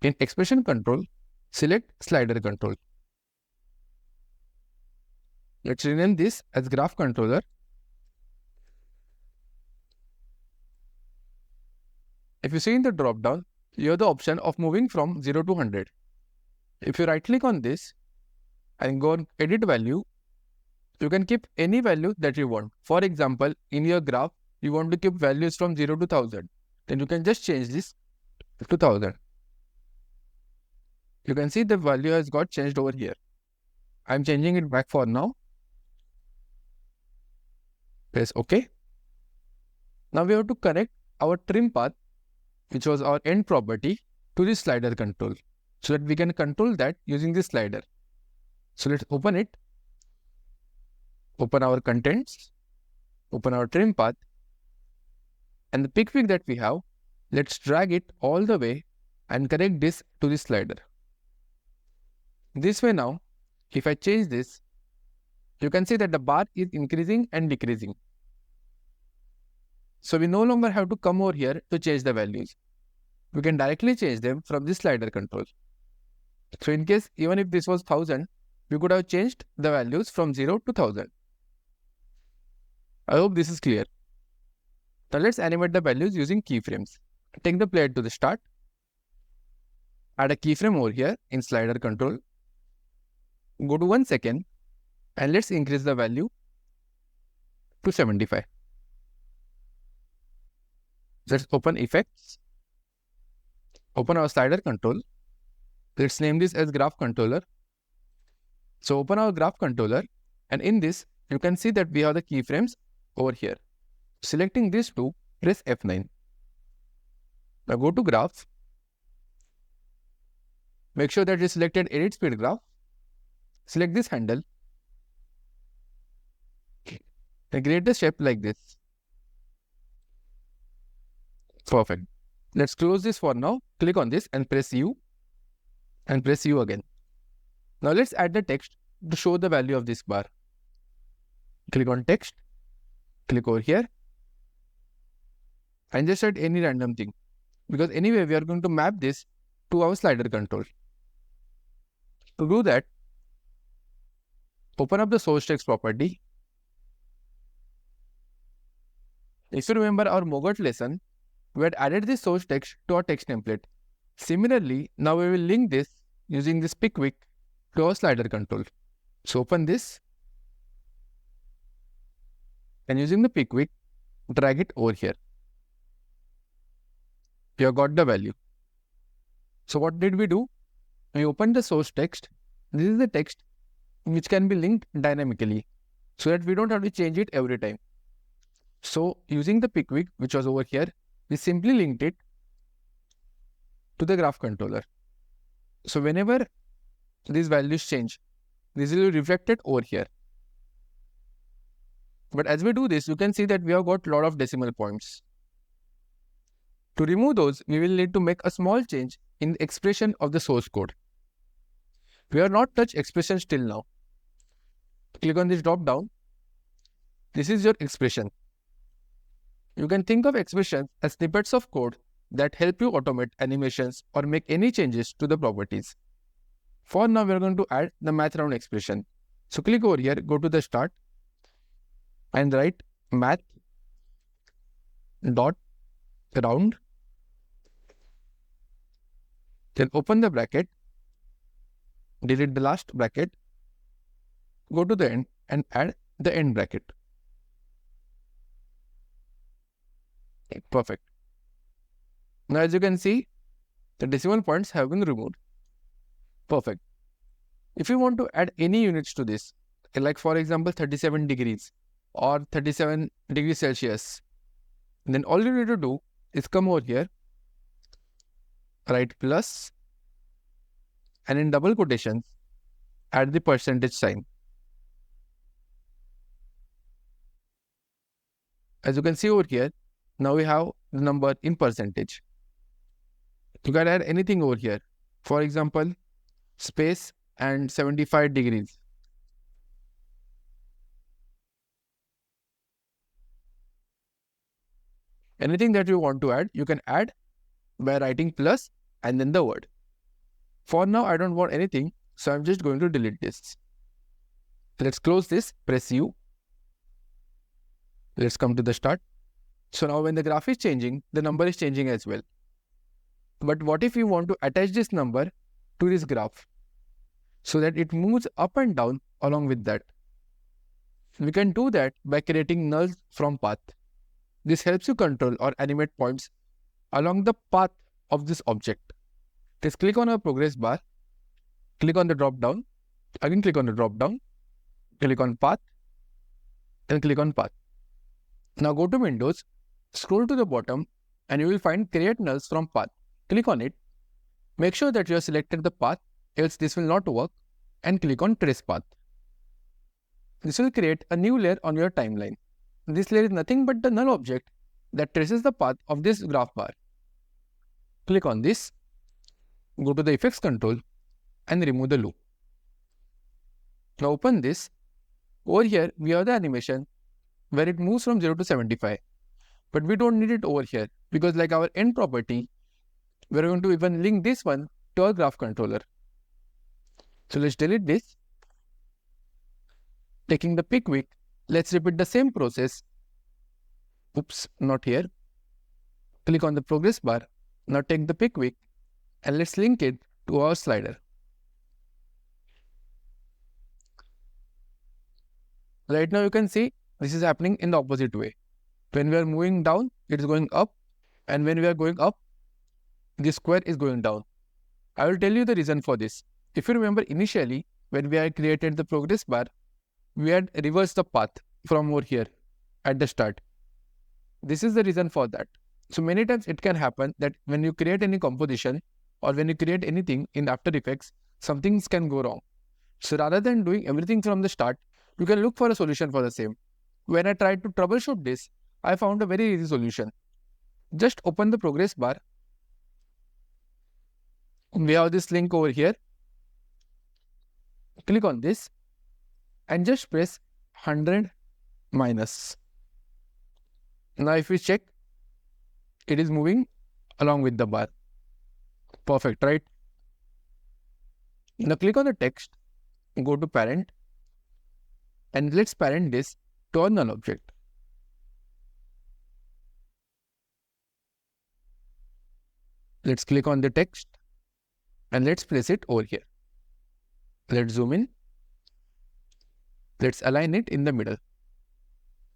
In Expression Control, select Slider Control. Let's rename this as Graph Controller. If you see in the drop down, you have the option of moving from 0 to 100. If you right click on this and go on Edit Value, you can keep any value that you want. For example, in your graph, you want to keep values from 0 to 1000. Then you can just change this to 1000. You can see the value has got changed over here. I am changing it back for now. Press OK. Now we have to connect our trim path, which was our end property, to this slider control, so that we can control that using this slider. So let's open it. Open our contents. Open our trim path. And the pick that we have, let's drag it all the way and connect this to this slider. This way now, if I change this, you can see that the bar is increasing and decreasing. So we no longer have to come over here to change the values. We can directly change them from this slider control. So in case, even if this was 1000, we could have changed the values from 0 to 1000. I hope this is clear. Now let's animate the values using keyframes. Take the player to the start. Add a keyframe over here in slider control. Go to 1 second and let's increase the value to 75. Let's open effects, open our slider control. Let's name this as graph controller. So open our graph controller, and in this, you can see that we have the keyframes over here. Selecting these two, press F9. Now go to graph. Make sure that you selected edit speed graph. Select this handle and create the shape like this. Perfect. Let's close this for now. Click on this and press U and press U again. Now let's add the text to show the value of this bar. Click on text, click over here and just add any random thing, because anyway we are going to map this to our slider control. To do that, open up the source text property. If you remember our mogort lesson, we had added this source text to our text template. Similarly, now we will link this using this pickwick to our slider control. So open this and using the pickwick, drag it over here. We have got the value. So what did we do? We opened the source text. This is the text which can be linked dynamically so that we don't have to change it every time. So using the pickwick, which was over here, we simply linked it to the graph controller. So whenever these values change, this will be reflected over here. But as we do this, you can see that we have got a lot of decimal points. To remove those, we will need to make a small change in the expression of the source code. We have not touched expressions till now. Click on this drop down. This is your expression. You can think of expressions as snippets of code that help you automate animations or make any changes to the properties. For now, we are going to add the math round expression. So click over here, go to the start and write math dot round. Then open the bracket, delete the last bracket, go to the end and add the end bracket. Perfect. Now as you can see, the decimal points have been removed. Perfect. If you want to add any units to this, like for example 37 degrees or 37 degrees Celsius, then all you need to do is come over here, write plus, and in double quotations, add the percentage sign. As you can see over here, now we have the number in percentage. You can add anything over here. For example, space and 75 degrees. Anything that you want to add, you can add by writing plus and then the word. For now, I don't want anything, so I'm just going to delete this. Let's close this, press U. Let's come to the start. So now when the graph is changing, the number is changing as well. But what if you want to attach this number to this graph so that it moves up and down along with that? We can do that by creating nulls from path. This helps you control or animate points along the path of this object. Just click on our progress bar, click on the drop down, again click on the drop down, click on path, then click on path. Now go to Windows, scroll to the bottom and you will find create nulls from path. Click on it, make sure that you have selected the path, else this will not work, and click on trace path. This will create a new layer on your timeline. This layer is nothing but the null object that traces the path of this graph bar. Click on this, go to the effects control and remove the loop. Now open this. Over here we have the animation where it moves from 0 to 75. But we don't need it over here because like our end property, we're going to even link this one to our graph controller. So let's delete this. Taking the pickwick, let's repeat the same process. Oops, not here. Click on the progress bar. Now take the pickwick and let's link it to our slider. Right now you can see this is happening in the opposite way. When we are moving down, it is going up, and when we are going up, the square is going down. I will tell you the reason for this. If you remember initially, when we had created the progress bar, we had reversed the path from over here at the start. This is the reason for that. So many times it can happen that when you create any composition or when you create anything in After Effects, some things can go wrong. So rather than doing everything from the start, you can look for a solution for the same. When I tried to troubleshoot this, I found a very easy solution. Just open the progress bar. We have this link over here. Click on this and just press 100 minus. Now if we check, it is moving along with the bar. Perfect, right? Now click on the text, go to parent, and let's parent this to a null object. Let's click on the text and let's place it over here. Let's zoom in. Let's align it in the middle.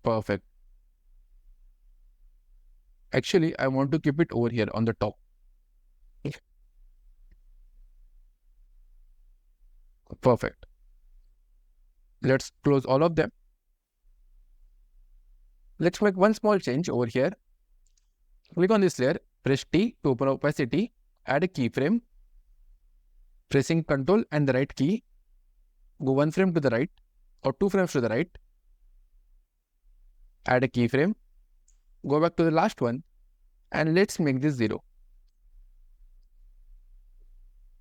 Perfect. Actually, I want to keep it over here on the top. Perfect. Let's close all of them. Let's make one small change over here. Click on this layer, press T to open opacity, add a keyframe, pressing Ctrl and the right key, go one frame to the right or 2 frames to the right, add a keyframe, go back to the last one, and let's make this 0.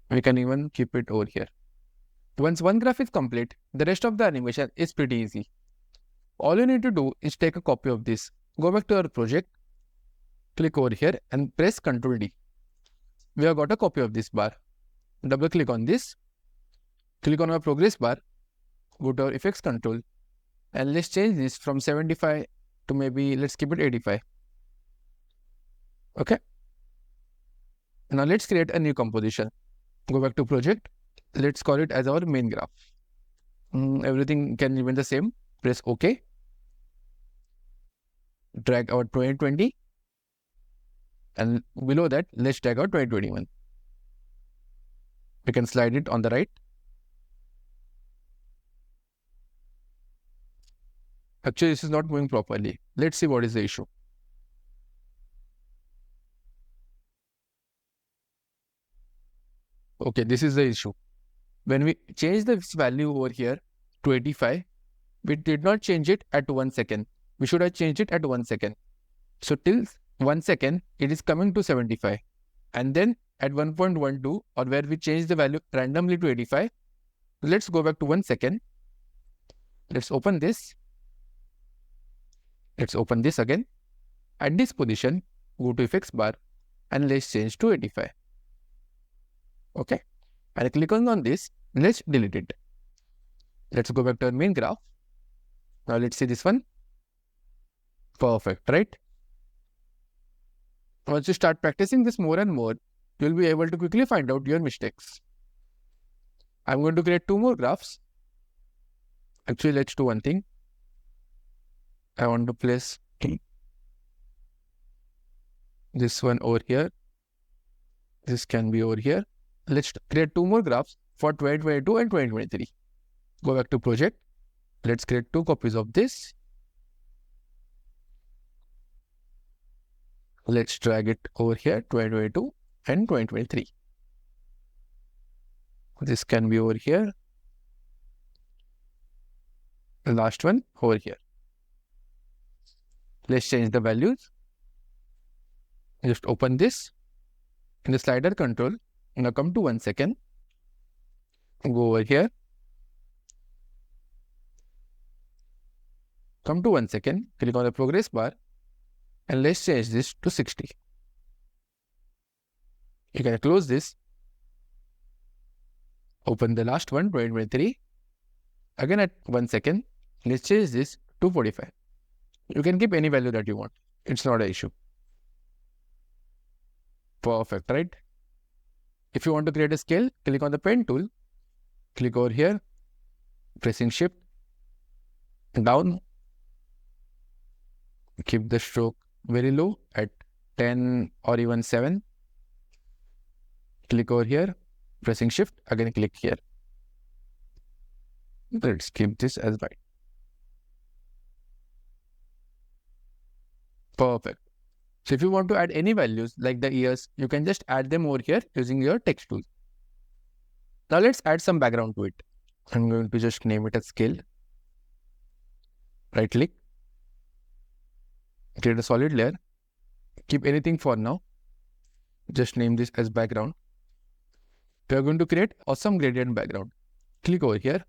We can even keep it over here. Once one graph is complete, the rest of the animation is pretty easy. All you need to do is take a copy of this, go back to our project, click over here and press Ctrl D. We have got a copy of this bar. Double click on this, click on our progress bar, go to our effects control, and let's change this from 75 to maybe let's keep it 85. Okay. Now let's create a new composition. Go back to project. Let's call it as our main graph. Everything can remain the same. Press OK. Drag our 2020. And below that, let's drag out 2021. We can slide it on the right. Actually, this is not moving properly. Let's see what is the issue. Okay, this is the issue. When we change the value over here to 85, we did not change it at 1 second. We should have changed it at 1 second. So till 1 second, it is coming to 75. And then at 1.12, or where we change the value randomly to 85, let's go back to 1 second. Let's open this. Let's open this again. At this position, go to effects bar and let's change to 85. Okay. And clicking on this, let's delete it. Let's go back to our main graph. Now let's see this one. Perfect, right? Once you start practicing this more and more, you'll be able to quickly find out your mistakes. I'm going to create 2 more graphs. Actually, let's do one thing. I want to place this one over here. This can be over here. Let's create 2 more graphs for 2022 and 2023. Go back to project. Let's create 2 copies of this. Let's drag it over here, 2022 and 2023. This can be over here. The last one over here. Let's change the values. Just open this in the slider control. Now come to 1 second. Go over here. Come to 1 second. Click on the progress bar. And let's change this to 60. You can close this. Open the last one, 2023. Again at 1 second. Let's change this to 45. You can keep any value that you want. It's not an issue. Perfect, right? If you want to create a scale, click on the pen tool. Click over here. Pressing shift. Down. Keep the stroke very low at 10 or even 7. Click over here, pressing shift, again click here. Let's keep this as white. Perfect. So if you want to add any values like the years, you can just add them over here using your text tool. Now let's add some background to it. I'm going to just name it as scale. Right click, create a solid layer. Keep anything for now. Just name this as background. We are going to create awesome gradient background. Click over here,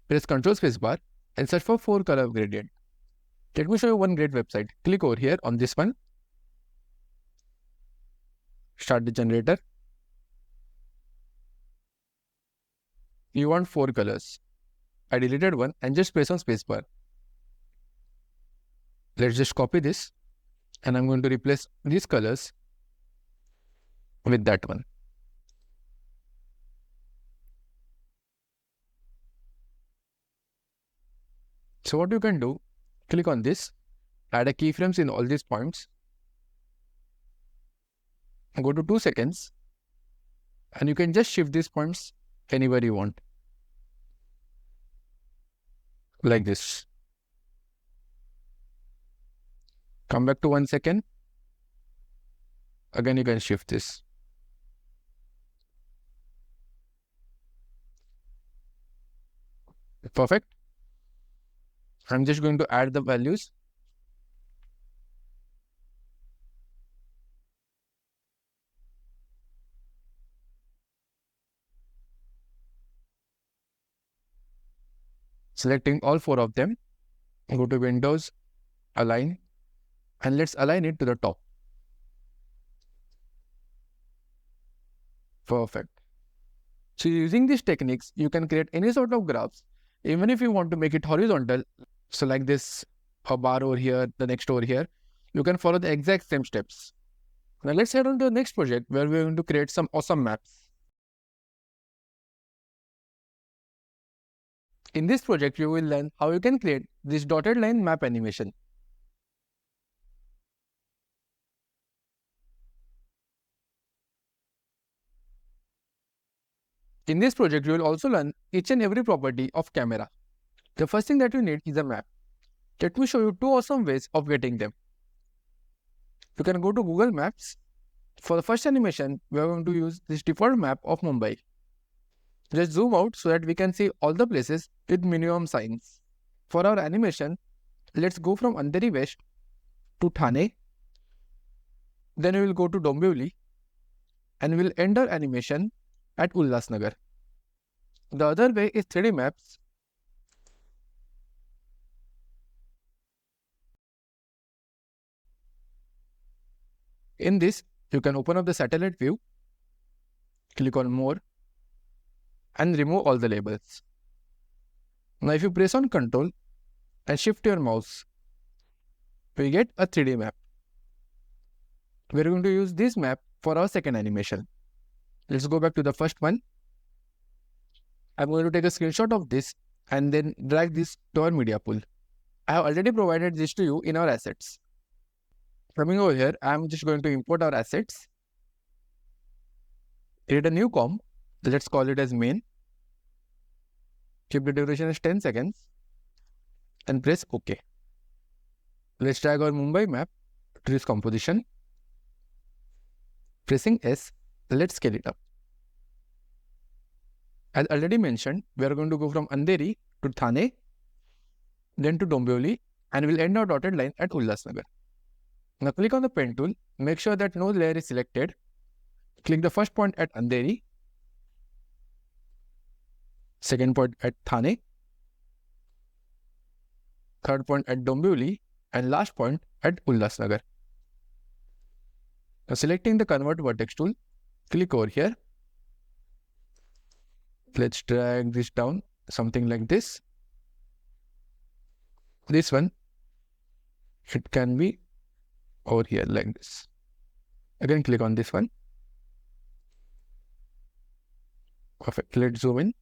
press Ctrl spacebar and search for 4 color gradient. Let me show you one great website. Click over here on this one. Start the generator. You want 4 colors. I deleted one and just press on spacebar. Let's just copy this and I'm going to replace these colors with that one. So what you can do, click on this, add a keyframes in all these points, go to 2 seconds and you can just shift these points anywhere you want. Like this. Come back to 1 second. Again, you can shift this. Perfect. I'm just going to add the values. Selecting all 4 of them. Go to Windows, Align, and let's align it to the top. Perfect. So using these techniques, you can create any sort of graphs, even if you want to make it horizontal. So like this, a bar over here, the next over here, you can follow the exact same steps. Now let's head on to the next project where we're going to create some awesome maps. In this project, you will learn how you can create this dotted line map animation. In this project, you will also learn each and every property of camera. The first thing that you need is a map. Let me show you 2 awesome ways of getting them. You can go to Google Maps. For the first animation, we are going to use this default map of Mumbai. Just zoom out so that we can see all the places with minimum signs. For our animation, let's go from Andheri West to Thane. Then we will go to Dombivli and we'll end our animation at Ulhasnagar. The other way is 3D maps. In this, you can open up the satellite view, click on More, and remove all the labels. Now if you press on Ctrl and shift your mouse, we get a 3D map. We're going to use this map for our second animation. Let's go back to the first one. I'm going to take a screenshot of this and then drag this to our media pool. I have already provided this to you in our assets. Coming over here, I'm just going to import our assets. Create a new comp. Let's call it as main. Keep the duration as 10 seconds and press OK. Let's drag our Mumbai map to this composition. Pressing S, let's scale it up. As already mentioned, we are going to go from Andheri to Thane, then to Dombivli, and we'll end our dotted line at Ulhasnagar. Now click on the pen tool, make sure that no layer is selected. Click the first point at Andheri, second point at Thane, third point at Dombivli, and last point at Ulhasnagar. Now selecting the Convert Vertex tool, click over here. Let's drag this down, something like this. This one, it can be over here like this. Again, click on this one. Perfect. Let's zoom in.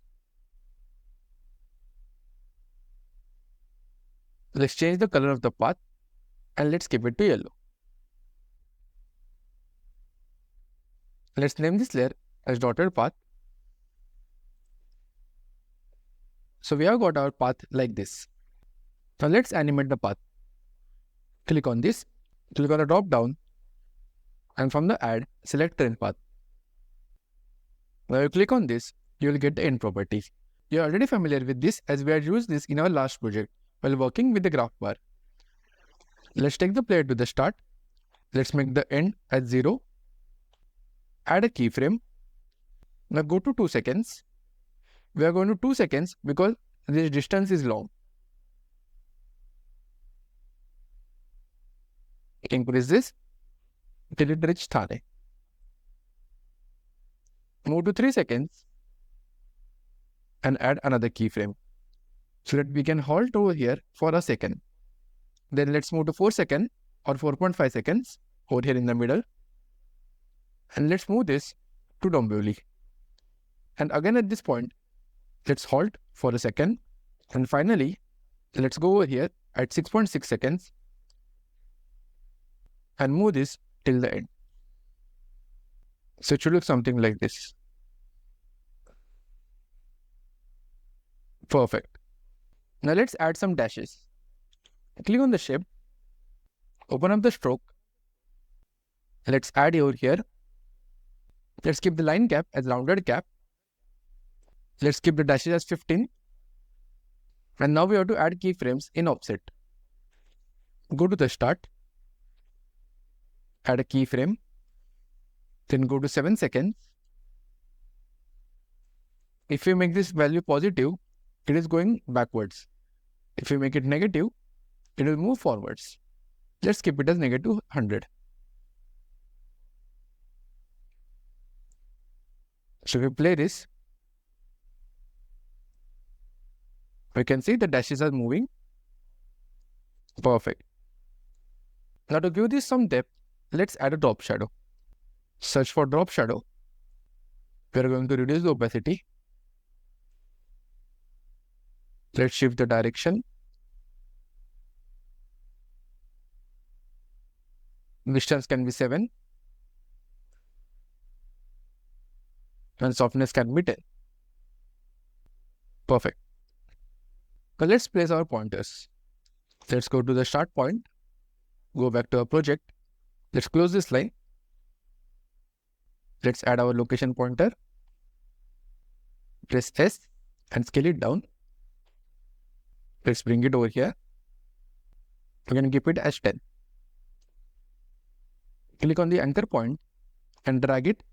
Let's change the color of the path and let's keep it to yellow. Let's name this layer as dotted path. So we have got our path like this. Now let's animate the path. Click on this, click on the drop down, and from the add, select train path. Now you click on this, you will get the end properties. You are already familiar with this as we had used this in our last project while working with the graph bar. Let's take the player to the start. Let's make the end as 0. Add a keyframe. Now go to 2 seconds. We are going to 2 seconds because this distance is long. Increase this till it reaches Thane. Move to 3 seconds and add another keyframe so that we can halt over here for a second. Then let's move to 4 seconds or 4.5 seconds over here in the middle. And let's move this to Dombivli. And again at this point, let's halt for a second. And finally, let's go over here at 6.6 seconds and move this till the end. So it should look something like this. Perfect. Now let's add some dashes. Click on the shape, open up the stroke. Let's add over here. Let's keep the line cap as rounded cap. Let's keep the dashes as 15. And now we have to add keyframes in offset. Go to the start. Add a keyframe. Then go to 7 seconds. If we make this value positive, it is going backwards. If we make it negative, it will move forwards. Let's keep it as negative 100. So if we play this, we can see the dashes are moving. Perfect. Now to give this some depth, let's add a drop shadow. Search for drop shadow. We are going to reduce the opacity. Let's shift the direction. Distance can be 7. And softness can be 10. Perfect. Now let's place our pointers. Let's go to the start point. Go back to our project. Let's close this line. Let's add our location pointer. Press S and scale it down. Let's bring it over here. We can keep it as 10. Click on the anchor point and drag it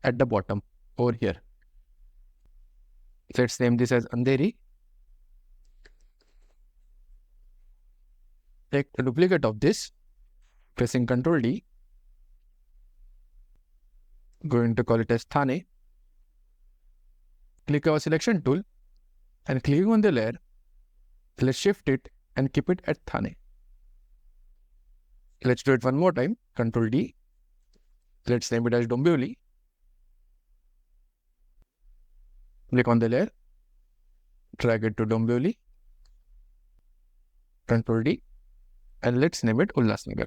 at the bottom over here. Let's name this as Andheri. Take a duplicate of this, pressing Ctrl D. Going to call it as Thane. Click our selection tool and clicking on the layer, let's shift it and keep it at Thane. Let's do it one more time. Ctrl D. Let's name it as Dombivli. Click on the layer. Drag it to Dombivli. Ctrl D. And let's name it Ulhasnagar.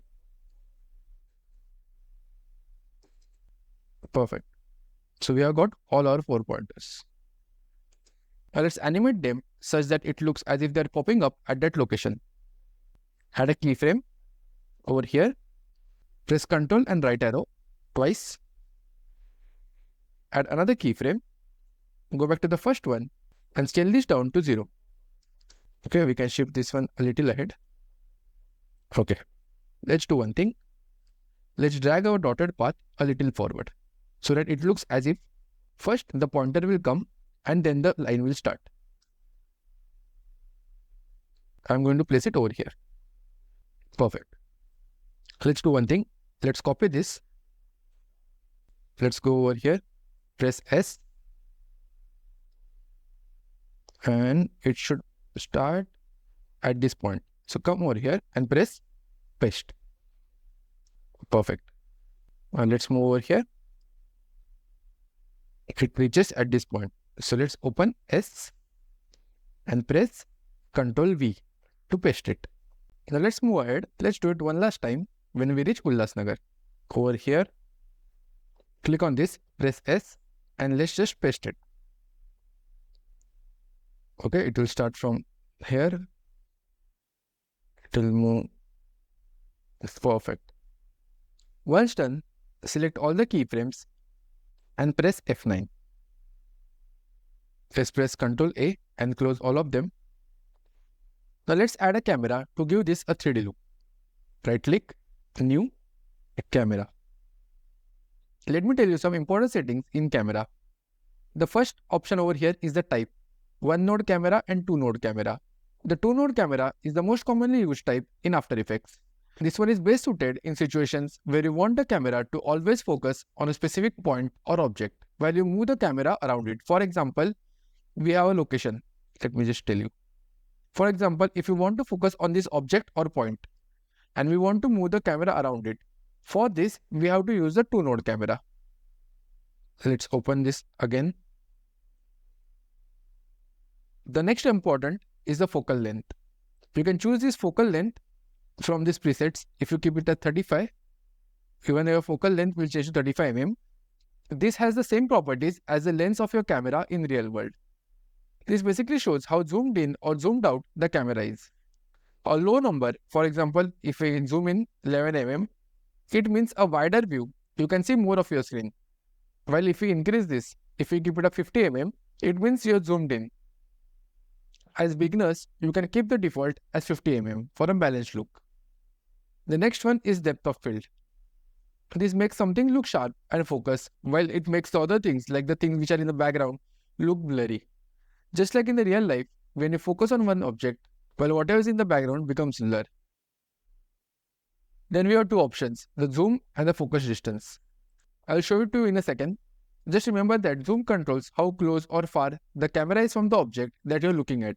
Perfect. So we have got all our 4 pointers. Now let's animate them such that it looks as if they're popping up at that location. Add a keyframe over here. Press Ctrl and right arrow twice. Add another keyframe. Go back to the first one and scale this down to 0. Okay, we can shift this one a little ahead. Okay, let's do one thing. Let's drag our dotted path a little forward so that it looks as if first the pointer will come and then the line will start. I'm going to place it over here. Perfect. Let's do one thing. Let's copy this. Let's go over here, press S, and it should start at this point. So come over here and press paste. Perfect. And let's move over here. It reaches at this point. So let's open S and press Ctrl V to paste it. Now let's move ahead. Let's do it one last time when we reach Ulhasnagar. Over here, Click on this, press S, and let's just paste it. Okay, it will start from here. It will move. It's perfect. Once done, select all the keyframes and press F9. Let's press Ctrl A and close all of them. Now let's add a camera to give this a 3D look. Right click, New, Camera. Let me tell you some important settings in camera. The first option over here is the type, 1-node camera and 2-node camera. The 2-node camera is the most commonly used type in After Effects. This one is best suited in situations where you want the camera to always focus on a specific point or object while you move the camera around it. For example, we have a location. Let me just tell you. For example, if you want to focus on this object or point and we want to move the camera around it, for this we have to use the 2-node camera. Let's open this again. The next important is the focal length. You can choose this focal length from these presets. If you keep it at 35, even your focal length will change to 35 mm. This has the same properties as the lens of your camera in real world. This basically shows how zoomed in or zoomed out the camera is. A low number, for example, if we zoom in 11 mm, it means a wider view. You can see more of your screen. While if we increase this, if we keep it at 50 mm, it means you're zoomed in. As beginners, you can keep the default as 50 mm for a balanced look. The next one is depth of field. This makes something look sharp and focused, while it makes the other things, like the things which are in the background, look blurry. Just like in the real life, when you focus on one object, while whatever is in the background becomes blur. Then we have two options, the zoom and the focus distance. I'll show it to you in a second. Just remember that zoom controls how close or far the camera is from the object that you're looking at.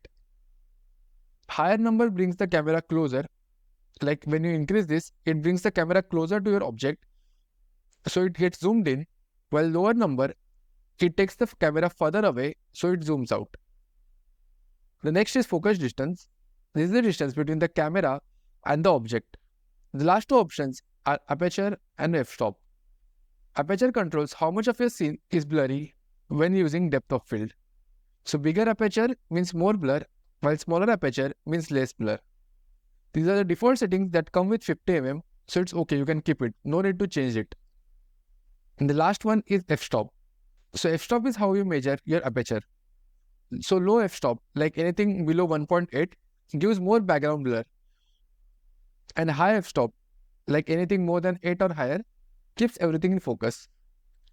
Higher number brings the camera closer. Like when you increase this, it brings the camera closer to your object, so it gets zoomed in, while lower number, it takes the camera further away, so it zooms out. The next is focus distance. This is the distance between the camera and the object. The last two options are aperture and f-stop. Aperture controls how much of your scene is blurry when using depth of field. So bigger aperture means more blur, while smaller aperture means less blur. These are the default settings that come with 50 mm, so it's okay, you can keep it, no need to change it. And the last one is f-stop. So f-stop is how you measure your aperture. So low f-stop, like anything below 1.8, gives more background blur. And high f-stop, like anything more than 8 or higher, keeps everything in focus.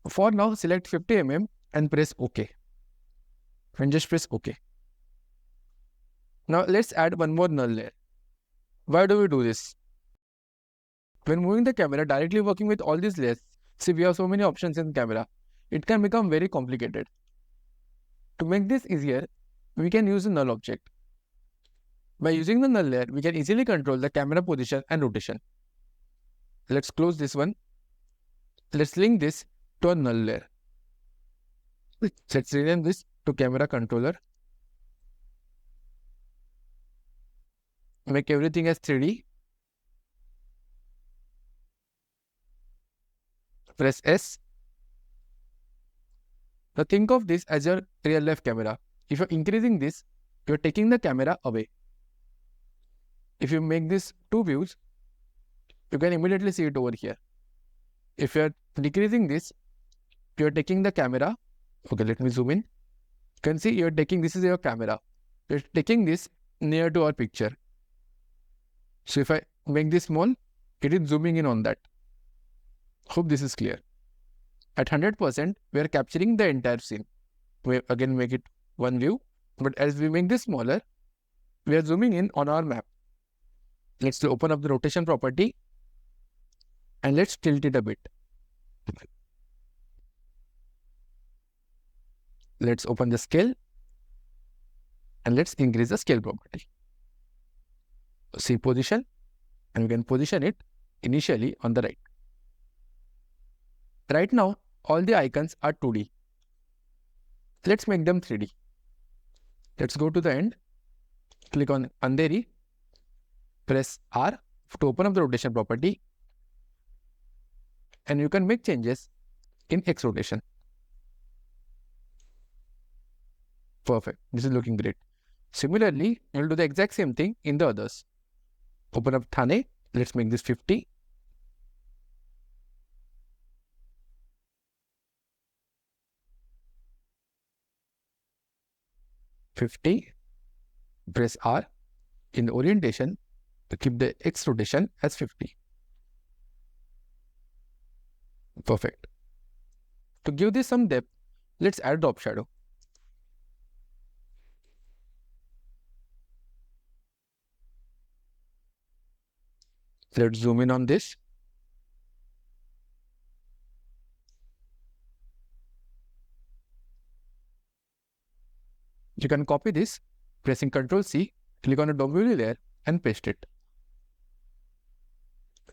For now, select 50 mm and press OK. And just press OK. Now let's add one more null layer. Why do we do this? When moving the camera directly working with all these layers, see we have so many options in camera, it can become very complicated. To make this easier, we can use a null object. By using the null layer, we can easily control the camera position and rotation. Let's close this one. Let's link this to a null layer. Let's rename this to camera controller. Make everything as 3D. Press S. Now think of this as your real life camera. If you're increasing this, you're taking the camera away. If you make this two views, you can immediately see it over here. If you're decreasing this, you're taking the camera. Okay, let me zoom in. You can see you're taking, this is your camera. You're taking this near to our picture. So if I make this small, it is zooming in on that. Hope this is clear. At 100%, we are capturing the entire scene. We again make it one view, but as we make this smaller, we are zooming in on our map. Let's open up the rotation property and let's tilt it a bit. Let's open the scale and let's increase the scale property. See position, and we can position it initially on the right. Right now, all the icons are 2D. Let's make them 3D. Let's go to the end, click on Andheri, press R to open up the rotation property, and you can make changes in X rotation. Perfect. This is looking great. Similarly, you'll do the exact same thing in the others. Open up Thane. Let's make this 50. 50. Press R. In the orientation, to keep the X rotation as 50. Perfect. To give this some depth, let's add drop shadow. Let's zoom in on this. You can copy this, pressing Ctrl C, click on a W layer and paste it.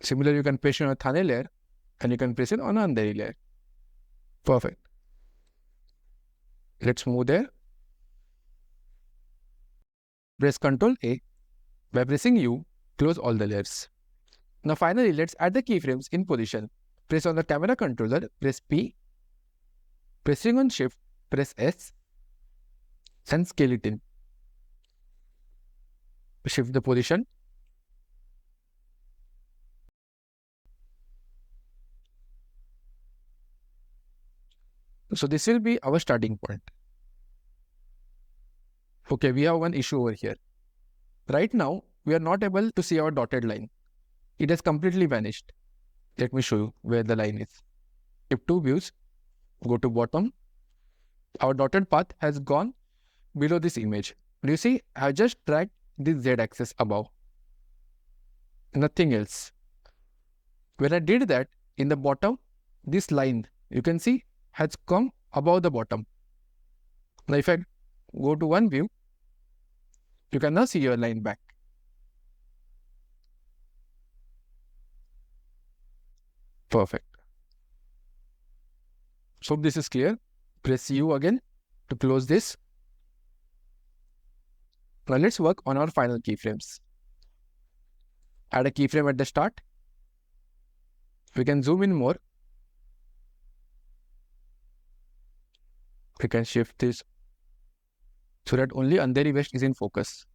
Similarly, you can paste it on a Thane layer and you can press it on an Andheri layer. Perfect. Let's move there. Press Ctrl A. By pressing U, close all the layers. Now finally, let's add the keyframes in position. Press on the camera controller, press P. Pressing on Shift, press S and scale it in. Shift the position. So this will be our starting point. Okay, we have one issue over here. Right now, we are not able to see our dotted line. It has completely vanished. Let me show you where the line is. If two views, go to bottom. Our dotted path has gone below this image. Do you see? I have just dragged this Z-axis above. Nothing else. When I did that, in the bottom, this line, you can see, has come above the bottom. Now if I go to one view, you can now see your line back. Perfect. So this is clear. Press U again to close this. Now let's work on our final keyframes. Add a keyframe at the start. We can zoom in more. We can shift this so that only Andheri West is in focus.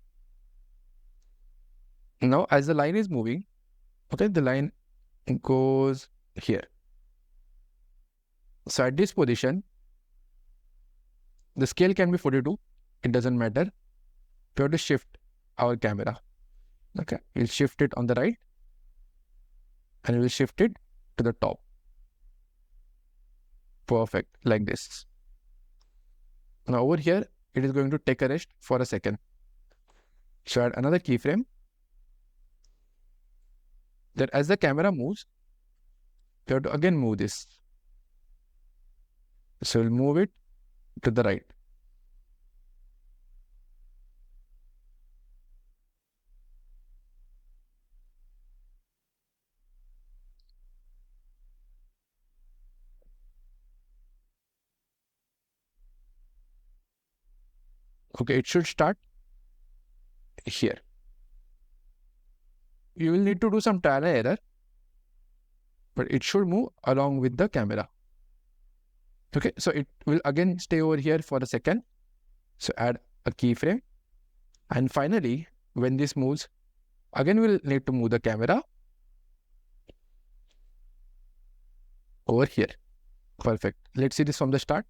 Now as the line is moving, okay, the line goes here. So at this position, the scale can be 42. It doesn't matter. We have to shift our camera. Okay, we'll shift it on the right and we'll shift it to the top. Perfect, like this. Now over here, it is going to take a rest for a second. So add another keyframe. That as the camera moves, you have to again move this. So we'll move it to the right. Okay, it should start here. You will need to do some trial and error, but it should move along with the camera. Okay, so it will again stay over here for a second. So add a keyframe. And finally, when this moves, again we'll need to move the camera over here. Perfect. Let's see this from the start.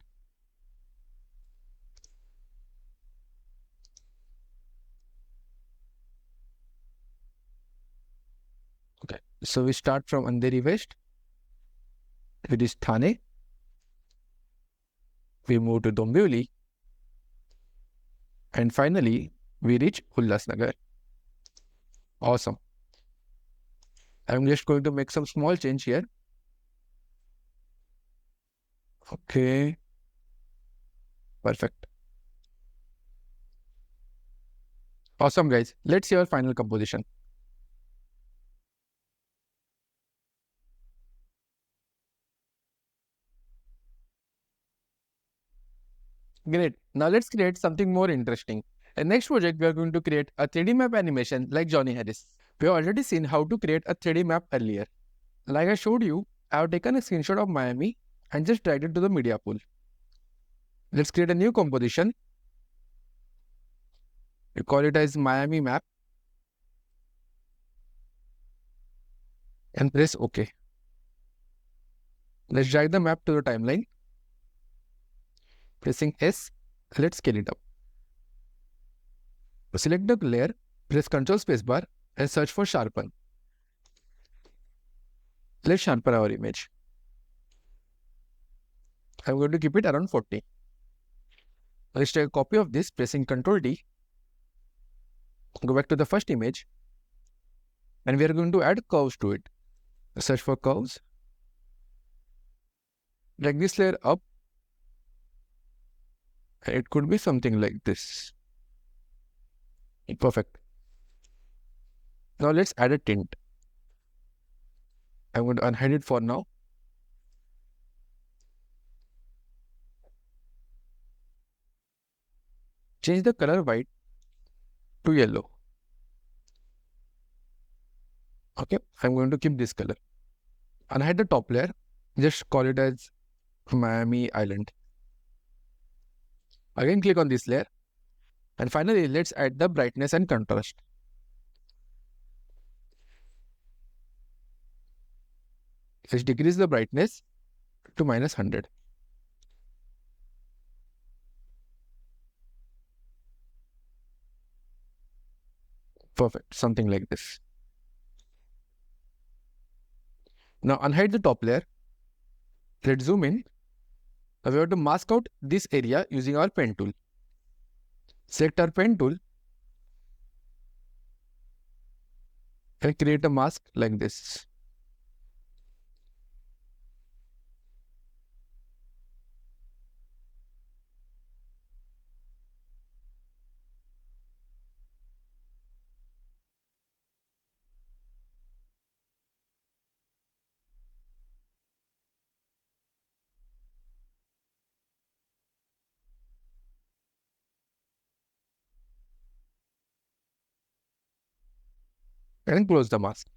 Okay, so we start from Andheri West. It is Thane. We move to Dombivli. And finally, we reach Ulhasnagar. Awesome. I'm just going to make some small change here. Okay. Perfect. Awesome, guys. Let's see our final composition. Great. Now let's create something more interesting. In next project, we are going to create a 3D map animation like Johnny Harris. We have already seen how to create a 3D map earlier. Like I showed you, I have taken a screenshot of Miami and just drag it to the media pool. Let's create a new composition. We call it as Miami map and press OK. Let's drag the map to the timeline. Pressing S, let's scale it up. Select the layer, press Ctrl spacebar and search for sharpen. Let's sharpen our image. I'm going to keep it around 40. Let's take a copy of this, pressing Ctrl D. Go back to the first image and we are going to add curves to it. Search for curves. Drag this layer up. It could be something like this. Perfect. Now let's add a tint. I'm going to unhide it for now. Change the color white to yellow. Okay, I'm going to keep this color. Unhide the top layer. Just call it as Miami Island. Again, click on this layer. And finally, let's add the brightness and contrast. Let's decrease the brightness to -100. Perfect, something like this. Now unhide the top layer. Let's zoom in. Now we have to mask out this area using our pen tool. Select our pen tool and create a mask like this. And close the mask.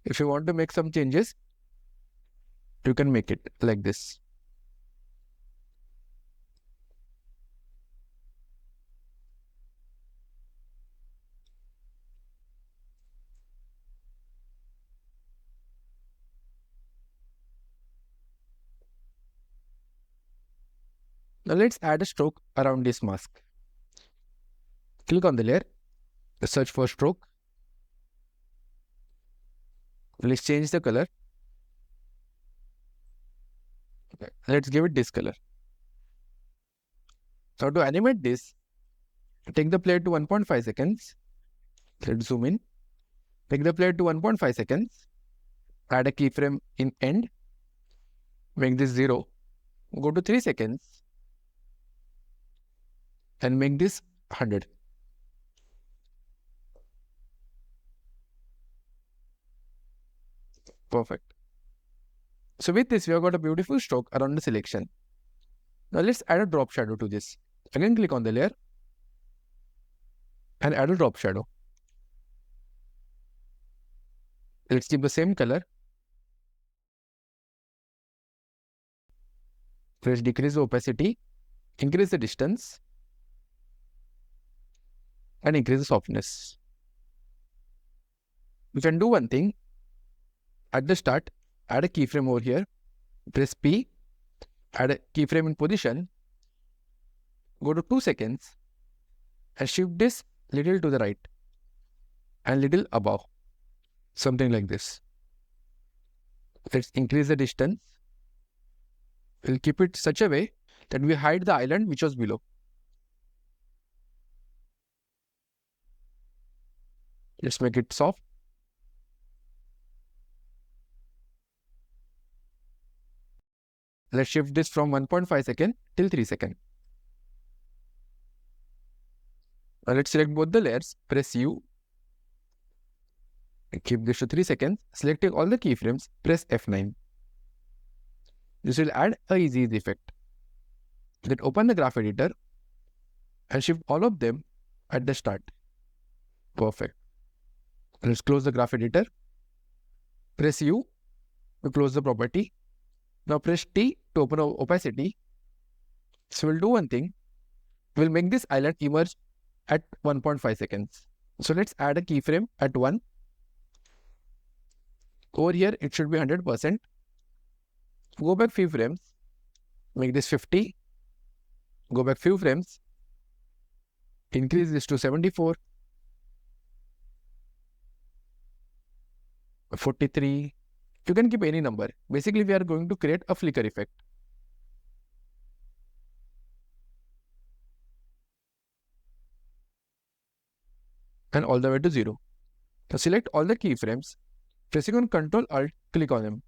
If you want to make some changes, you can make it like this. Now let's add a stroke around this mask. Click on the layer, search for stroke. Let's change the color. Okay, let's give it this color. Now to animate this, take the player to 1.5 seconds. Let's zoom in. Take the player to 1.5 seconds. Add a keyframe in end. Make this 0. Go to 3 seconds. And make this 100. Perfect. So with this, we have got a beautiful stroke around the selection. Now let's add a drop shadow to this. Again, click on the layer and add a drop shadow. Let's keep the same color. Let's decrease the opacity, increase the distance, and increase the softness. We can do one thing. At the start, add a keyframe over here. Press P, add a keyframe in position. Go to 2 seconds and shift this little to the right and little above. Something like this. Let's increase the distance. We'll keep it such a way that we hide the island which was below. Let's make it soft. Let's shift this from 1.5 second till 3 seconds. Now let's select both the layers, press U, and keep this to 3 seconds. Selecting all the keyframes, press F9. This will add a easy effect. Then open the graph editor and shift all of them at the start. Perfect. Let's close the graph editor. Press U to close the property. Now press T to open opacity. So we'll do one thing. We'll make this island emerge at 1.5 seconds. So let's add a keyframe at 1. Over here, it should be 100%. Go back few frames. Make this 50. Go back few frames. Increase this to 74. 43. You can keep any number. Basically, we are going to create a flicker effect. And all the way to 0. Now select all the keyframes. Pressing on Ctrl Alt, click on them.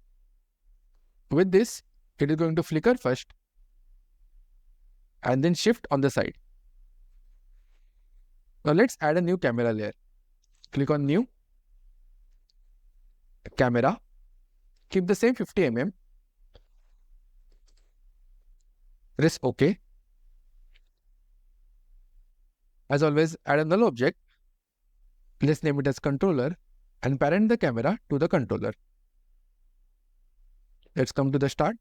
With this, it is going to flicker first and then shift on the side. Now let's add a new camera layer. Click on New, Camera. Keep the same 50 mm. Press OK. As always, add a null object. Let's name it as controller and parent the camera to the controller. Let's come to the start.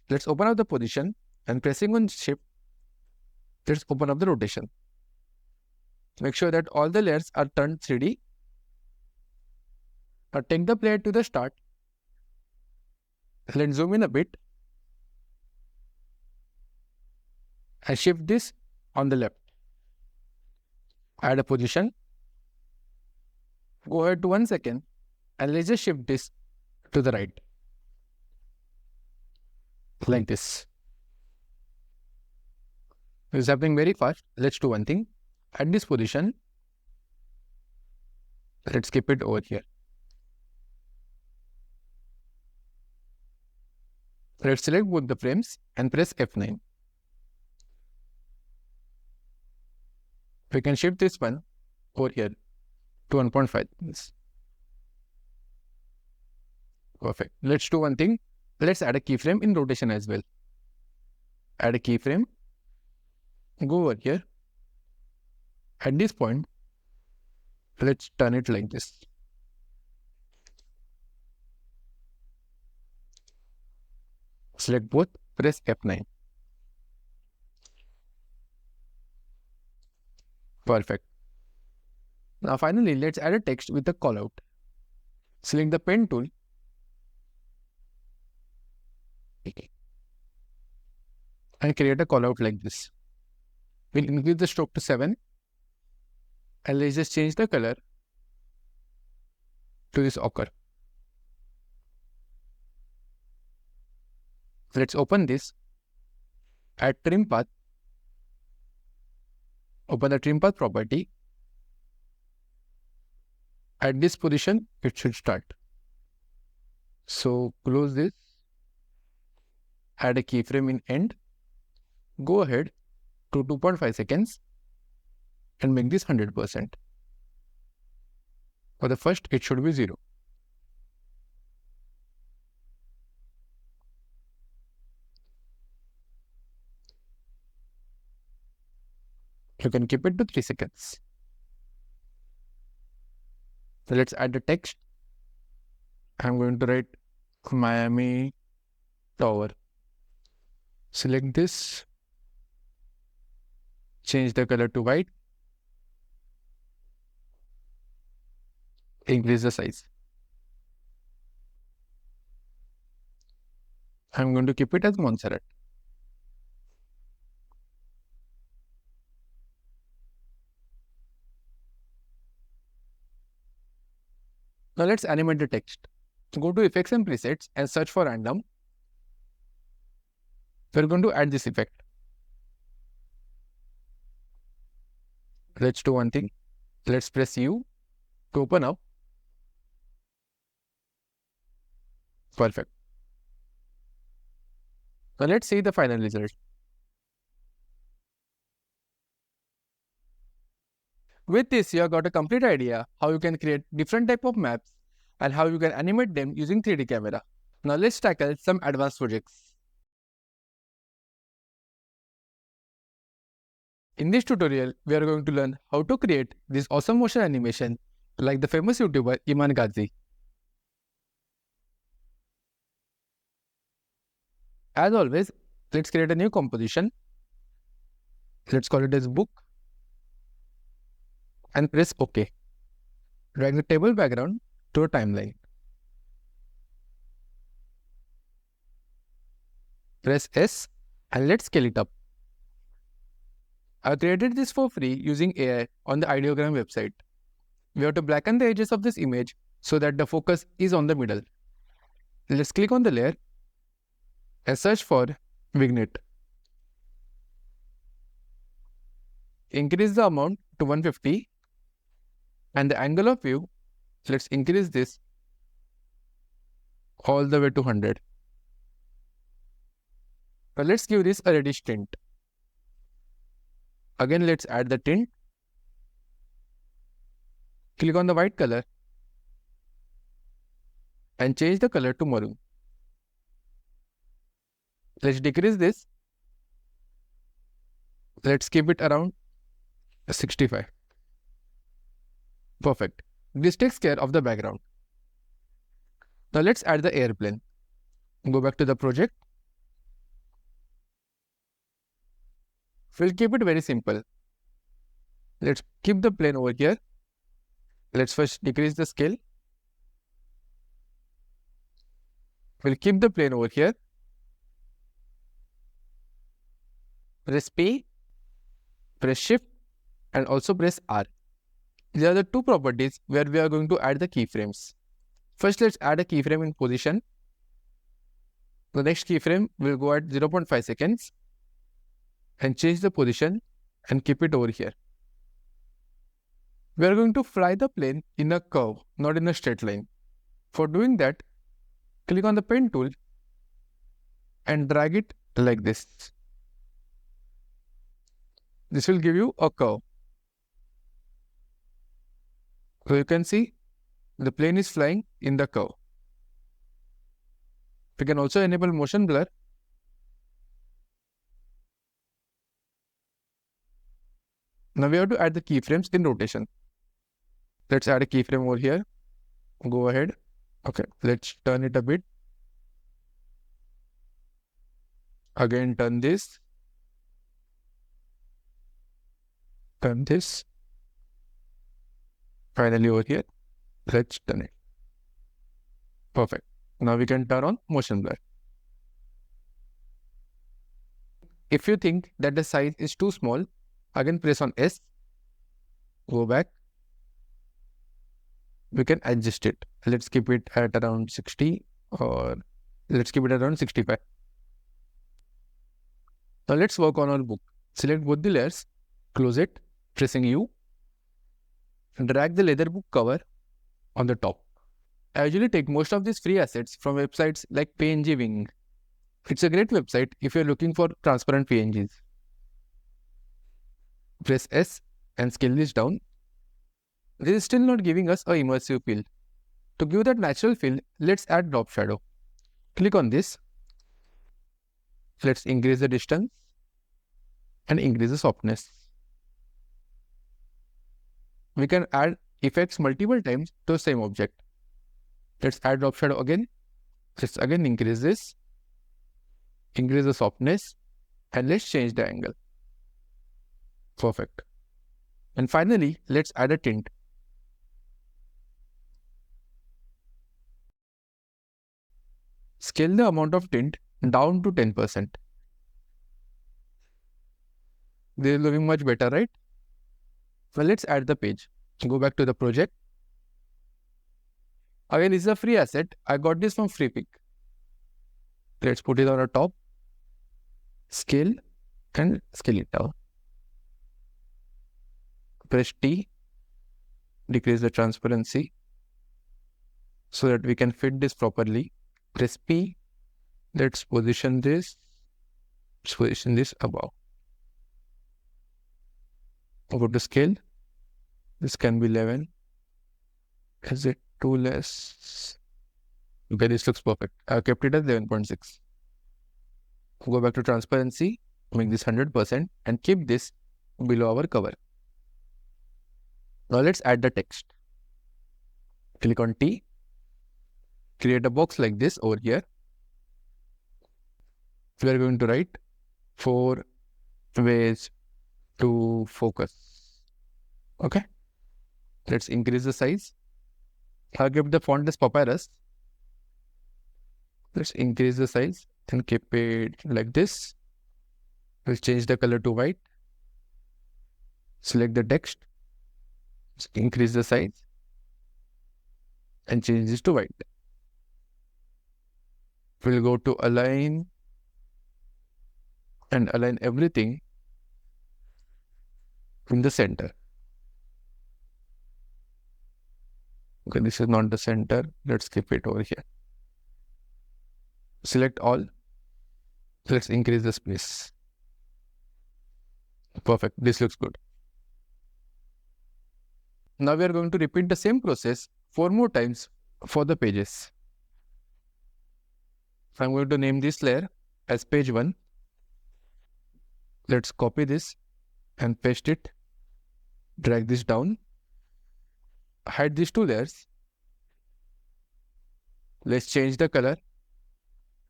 Let's open up the position and pressing on Shift, let's open up the rotation. Make sure that all the layers are turned 3D. Now take the player to the start. Let's zoom in a bit and shift this on the left. Add a position. Go ahead to 1 second and let's just shift this to the right. Like this. This is happening very fast. Let's do one thing. At this position, let's keep it over here. Let's select both the frames and press F9. We can shift this one over here to 1.5. Perfect. Let's do one thing. Let's add a keyframe in rotation as well. Add a keyframe. Go over here. At this point, let's turn it like this. Select both, press F9. Perfect. Now finally, let's add a text with a callout. Select the pen tool. And create a callout like this. We'll increase the stroke to 7. And let's just change the color to this ochre. Let's open this. Add trim path. Open the trim path property. At this position, it should start. So close this. Add a keyframe in end. Go ahead to 2.5 seconds and make this 100%. For the first, it should be 0. You can keep it to 3 seconds. So let's add the text. I'm going to write Miami Tower. Select this. Change the color to white. Increase the size. I'm going to keep it as Montserrat. Now let's animate the text. Go to Effects and Presets and search for Random. We're going to add this effect. Let's do one thing. Let's press U to open up. Perfect. Now let's see the final result. With this, you have got a complete idea how you can create different type of maps and how you can animate them using 3D camera. Now let's tackle some advanced projects. In this tutorial, we are going to learn how to create this awesome motion animation like the famous YouTuber Iman Gadzhi. As always, let's create a new composition. Let's call it as book and press OK. Drag the table background to a timeline. Press S and let's scale it up. I created this for free using AI on the ideogram website. We have to blacken the edges of this image so that the focus is on the middle. Let's click on the layer and search for vignette. Increase the amount to 150 and the angle of view, let's increase this all the way to 100. Now let's give this a reddish tint. Again, let's add the tint. Click on the white color and change the color to maroon. Let's decrease this. Let's keep it around 65. Perfect. This takes care of the background. Now let's add the airplane. Go back to the project. We'll keep it very simple. Let's keep the plane over here. Let's first decrease the scale. We'll keep the plane over here. Press P, press Shift, and also press R. These are the two properties where we are going to add the keyframes. First, let's add a keyframe in position. The next keyframe will go at 0.5 seconds and change the position and keep it over here. We are going to fly the plane in a curve, not in a straight line. For doing that, click on the pen tool and drag it like this. This will give you a curve. So you can see the plane is flying in the curve. We can also enable motion blur. Now we have to add the keyframes in rotation. Let's add a keyframe over here. Go ahead. Okay, let's turn it a bit. Again, turn this. Turn this. Finally over here, let's turn it. Perfect. Now we can turn on motion blur. If you think that the size is too small, again press on S. Go back. We can adjust it. Let's keep it at around 60 or let's keep it around 65. Now let's work on our book. Select both the layers, close it, pressing U. Drag the leather book cover on the top. I usually take most of these free assets from websites like PNG Wing. It's a great website if you're looking for transparent PNGs. Press S and scale this down. This is still not giving us a immersive feel. To give that natural feel, let's add drop shadow. Click on this. Let's increase the distance and increase the softness. We can add effects multiple times to the same object. Let's add drop shadow again. Let's again increase this, increase the softness, and let's change the angle. Perfect. And finally, let's add a tint. Scale the amount of tint down to 10%. This is looking much better, right? Well, let's add the page. Go back to the project. Again, this is a free asset. I got this from FreePic. Let's put it on the top. Scale and scale it down. Press T. Decrease the transparency so that we can fit this properly. Press P. Let's position this. Let's position this above. Go to scale. This can be 11. Is it too less? Okay, this looks perfect. I've kept it at 11.6. Go back to transparency, make this 100% and keep this below our cover. Now let's add the text. Click on T. Create a box like this over here. we are going to write 4 ways to focus. Okay. Let's increase the size. I'll give the font as Papyrus. Let's increase the size and keep it like this. We'll change the color to white. Select the text. Let's increase the size and change this to white. We'll go to align and align everything in the center. Okay, this is not the center. Let's keep it over here. Select all. Let's increase the space. Perfect. This looks good. Now we are going to repeat the same process 4 more times for the pages. So I'm going to name this layer as page 1. Let's copy this and paste it. Drag this down. Hide these 2 layers. Let's change the color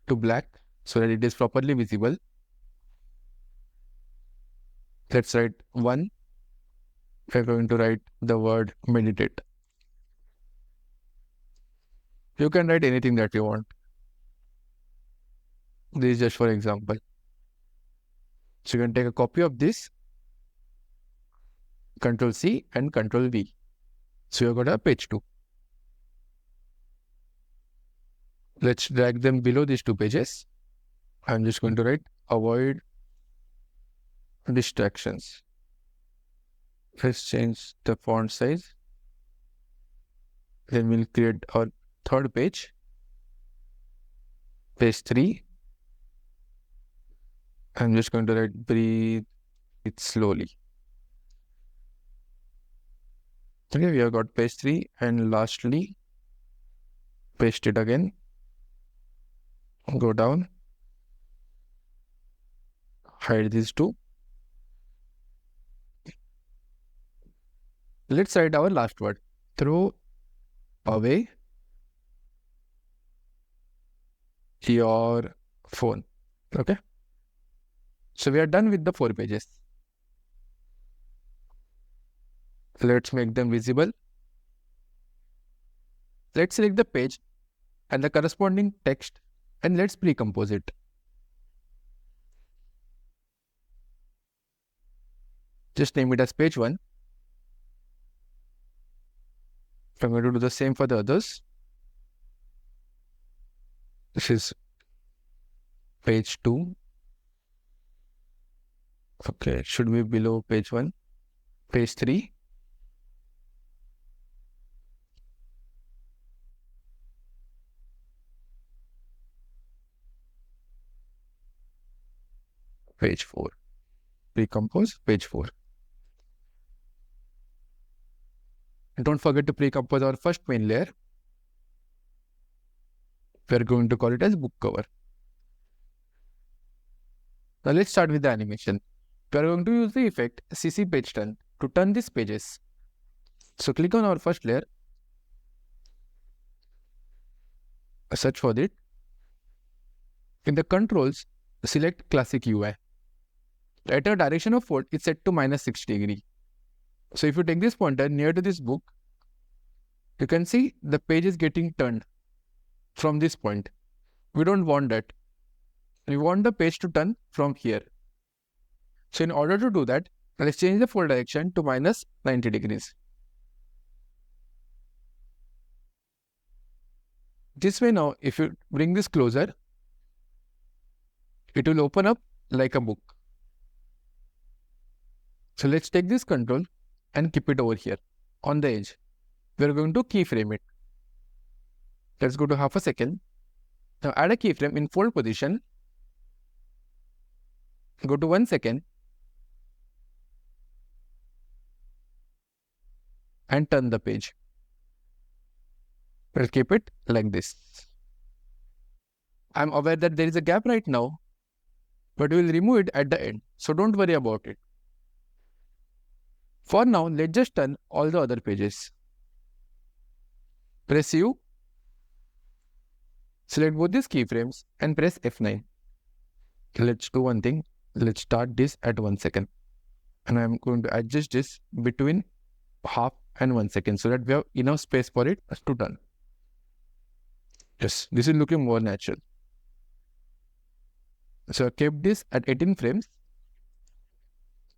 to black so that it is properly visible. Let's write 1. We're going to write the word meditate. You can write anything that you want. This is just for example. So you can take a copy of this, Control C and Control V. So you've got a page 2. Let's drag them below these 2 pages. I'm just going to write avoid distractions. Let's change the font size. Then we'll create our 3rd page. Page 3. I'm just going to write breathe it slowly. Okay, we have got page 3 and lastly, paste it again. Go down. Hide these 2. Let's write our last word. Throw away your phone. Okay. So we are done with the 4 pages. Let's make them visible. Let's select the page and the corresponding text and let's pre-compose it. Just name it as page 1. I'm going to do the same for the others. This is page 2. Okay, it should be below page 1. Page 3. Page 4. Pre-compose page 4. And don't forget to pre-compose our first main layer. We're going to call it as book cover. Now let's start with the animation. We are going to use the effect CC page turn to turn these pages. So click on our first layer. Search for it. In the controls, select classic UI. At a direction of 4, it's set to -60 degrees. So if you take this pointer near to this book, you can see the page is getting turned from this point. We don't want that. We want the page to turn from here. So in order to do that, let's change the fold direction to -90 degrees. This way now, if you bring this closer, it will open up like a book. So let's take this control and keep it over here on the edge. We're going to keyframe it. Let's go to half a second. Now add a keyframe in fold position. Go to 1 second. And turn the page. We'll keep it like this. I'm aware that there is a gap right now, but we'll remove it at the end. So don't worry about it. For now, let's just turn all the other pages. Press U. Select both these keyframes and press F9. Let's do one thing. Let's start this at 1 second. And I'm going to adjust this between half and 1 second so that we have enough space for it to turn. Yes, this is looking more natural. So I kept this at 18 frames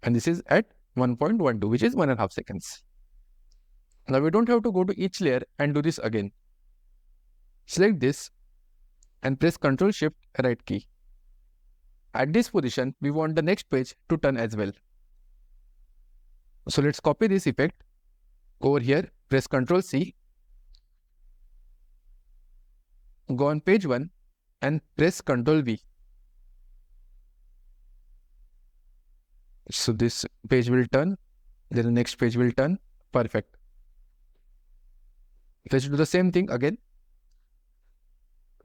and this is at 1.12, which is 1.5 seconds. Now we don't have to go to each layer and do this again. Select this and press Ctrl Shift right key. At this position, we want the next page to turn as well. So let's copy this effect. Over here, press Ctrl C. Go on page 1 and press Ctrl V. So this page will turn, then the next page will turn. Perfect. Let's do the same thing again.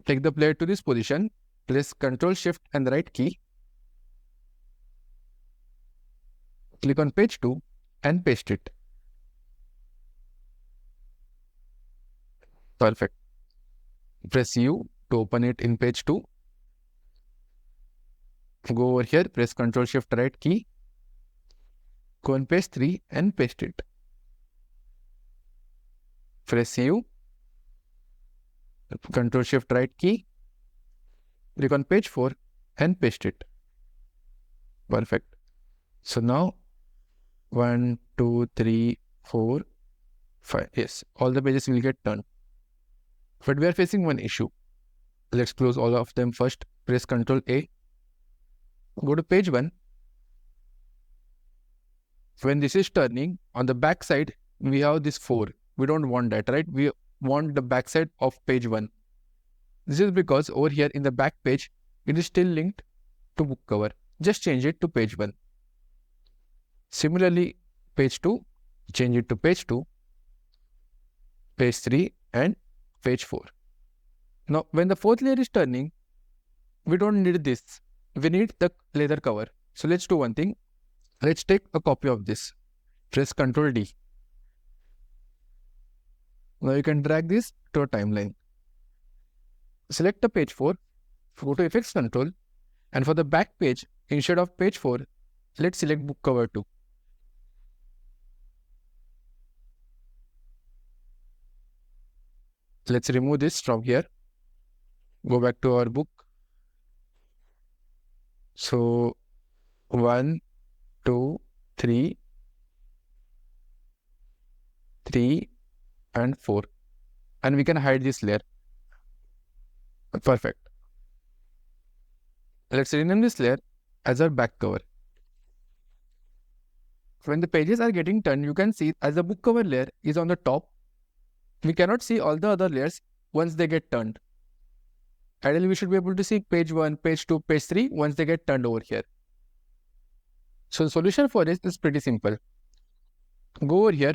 Take the player to this position, press Ctrl Shift and the right key. Click on page 2 and paste it. Perfect. Press U to open it in page 2. Go over here, press Ctrl Shift right key. Go on page 3 and paste it. Press U. Ctrl Shift right key. Click on page 4 and paste it. Perfect. So now 1, 2, 3, 4, 5. Yes, all the pages will get turned. But we are facing one issue. Let's close all of them first. Press Ctrl A. Go to page 1. When this is turning, on the back side, we have this 4. We don't want that, right? We want the back side of page 1. This is because over here in the back page, it is still linked to book cover. Just change it to page 1. Similarly, page 2, change it to page 2, page 3 and page 4. Now, when the fourth layer is turning, we don't need this. We need the leather cover. So let's do one thing. Let's take a copy of this. Press Ctrl D. Now you can drag this to a timeline. Select the page 4, go to Effects Control, and for the back page, instead of page 4, let's select book cover 2. Let's remove this from here. Go back to our book. So 1, 2, 3, 3 and 4. And we can hide this layer. Perfect. Let's rename this layer as our back cover. When the pages are getting turned, you can see as the book cover layer is on the top, we cannot see all the other layers once they get turned. Ideally, we should be able to see page 1, page 2, page 3 once they get turned over here. So the solution for this is pretty simple. Go over here.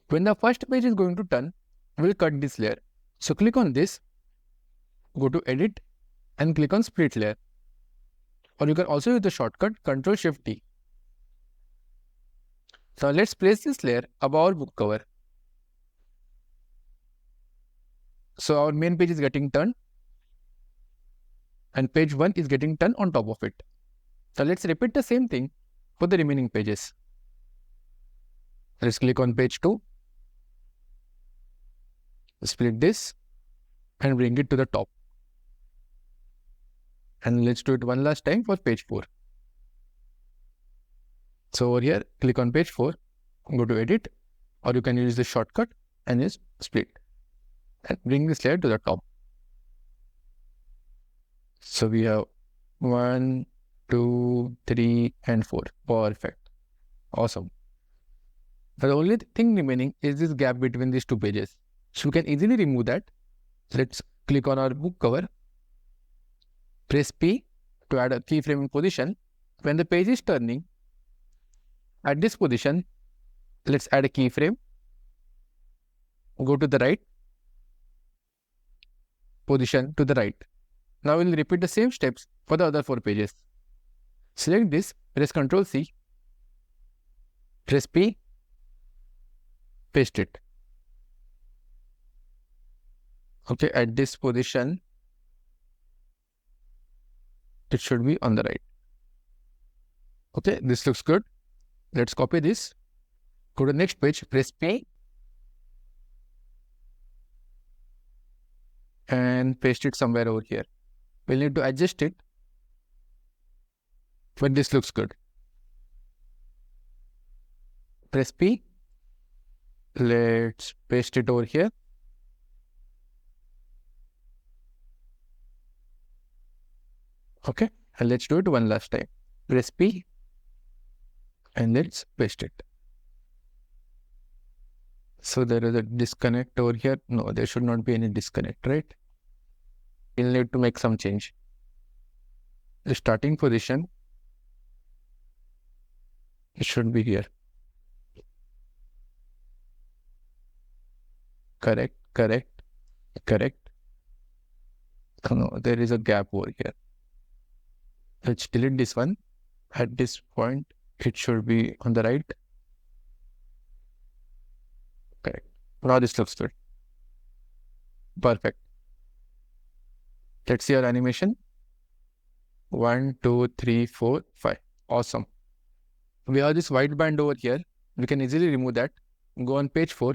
When the first page is going to turn, we'll cut this layer. So click on this, go to Edit and click on Split Layer. Or you can also use the shortcut Ctrl Shift T. Now let's place this layer above our book cover. So our main page is getting turned and page 1 is getting turned on top of it. So let's repeat the same thing for the remaining pages. Let's click on page 2, split this and bring it to the top. And let's do it one last time for page 4. So over here, click on page 4, go to Edit, or you can use the shortcut and use Split and bring this layer to the top. So we have 1, 2, 3 and 4. Perfect. Awesome. The only thing remaining is this gap between these two pages. So we can easily remove that. Let's click on our book cover. Press P to add a keyframe position. When the page is turning, at this position, let's add a keyframe. Go to the right. Position to the right. Now we'll repeat the same steps for the other 4 pages. Select this, press Ctrl C, press P, paste it. Okay, at this position, it should be on the right. Okay, this looks good. Let's copy this. Go to the next page, press P and paste it somewhere over here. We'll need to adjust it, but this looks good. Press P. Let's paste it over here. Okay, and let's do it one last time. Press P and let's paste it. So there is a disconnect over here. No, there should not be any disconnect, right? We'll need to make some change. The starting position, it should be here. Correct, correct, correct. Oh, no, there is a gap over here. Let's delete this one. At this point, it should be on the right. Correct. Now this looks good. Perfect. Let's see our animation. 1, 2, 3, 4, 5. Awesome. We have this white band over here. We can easily remove that. Go on page 4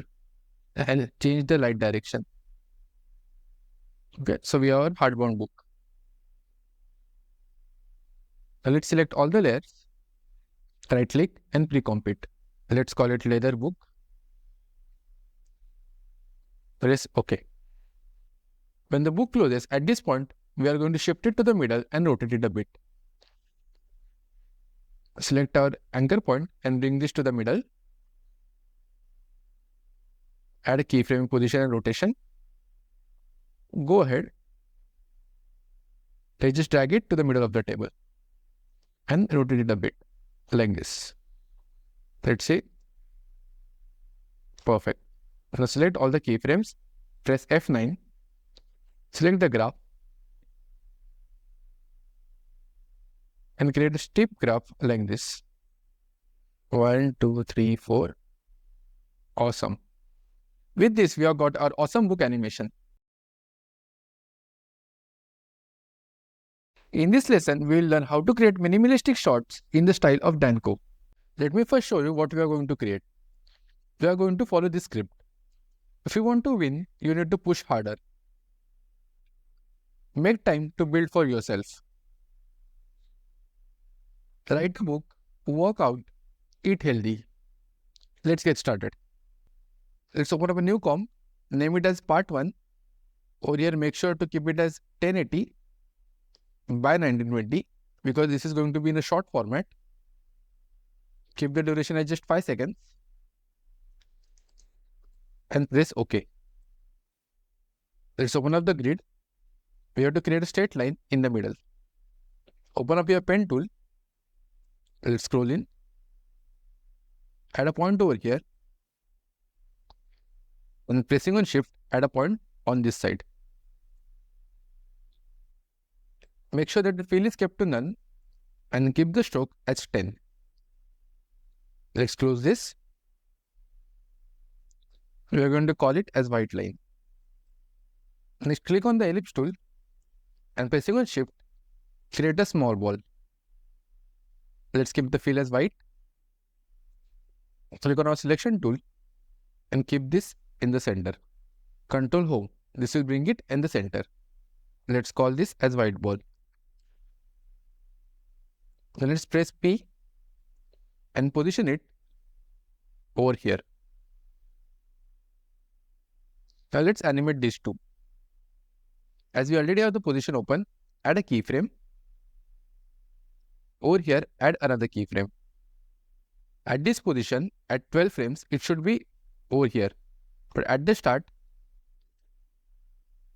and change the light direction. Okay, so we have our hardbound book. Now let's select all the layers, right click and pre-comp it. Let's call it leather book. Press OK. When the book closes, at this point, we are going to shift it to the middle and rotate it a bit. Select our anchor point and bring this to the middle. Add a keyframe position and rotation. Go ahead. Let's just drag it to the middle of the table and rotate it a bit like this. Let's see. Perfect. Now select all the keyframes, press F9, select the graph and create a steep graph like this. 1, 2, 3, 4. Awesome. With this, we have got our awesome book animation. In this lesson, we will learn how to create minimalistic shots in the style of Danko. Let me first show you what we are going to create. We are going to follow this script. If you want to win, you need to push harder. Make time to build for yourself. Write a book, work out, eat healthy. Let's get started. Let's open up a new comp, name it as part 1. Over here, make sure to keep it as 1080 by 1920 because this is going to be in a short format. Keep the duration as just 5 seconds and press OK. Let's open up the grid. We have to create a straight line in the middle. Open up your pen tool. Let's scroll in. Add a point over here. And pressing on Shift, add a point on this side. Make sure that the fill is kept to none and keep the stroke as 10. Let's close this. We are going to call it as white line. Next, click on the ellipse tool and pressing on Shift, create a small ball. Let's keep the fill as white. Click on our selection tool and keep this in the center. Control Home. This will bring it in the center. Let's call this as white ball. Then let's press P and position it over here. Now let's animate these two. As we already have the position open, add a keyframe. Over here, add another keyframe. At this position, at 12 frames, it should be over here. But at the start,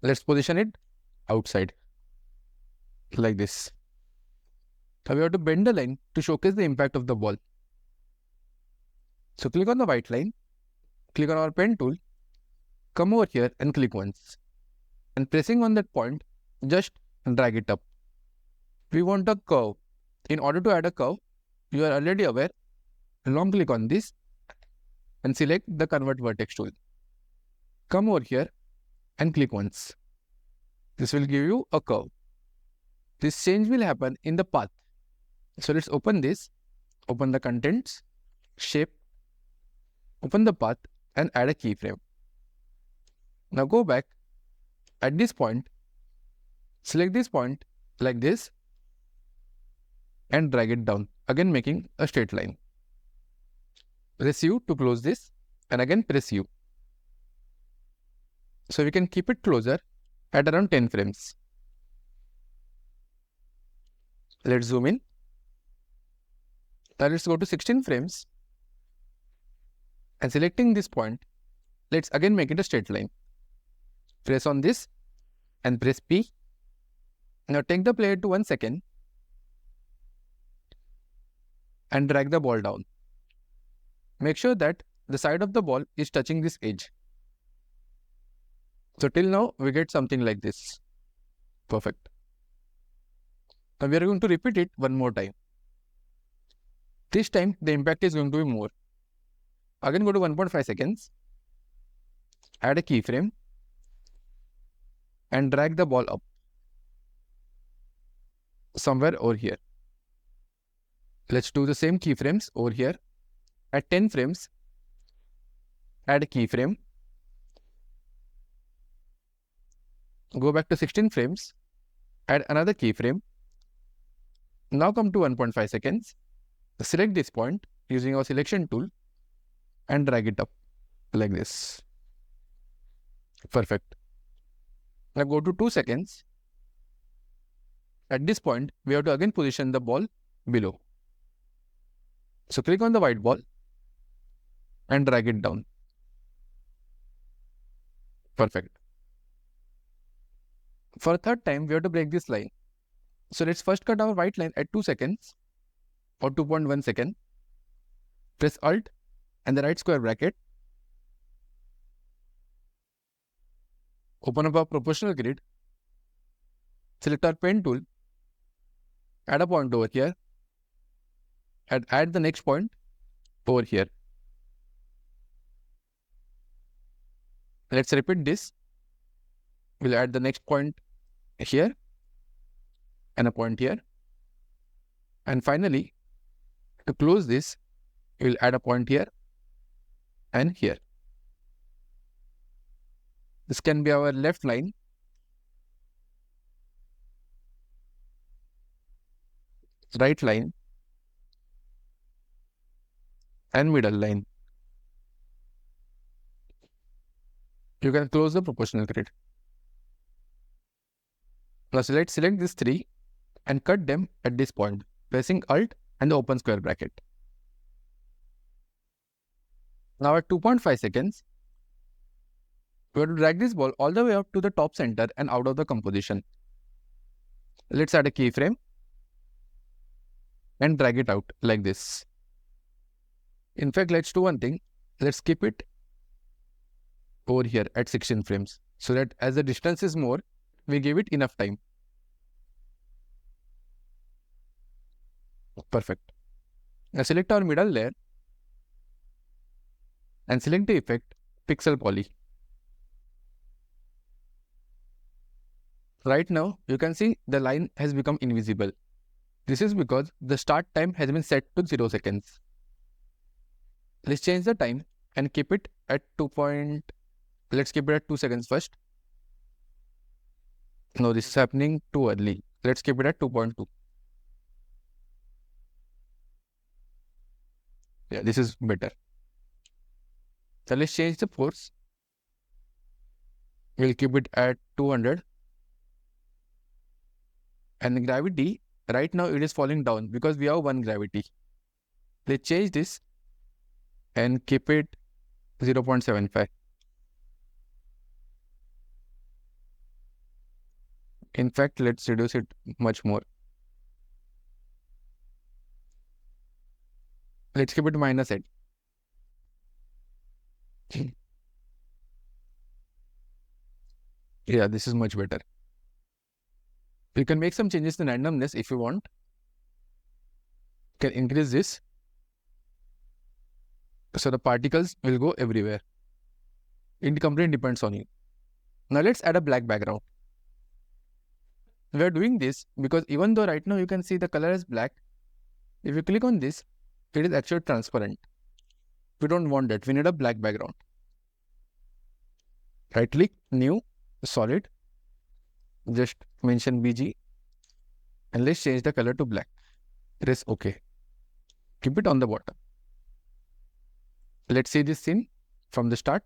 let's position it outside, like this. Now we have to bend the line to showcase the impact of the ball. So click on the white line, click on our pen tool, come over here and click once. And pressing on that point, just drag it up. We want a curve. In order to add a curve, you are already aware, long click on this and select the Convert Vertex tool. Come over here and click once. This will give you a curve. This change will happen in the path. So let's open this, open the contents, shape, open the path and add a keyframe. Now go back at this point, select this point like this and drag it down, again making a straight line. Press U to close this and again press U. So we can keep it closer at around 10 frames. Let's zoom in. Now let's go to 16 frames and selecting this point, let's again make it a straight line. Press on this and press P. Now take the player to 1 second and drag the ball down. Make sure that the side of the ball is touching this edge. So till now we get something like this. Perfect. Now we are going to repeat it one more time. This time the impact is going to be more. Again go to 1.5 seconds, add a keyframe and drag the ball up somewhere over here. Let's do the same keyframes over here. At 10 frames, add a keyframe. Go back to 16 frames, add another keyframe. Now come to 1.5 seconds. Select this point using our selection tool and drag it up like this. Perfect. Now go to 2 seconds. At this point, we have to again position the ball below. So click on the white ball and drag it down. Perfect. For a third time, we have to break this line. So let's first cut our white line at 2 seconds or 2.1 second. Press Alt and the right square bracket. Open up our proportional grid. Select our pen tool. Add a point over here. And add the next point over here. Let's repeat this. We'll add the next point here and a point here. And finally, to close this, we'll add a point here and here. This can be our left line. Right line. And middle line. You can close the proportional grid. Now select these three and cut them at this point, pressing Alt and the open square bracket. Now at 2.5 seconds, we have to drag this ball all the way up to the top center and out of the composition. Let's add a keyframe and drag it out like this. In fact, let's do one thing. Let's keep it over here at 16 frames so that as the distance is more, we give it enough time. Perfect. Now select our middle layer and select the effect Pixel Poly. Right now, you can see the line has become invisible. This is because the start time has been set to 0 seconds. Let's change the time and keep it at let's keep it at 2 seconds first. No, this is happening too early. Let's keep it at 2.2. Yeah, this is better. So let's change the force. We'll keep it at 200. And the gravity, right now it is falling down because we have one gravity. Let's change this and keep it 0.75. In fact, let's reduce it much more. Let's keep it -8. Yeah, this is much better. You can make some changes in randomness if you want. You can increase this so the particles will go everywhere. It completely depends on you. Now let's add a black background. We are doing this because even though right now you can see the color is black, if you click on this, it is actually transparent. We don't want that. We need a black background. Right click, new, solid, just mention BG and let's change the color to black. Press OK. Keep it on the bottom. Let's see this scene from the start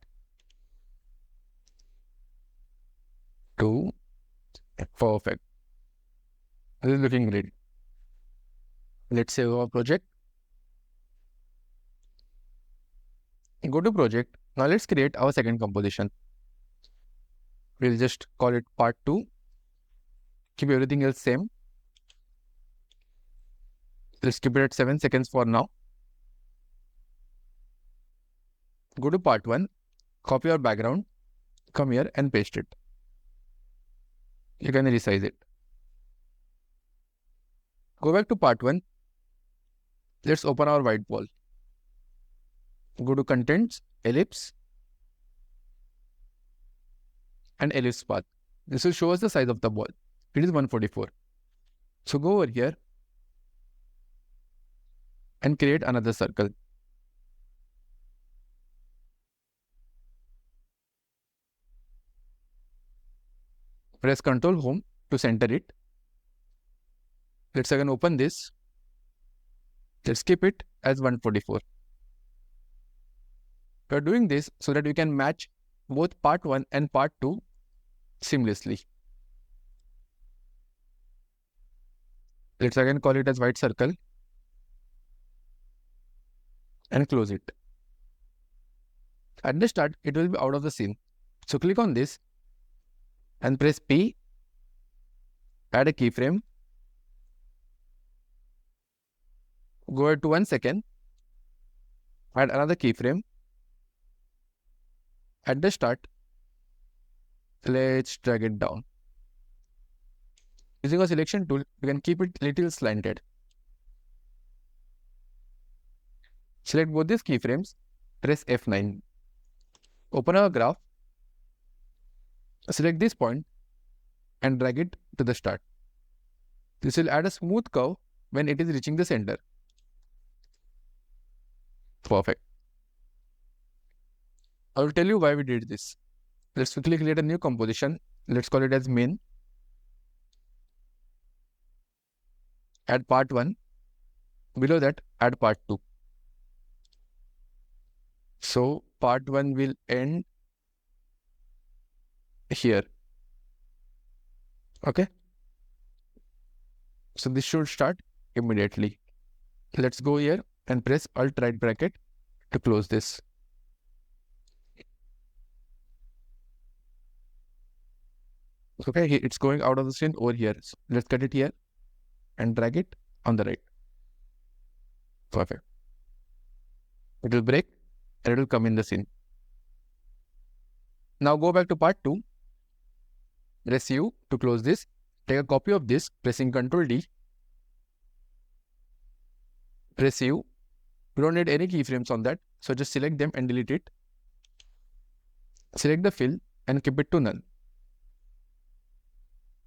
to perfect. This is looking great. Let's save our project. Go to project. Now let's create our second composition. We'll just call it part 2. Keep everything else same. Let's keep it at 7 seconds for now. Go to part 1. Copy your background. Come here and paste it. You can resize it. Go back to part 1. Let's open our white wall. Go to contents, ellipse, and ellipse path. This will show us the size of the ball. It is 144. So go over here and create another circle. Press Ctrl Home to center it. Let's again open this. Let's keep it as 144. We are doing this so that we can match both part 1 and part 2 seamlessly. Let's again call it as white circle and close it. At the start, it will be out of the scene. So click on this and press P, add a keyframe, go ahead to 1 second, add another keyframe. At the start, let's drag it down. Using a selection tool, we can keep it little slanted. Select both these keyframes, press F9. Open our graph, select this point and drag it to the start. This will add a smooth curve when it is reaching the center. Perfect. I will tell you why we did this. Let's quickly create a new composition. Let's call it as main. Add part 1. Below that, add part 2. So part 1 will end here. Okay. So this should start immediately. Let's go here and press Alt right bracket to close this. Okay, it's going out of the scene over here. So let's cut it here and drag it on the right. Perfect. It will break and it will come in the scene. Now go back to part 2. Press U to close this. Take a copy of this, pressing Ctrl D. Press U. We don't need any keyframes on that, so just select them and delete it. Select the fill and keep it to none.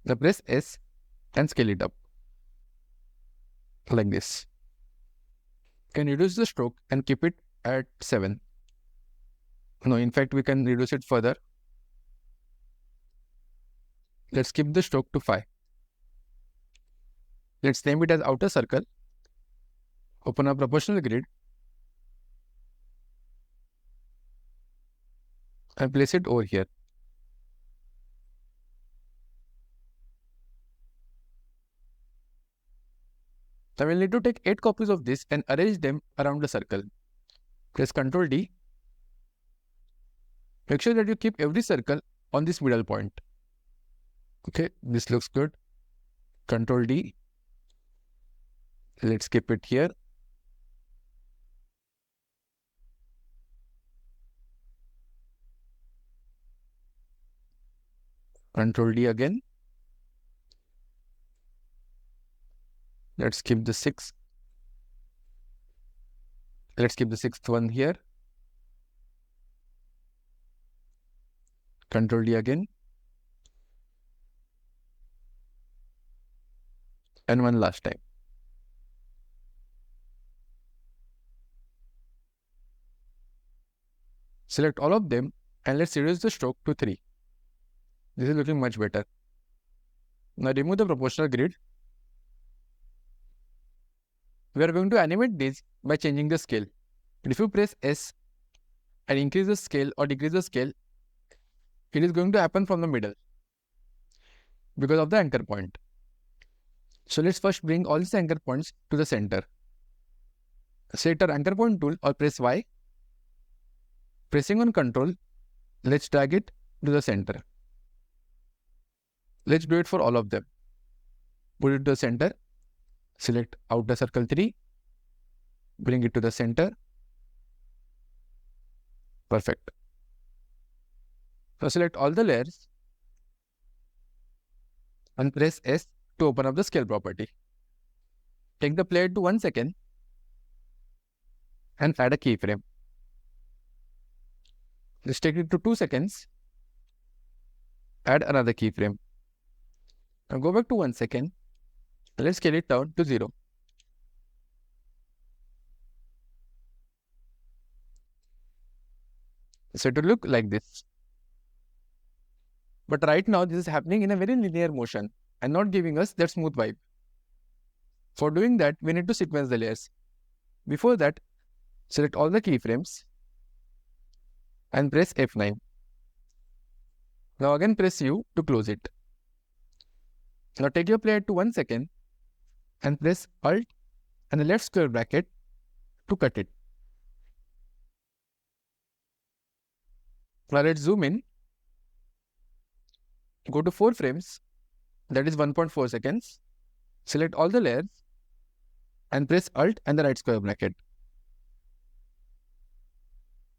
Now press S and scale it up. Like this. You can reduce the stroke and keep it at 7. No, in fact, we can reduce it further. Let's keep the stroke to 5. Let's name it as outer circle. Open a proportional grid and place it over here. Now we'll need to take 8 copies of this and arrange them around the circle. Press Ctrl D. Make sure that you keep every circle on this middle point. Okay, this looks good. Ctrl D. Let's keep it here. Ctrl D again. Let's keep the 6. Let's keep the 6th one here. Ctrl D again. and one last time. Select all of them and let's reduce the stroke to 3. This is looking much better. Now remove the proportional grid. We are going to animate this by changing the scale. If you press S and increase the scale or decrease the scale, it is going to happen from the middle because of the anchor point. So let's first bring all these anchor points to the center. Select our anchor point tool or press Y. Pressing on Ctrl, let's drag it to the center. Let's do it for all of them. Put it to the center. Select outer circle 3. Bring it to the center. Perfect. Now select all the layers and press S to open up the scale property. Take the player to 1 second and add a keyframe. Let's take it to 2 seconds. Add another keyframe. Now go back to 1 second. Let's scale it down to 0. So it will look like this. But right now this is happening in a very linear motion and not giving us that smooth vibe. For doing that, we need to sequence the layers. Before that, select all the keyframes and press F9. Now again press U to close it. Now take your player to 1 second and press Alt and the left square bracket to cut it. Now let's zoom in. Go to 4 frames, that is 1.4 seconds. Select all the layers and press Alt and the right square bracket.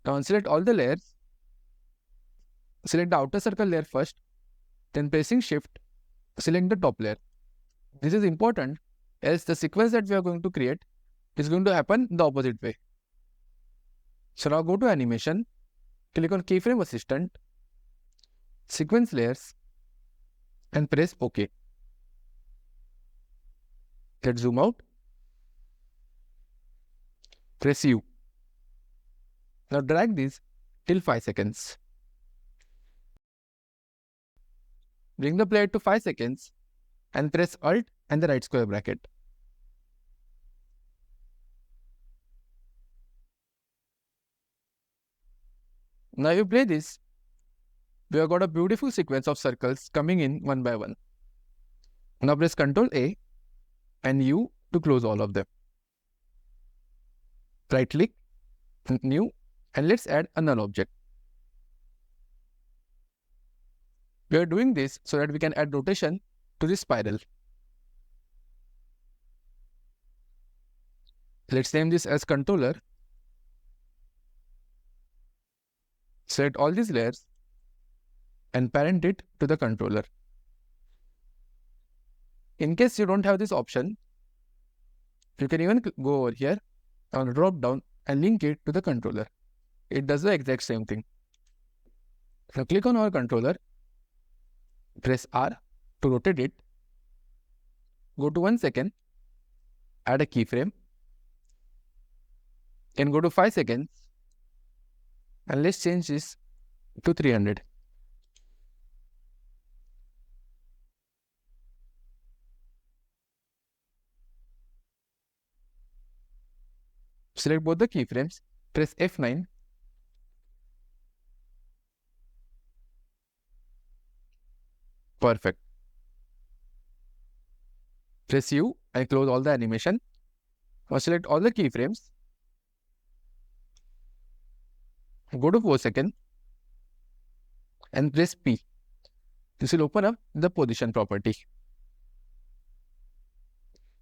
Now unselect all the layers. Select the outer circle layer first, then pressing Shift, select the top layer. This is important else the sequence that we are going to create is going to happen the opposite way. So now go to Animation, click on Keyframe Assistant, Sequence Layers and press OK. Let's zoom out. Press U. Now drag this till 5 seconds. Bring the player to 5 seconds and press Alt and the right square bracket. Now you play this, we have got a beautiful sequence of circles coming in one by one. Now press Ctrl A and U to close all of them. Right click, New, and let's add a null object. We are doing this so that we can add rotation to this spiral. Let's name this as controller. Select all these layers and parent it to the controller. In case you don't have this option, you can even go over here on drop down and link it to the controller. It does the exact same thing. Now click on our controller, press R to rotate it, go to 1 second, add a keyframe, then go to 5 seconds and let's change this to 300. Select both the keyframes, press F9, perfect. Press U and close all the animation. Now select all the keyframes, go to 4 seconds and press P. This will open up the position property.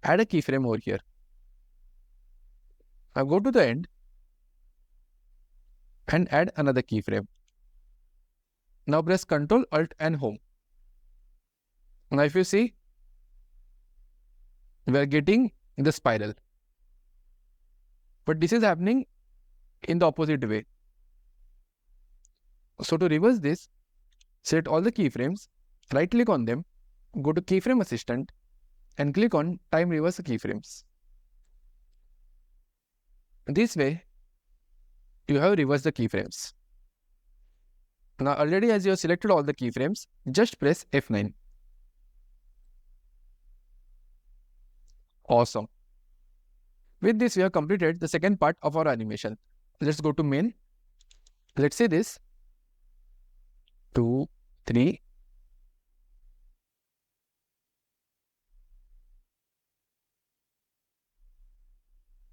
Add a keyframe over here. Now go to the end and add another keyframe. Now press Ctrl, Alt and Home. Now if you see, we are getting the spiral. But this is happening in the opposite way. So to reverse this, select all the keyframes, right click on them, go to Keyframe Assistant and click on Time Reverse Keyframes. This way, you have reversed the keyframes. Now already as you have selected all the keyframes, just press F9. Awesome. With this, we have completed the second part of our animation. Let's go to main. Let's say this 2, 3.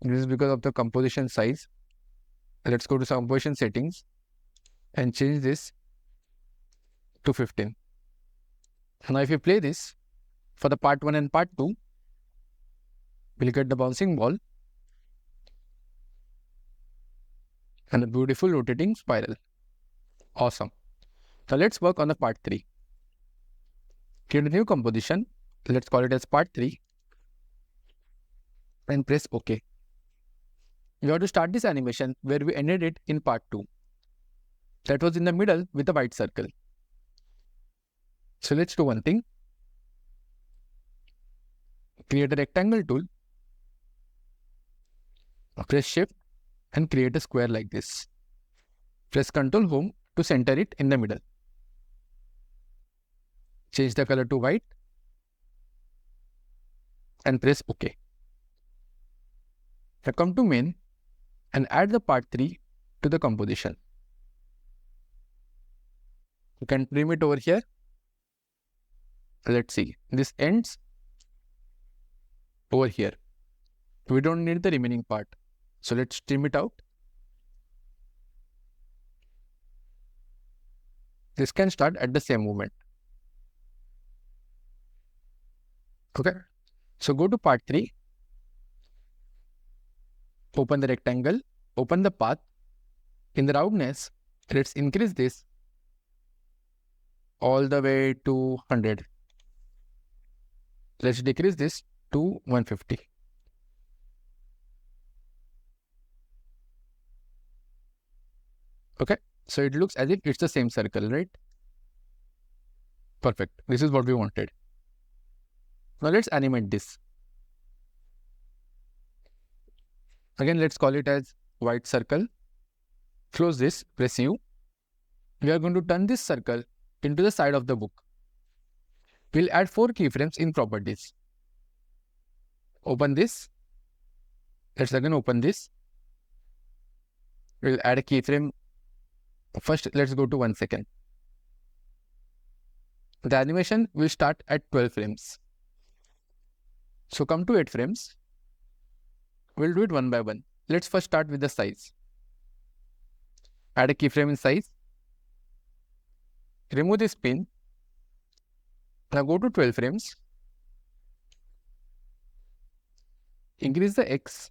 This is because of the composition size. Let's go to composition settings and change this to 15. Now if you play this for the part 1 and part 2, we'll get the bouncing ball and a beautiful rotating spiral. Awesome. Now let's work on the part 3. Create a new composition. Let's call it as part 3 and press OK. You have to start this animation where we ended it in part 2. That was in the middle with a white circle. So let's do one thing. Create a rectangle tool. Press Shift and create a square like this. Press Ctrl Home to center it in the middle. Change the color to white and press OK. Now come to main and add the part 3 to the composition. You can trim it over here. Let's see. This ends over here. We don't need the remaining part. So let's trim it out. This can start at the same moment. Okay. So go to part 3. Open the rectangle. Open the path. In the roundness, let's increase this all the way to 100. Let's decrease this to 150. Okay, so it looks as if it's the same circle, right? Perfect. This is what we wanted. Now let's animate this. Again, let's call it as white circle. Close this, press U. We are going to turn this circle into the side of the book. We'll add 4 keyframes in properties. Open this. Let's again open this. We'll add a keyframe. First, let's go to 1 second. The animation will start at 12 frames. So come to 8 frames. We'll do it one by one. Let's first start with the size. Add a keyframe in size. Remove this pin. Now go to 12 frames. Increase the X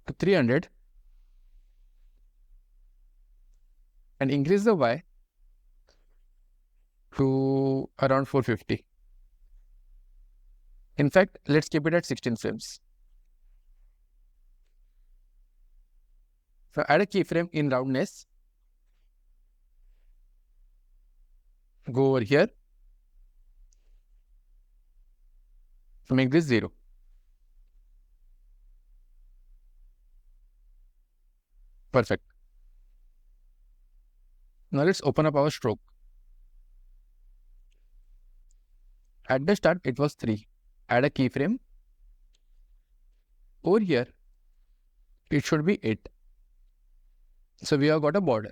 to 300 and increase the Y to around 450. In fact, let's keep it at 16 frames. So add a keyframe in roundness. Go over here. Make this 0. Perfect. Now let's open up our stroke. At the start, it was 3. Add a keyframe. Over here, it should be 8. So we have got a border.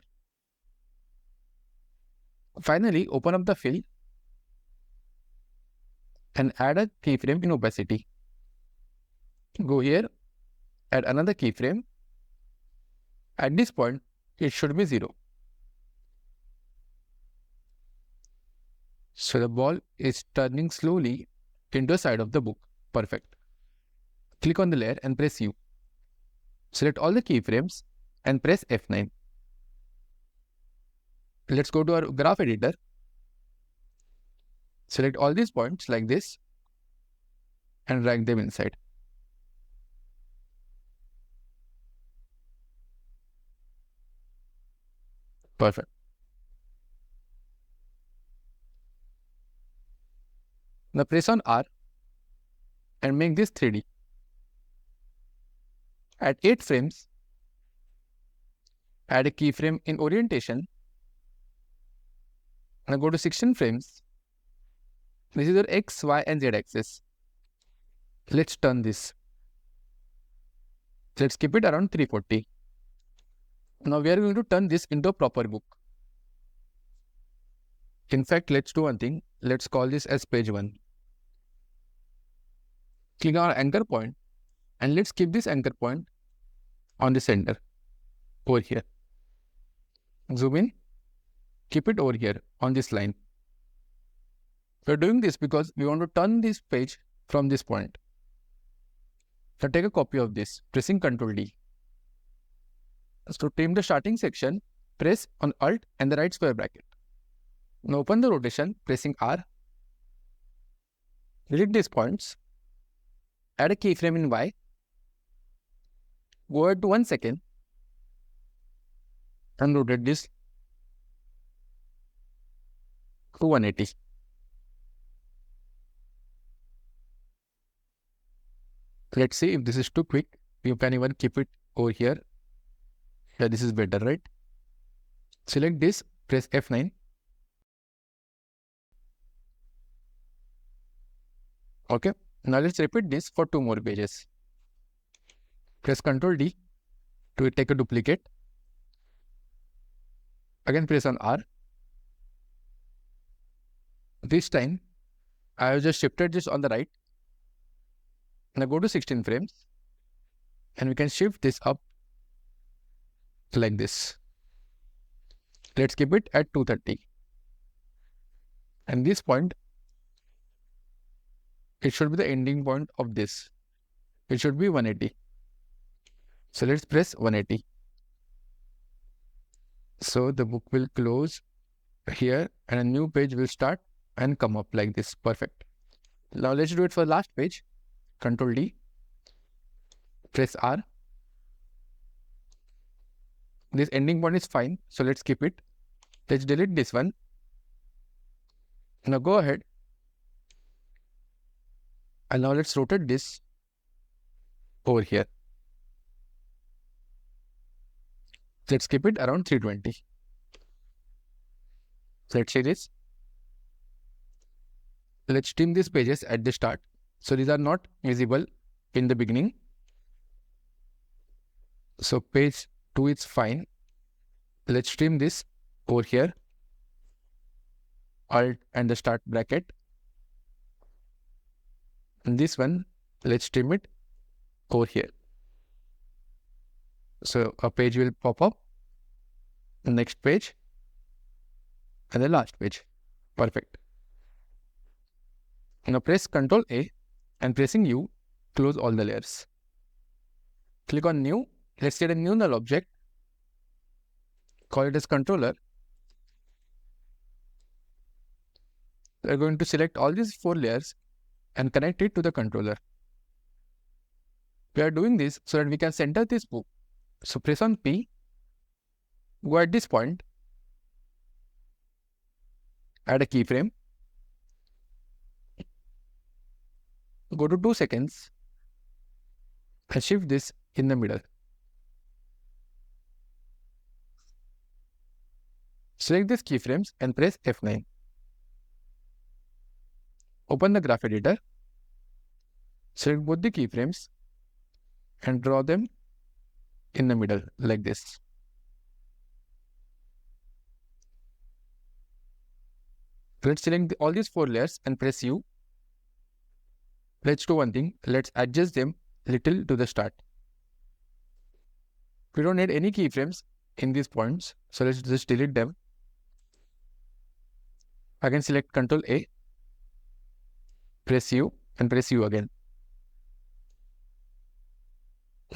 Finally, open up the fill and add a keyframe in opacity. Go here, add another keyframe. At this point, it should be 0. So the ball is turning slowly into the side of the book. Perfect. Click on the layer and press U. Select all the keyframes and press F9. Let's go to our graph editor. Select all these points like this and drag them inside. Perfect. Now press on R and make this 3D. At 8 frames, add a keyframe in orientation. Now go to 16 frames. This is your X, Y and Z axis. Let's turn this. Let's keep it around 340. Now we are going to turn this into a proper book. In fact, let's do one thing. Let's call this as page 1. Click on our anchor point and let's keep this anchor point on the center over here. Zoom in, keep it over here on this line. We're doing this because we want to turn this page from this point. Now take a copy of this, pressing Ctrl D. So to trim the starting section, press on Alt and the right square bracket. Now open the rotation, pressing R. Delete these points. Add a keyframe in Y. Go ahead to 1 second and rotate this to 180. Let's see if this is too quick. You can even keep it over here. Yeah, this is better, right? Select this, press F9. Okay, now let's repeat this for 2 more pages. Press Ctrl D to take a duplicate. Again press on R. This time, I have just shifted this on the right. Now go to 16 frames and we can shift this up like this. Let's keep it at 230. And this point, it should be the ending point of this. It should be 180. So let's press 180. So the book will close here and a new page will start and come up like this. Perfect. Now let's do it for the last page. Ctrl D. Press R. This ending point is fine. So let's keep it. Let's delete this one. Now go ahead. And now let's rotate this over here. Let's keep it around 320. Let's see this. Let's trim these pages at the start. So these are not visible in the beginning. So page 2 is fine. Let's trim this over here. Alt and the start bracket. And this one, let's trim it over here. So a page will pop up. The next page. And the last page. Perfect. Now press Ctrl A and pressing U, close all the layers. Click on New. Let's get a new null object. Call it as controller. We're going to select all these 4 layers and connect it to the controller. We are doing this so that we can center this book. So press on P. Go at this point. Add a keyframe. Go to 2 seconds and shift this in the middle. Select these keyframes and press F9. Open the graph editor. Select both the keyframes and draw them in the middle like this. Let's select all these 4 layers and press U. Let's do one thing. Let's adjust them little to the start. We don't need any keyframes in these points. So let's just delete them. Again select Ctrl A. Press U and press U again.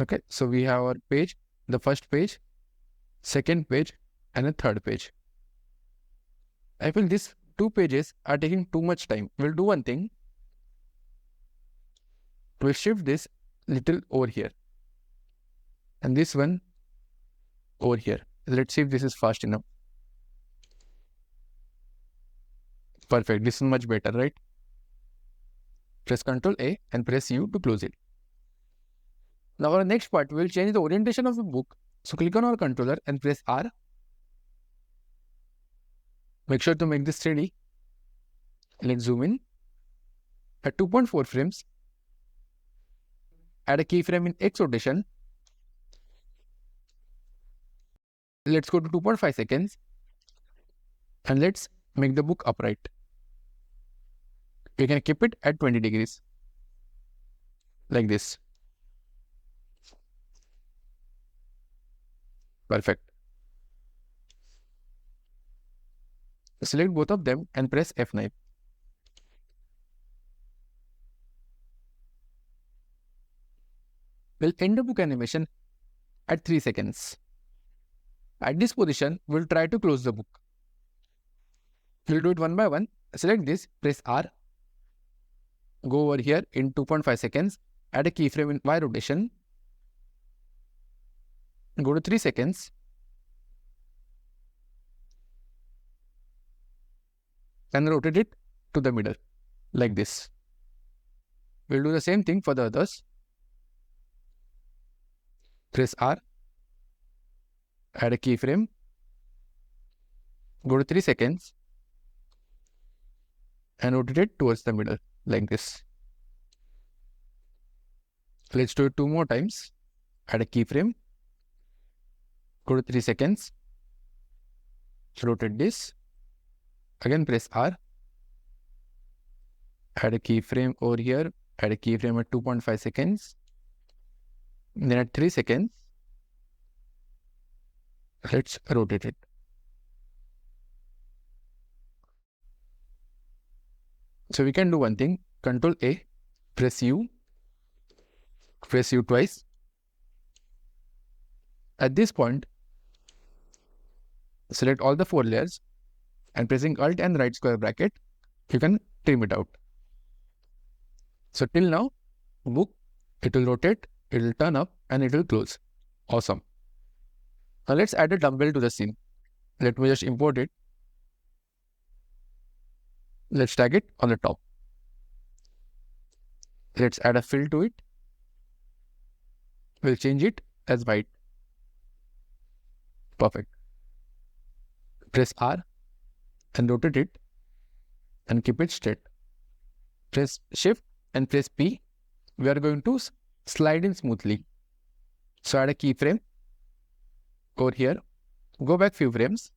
Okay, so we have our page, the first page, second page and a third page. I feel these 2 pages are taking too much time. We'll do one thing. We'll shift this little over here. And this one over here. Let's see if this is fast enough. Perfect. This is much better, right? Press Ctrl A and press U to close it. Now our next part, we will change the orientation of the book. So click on our controller and press R. Make sure to make this 3D. Let's zoom in. At 2.4 frames, add a keyframe in X rotation. Let's go to 2.5 seconds and let's make the book upright. We can keep it at 20 degrees like this. Perfect. Select both of them and press F9. We'll end the book animation at 3 seconds. At this position, we'll try to close the book. We'll do it one by one. Select this, press R. Go over here in 2.5 seconds. Add a keyframe in Y rotation. Go to 3 seconds. And rotate it to the middle, like this. We'll do the same thing for the others. Press R. Add a keyframe. Go to 3 seconds. And rotate it towards the middle, like this. Let's do it 2 more times. Add a keyframe. Go to 3 seconds. Rotate this. Again press R. Add a keyframe over here. Add a keyframe at 2.5 seconds. Then at 3 seconds, let's rotate it. So we can do one thing. Ctrl A, press U twice. At this point, select all the 4 layers and pressing Alt and right square bracket, you can trim it out. So till now, book, it will rotate, it will turn up and it will close. Awesome. Now let's add a dumbbell to the scene. Let me just import it. Let's tag it on the top. Let's add a fill to it. We'll change it as white. Perfect. Press R and rotate it and keep it straight. Press Shift and press P. We are going to slide in smoothly. So add a keyframe over here. Go back few frames.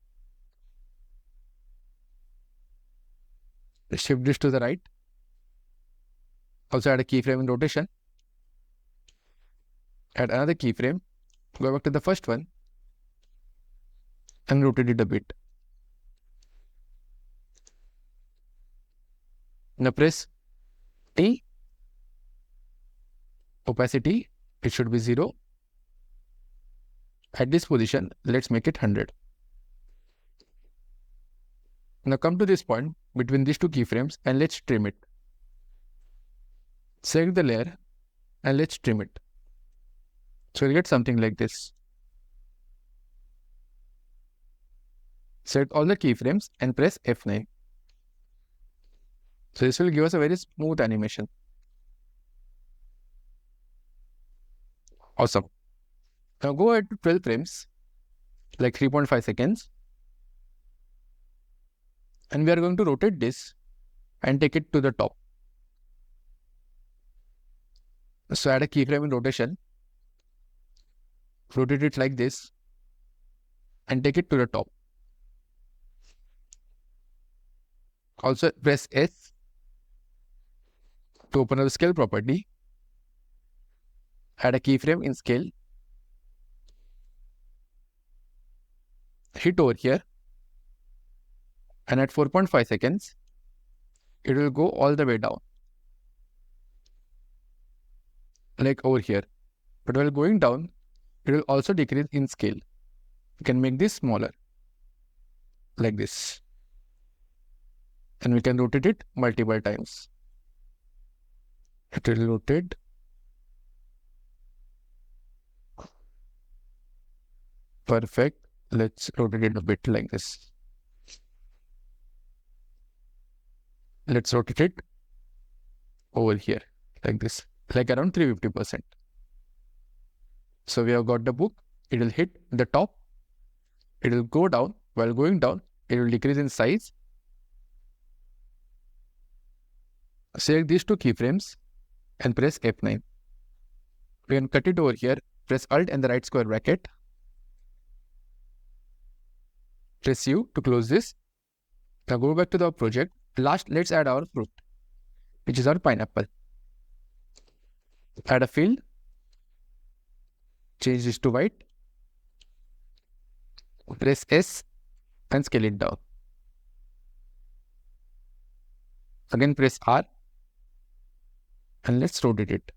Shift this to the right. Also add a keyframe in rotation. Add another keyframe. Go back to the first one and rotate it a bit. Now press T. Opacity, it should be 0. At this position, let's make it 100. Now come to this point between these 2 keyframes and let's trim it. Select the layer and let's trim it. So we'll get something like this. Select all the keyframes and press F9. So this will give us a very smooth animation. Awesome. Now go ahead to 12 frames, like 3.5 seconds. And we are going to rotate this and take it to the top. So add a keyframe in rotation. Rotate it like this and take it to the top. Also press S to open up the scale property. Add a keyframe in scale. Hit over here. And at 4.5 seconds, it will go all the way down. Like over here. But while going down, it will also decrease in scale. You can make this smaller. Like this. And we can rotate it multiple times. It will rotate. Perfect. Let's rotate it a bit like this. Let's rotate it over here like this, like around 350%. So we have got the book. It will hit the top. It will go down. While going down, it will decrease in size. Select these two keyframes and press F9. We can cut it over here. Press Alt and the right square bracket. Press U to close this. Now go back to the project. Last, let's add our fruit, which is our pineapple. Add a fill. Change this to white. Press S and scale it down. Again press R and let's rotate it.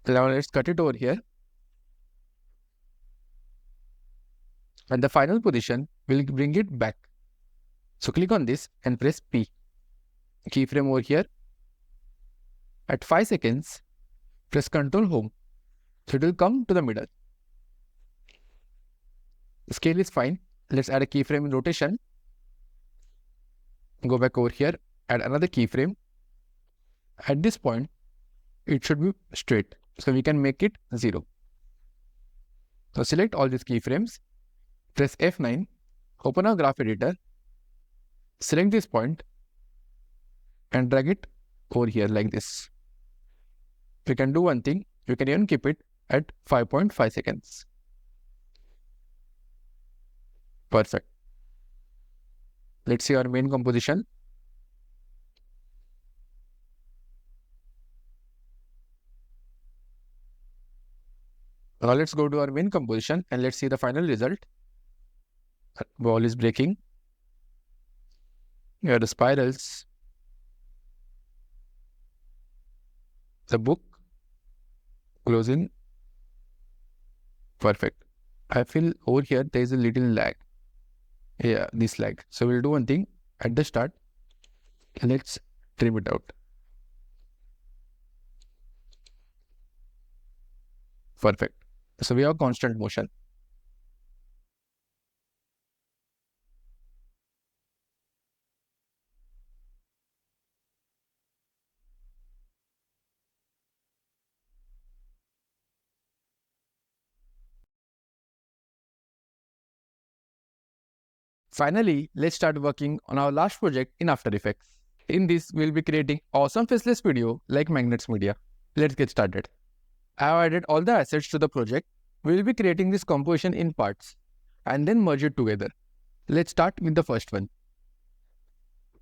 Now let's cut it over here. At the final position, we'll bring it back. So click on this and press P. Keyframe over here. At 5 seconds, press Ctrl Home. So it will come to the middle. The scale is fine. Let's add a keyframe in rotation. Go back over here, add another keyframe. At this point, it should be straight. So we can make it 0. So select all these keyframes. Press F9. Open our graph editor. Select this point and drag it over here like this. We can do one thing. You can even keep it at 5.5 seconds. Perfect. Let's see our main composition. Now let's go to our main composition and let's see the final result. Ball is breaking. Here are the spirals. The book closing. Perfect. I feel over here there is a little lag. Yeah, this lag. So we'll do one thing at the start. Let's trim it out. Perfect. So we have constant motion. Finally, let's start working on our last project in After Effects. In this, we'll be creating awesome faceless video like Magnetsmedia. Let's get started. I have added all the assets to the project. We'll be creating this composition in parts and then merge it together. Let's start with the first one.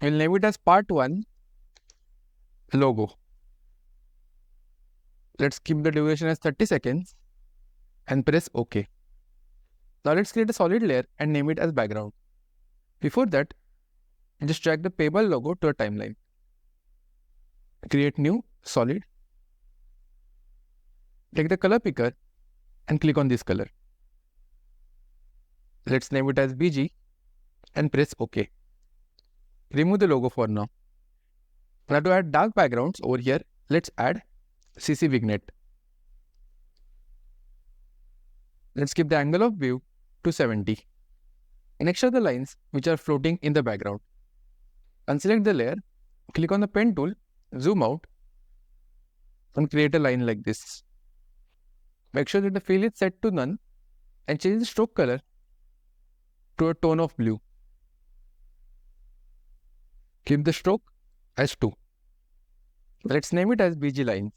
We'll name it as part 1 logo. Let's keep the duration as 30 seconds and press OK. Now let's create a solid layer and name it as background. Before that, just drag the Payball logo to a timeline. Create new solid. Take the color picker and click on this color. Let's name it as BG and press OK. Remove the logo for now. Now to add dark backgrounds over here, let's add CC vignette. Let's keep the angle of view to 70. And extract the lines which are floating in the background. Unselect the layer, click on the pen tool, zoom out and create a line like this. Make sure that the fill is set to none and change the stroke color to a tone of blue. Keep the stroke as 2. Let's name it as BG lines.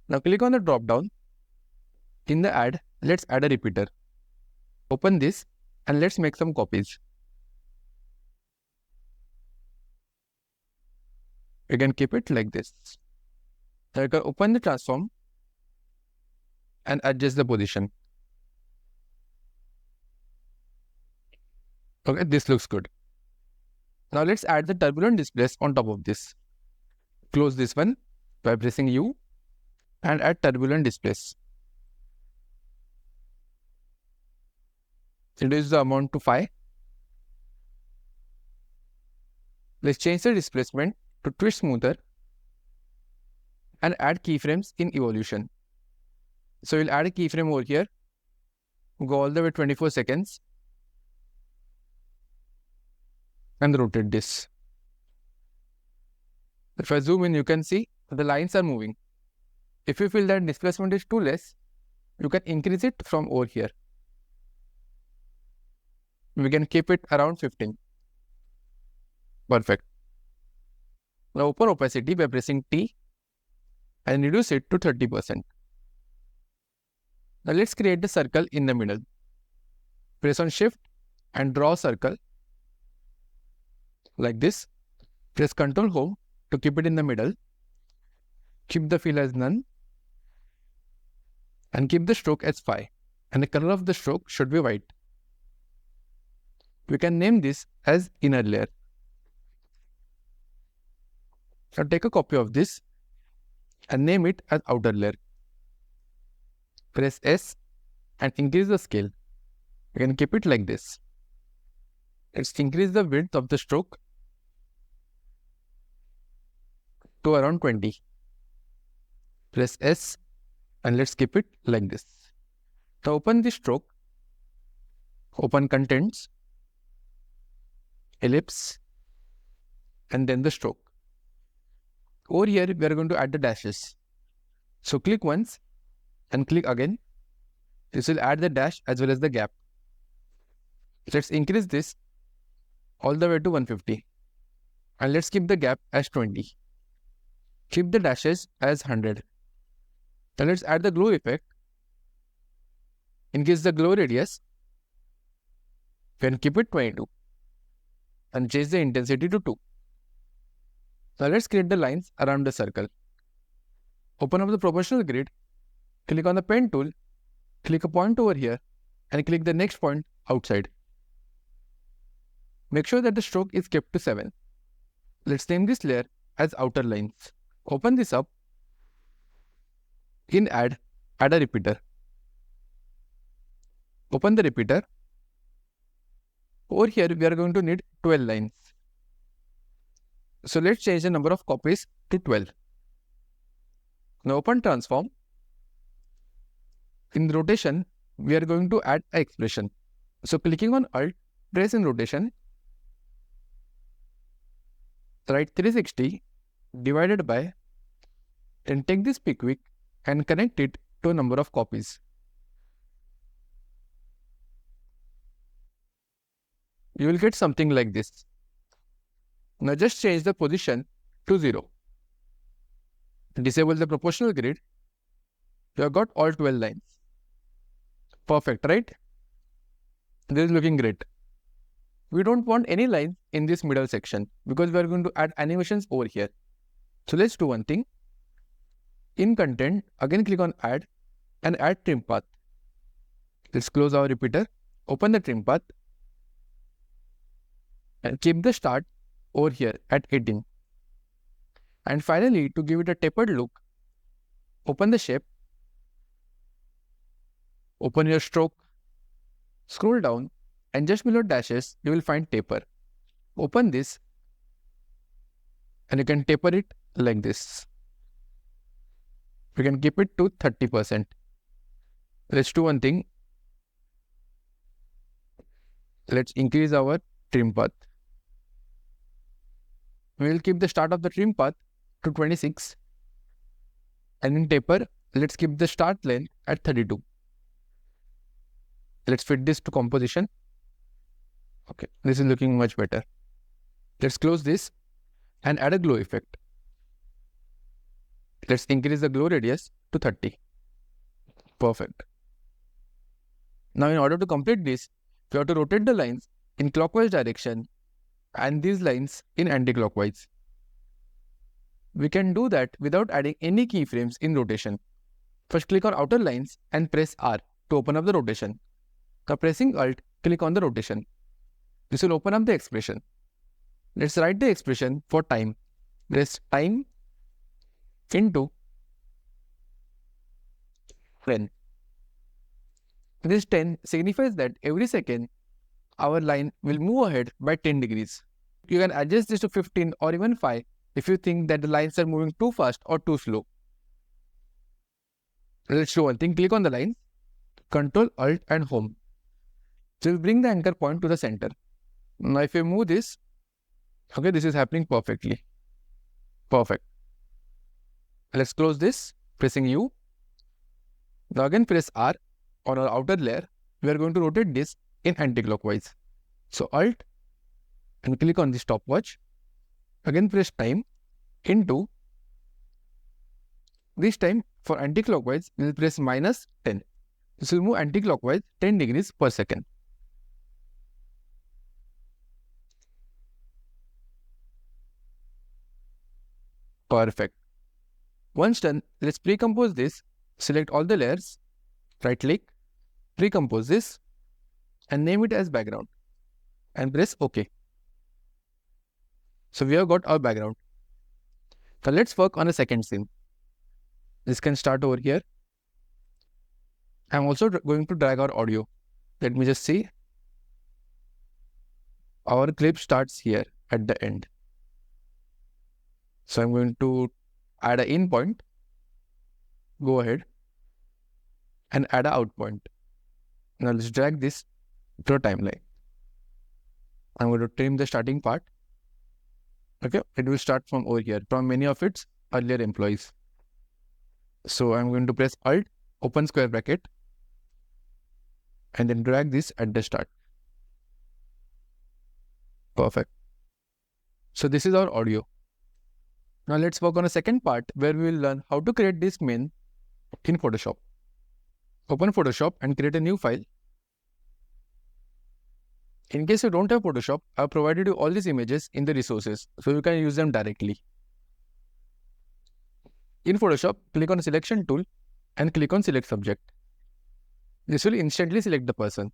Now click on the drop down. In the add, let's add a repeater. Open this and let's make some copies. You can keep it like this. Now you can open the transform and adjust the position. Okay, this looks good. Now let's add the turbulent displays on top of this. Close this one by pressing U and add turbulent displays. Reduce the amount to 5. Let's change the displacement to twist smoother and add keyframes in evolution. So we'll add a keyframe over here, go all the way 24 seconds. and rotate this. If I zoom in, you can see the lines are moving. If you feel that displacement is too less, you can increase it from over here. We can keep it around 15. Perfect. Now open opacity by pressing T and reduce it to 30%. Now let's create the circle in the middle. Press on Shift and draw a circle like this. Press Ctrl Home to keep it in the middle. Keep the fill as none and keep the stroke as phi, and the color of the stroke should be white. We can name this as inner layer. Now take a copy of this and name it as outer layer. Press S and increase the scale. You can keep it like this. Let's increase the width of the stroke to around 20. Press S and let's keep it like this. Now open the stroke, open contents, ellipse, and then the stroke. Over here, we are going to add the dashes. So click once and click again. This will add the dash as well as the gap. Let's increase this all the way to 150. And let's keep the gap as 20. Keep the dashes as 100. Now let's add the glow effect. Increase the glow radius. Then keep it 22. And change the intensity to 2. Now let's create the lines around the circle. Open up the proportional grid, click on the pen tool, click a point over here, and click the next point outside. Make sure that the stroke is kept to 7. Let's name this layer as outer lines. Open this up. In add a repeater. Open the repeater. Over here, we are going to need 12 lines. So let's change the number of copies to 12. Now open transform. In rotation, we are going to add an expression. So clicking on Alt, press in rotation, write 360 divided by, then take this pickwick and connect it to a number of copies. You will get something like this. Now just change the position to 0. Disable the proportional grid. You have got all 12 lines. Perfect, right? This is looking great. We don't want any lines in this middle section because we are going to add animations over here. So let's do one thing. In content, again click on add and add trim path. Let's close our repeater, open the trim path and keep the start over here at 18. And finally, to give it a tapered look, open the shape, open your stroke, scroll down, and just below dashes, you will find taper. Open this and you can taper it like this. We can keep it to 30%. Let's do one thing. Let's increase our trim path. We will keep the start of the trim path to 26. And in taper, let's keep the start length at 32. Let's fit this to composition. Okay, this is looking much better. Let's close this and add a glow effect. Let's increase the glow radius to 30. Perfect. Now in order to complete this, we have to rotate the lines in clockwise direction and these lines in anti-clockwise. We can do that without adding any keyframes in rotation. First click on outer lines and press R to open up the rotation. Now pressing Alt, click on the rotation. This will open up the expression. Let's write the expression for time. Press time into 10. This 10 signifies that every second our line will move ahead by 10 degrees. You can adjust this to 15 or even 5 if you think that the lines are moving too fast or too slow. Let's do one thing. Click on the lines, Ctrl, Alt and Home. This will bring the anchor point to the center. Now if you move this, Okay, this is happening perfectly. Perfect. Let's close this, pressing U. Now again press R on our outer layer. We are going to rotate this in anti-clockwise. So Alt and click on the stopwatch. Again press time into. This time for anti-clockwise, we will press -10. This will move anti-clockwise 10 degrees per second. Perfect. Once done, let's pre-compose this. Select all the layers, right click, pre-compose this and name it as background and press OK. So we have got our background. Now let's work on a second scene. This can start over here. I'm also going to drag our audio. Let me just see. Our clip starts here at the end. So I'm going to add an in point. Go ahead and add an out point. Now let's drag this to a timeline. I'm going to trim the starting part. Okay, it will start from over here, from many of its earlier employees. So I'm going to press Alt, open square bracket, and then drag this at the start. Perfect. So this is our audio. Now let's work on a second part where we will learn how to create this main in Photoshop. Open Photoshop and create a new file. In case you don't have Photoshop, I have provided you all these images in the resources, so you can use them directly. In Photoshop, click on the selection tool and click on select subject. This will instantly select the person.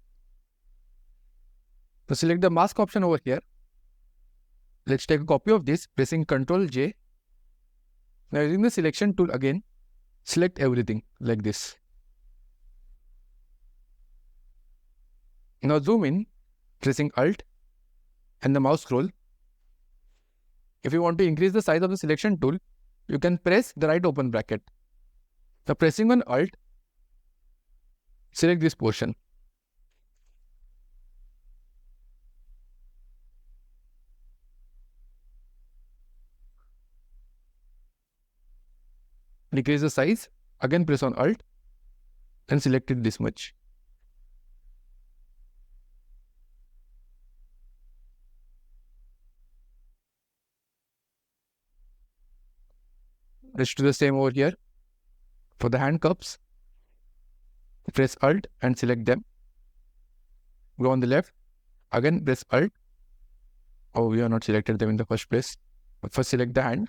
So select the mask option over here. Let's take a copy of this, pressing Ctrl J. Now using the selection tool again, select everything like this. Now zoom in, pressing Alt and the mouse scroll. If you want to increase the size of the selection tool, you can press the right open bracket. Now pressing on Alt, select this portion. Decrease the size, again press on Alt and select it this much. Let's do the same over here. For the handcuffs, press Alt and select them. Go on the left, again press Alt. Oh, we have not selected them in the first place. But first select the hand.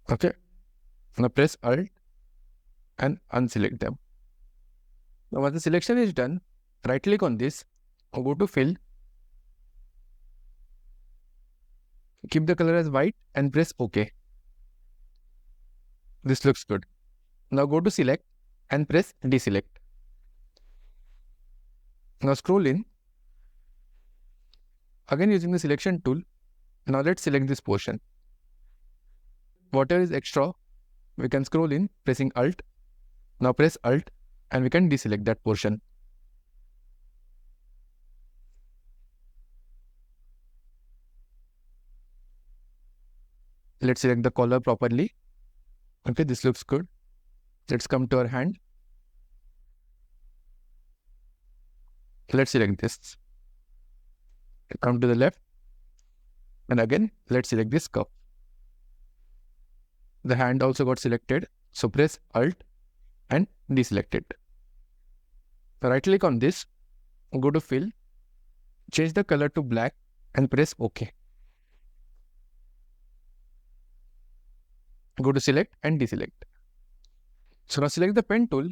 Okay. Now press Alt and unselect them. Now once the selection is done, right click on this, go to Fill. Keep the color as white and press OK. This looks good. Now go to Select and press Deselect. Now scroll in. Again using the selection tool. Now let's select this portion. Whatever is extra, we can scroll in pressing Alt. Now press Alt and we can deselect that portion. Let's select the collar properly. Okay, this looks good. Let's come to our hand. Let's select this. Come to the left. And again, let's select this cup. The hand also got selected. So press Alt and deselect it. Right click on this. Go to Fill. Change the color to black and press OK. Go to Select and Deselect. So now select the pen tool.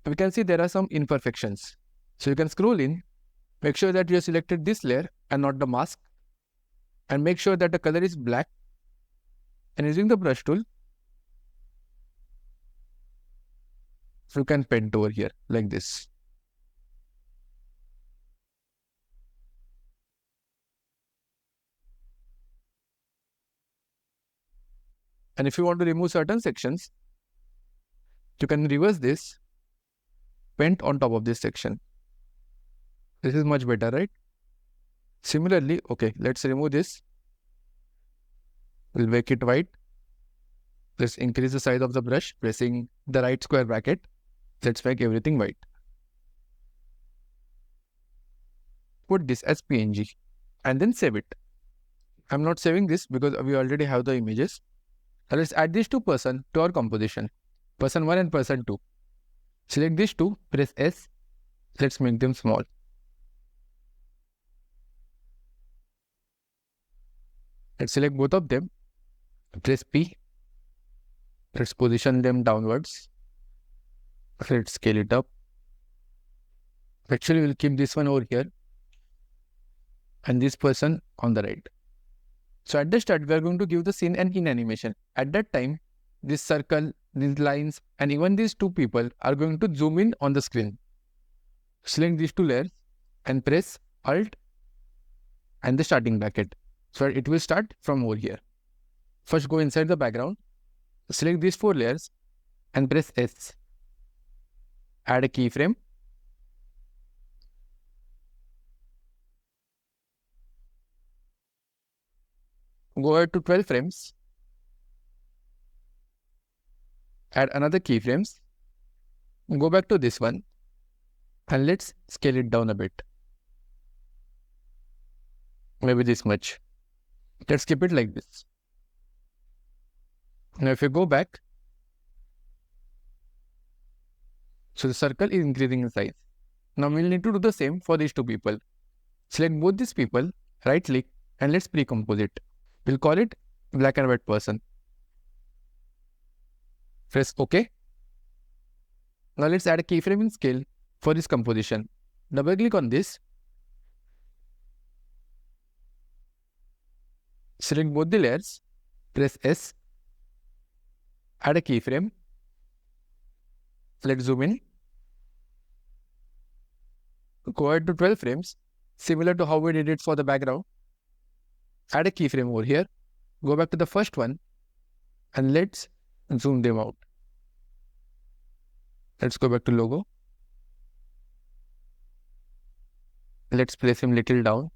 We can see there are some imperfections. So you can scroll in, make sure that you have selected this layer and not the mask, and make sure that the color is black. And using the brush tool, you can paint over here like this. And if you want to remove certain sections, you can reverse this, paint on top of this section. This is much better, right? Similarly, okay, let's remove this. We'll make it white. Let's increase the size of the brush, pressing the right square bracket. Let's make everything white. Put this as PNG and then save it. I'm not saving this because we already have the images. Now let's add these two person to our composition. Person 1 and person 2. Select these two, press S. Let's make them small. Let's select both of them. Press P. Let's position them downwards. Let's scale it up. Actually, we'll keep this one over here and this person on the right. So at the start, we are going to give the scene an in animation. At that time, this circle, these lines, and even these two people are going to zoom in on the screen. Select these two layers and press Alt and the starting bracket. So it will start from over here. First, go inside the background. Select these 4 layers and press S. Add a keyframe. Go ahead to 12 frames. Add another keyframes. Go back to this one and let's scale it down a bit. Maybe this much. Let's keep it like this. Now if you go back, so the circle is increasing in size. Now we'll need to do the same for these two people. Select both these people, right click, and let's pre-compose it. We'll call it black and white person. Press OK. Now let's add a keyframe in scale for this composition. Double click on this. Select both the layers. Press S. Add a keyframe. Let's zoom in. Go ahead to 12 frames, similar to how we did it for the background. Add a keyframe over here. Go back to the first one and let's zoom them out. Let's go back to logo. Let's place him little down.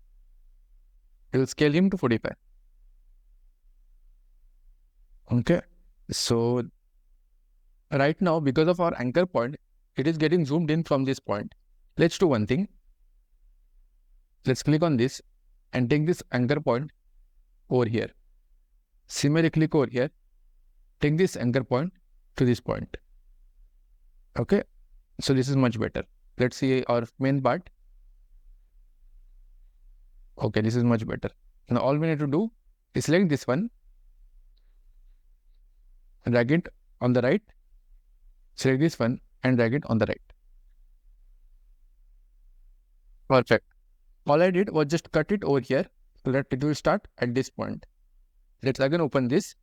We'll scale him to 45. Okay. So right now, because of our anchor point, it is getting zoomed in from this point. Let's do one thing. Let's click on this and take this anchor point over here. Similarly, click over here. Take this anchor point to this point. Okay. So this is much better. Let's see our main part. Okay, this is much better. Now all we need to do is select this one, drag it on the right, select this one and drag it on the right. Perfect. All I did was just cut it over here so that it will start at this point. Let's again open this.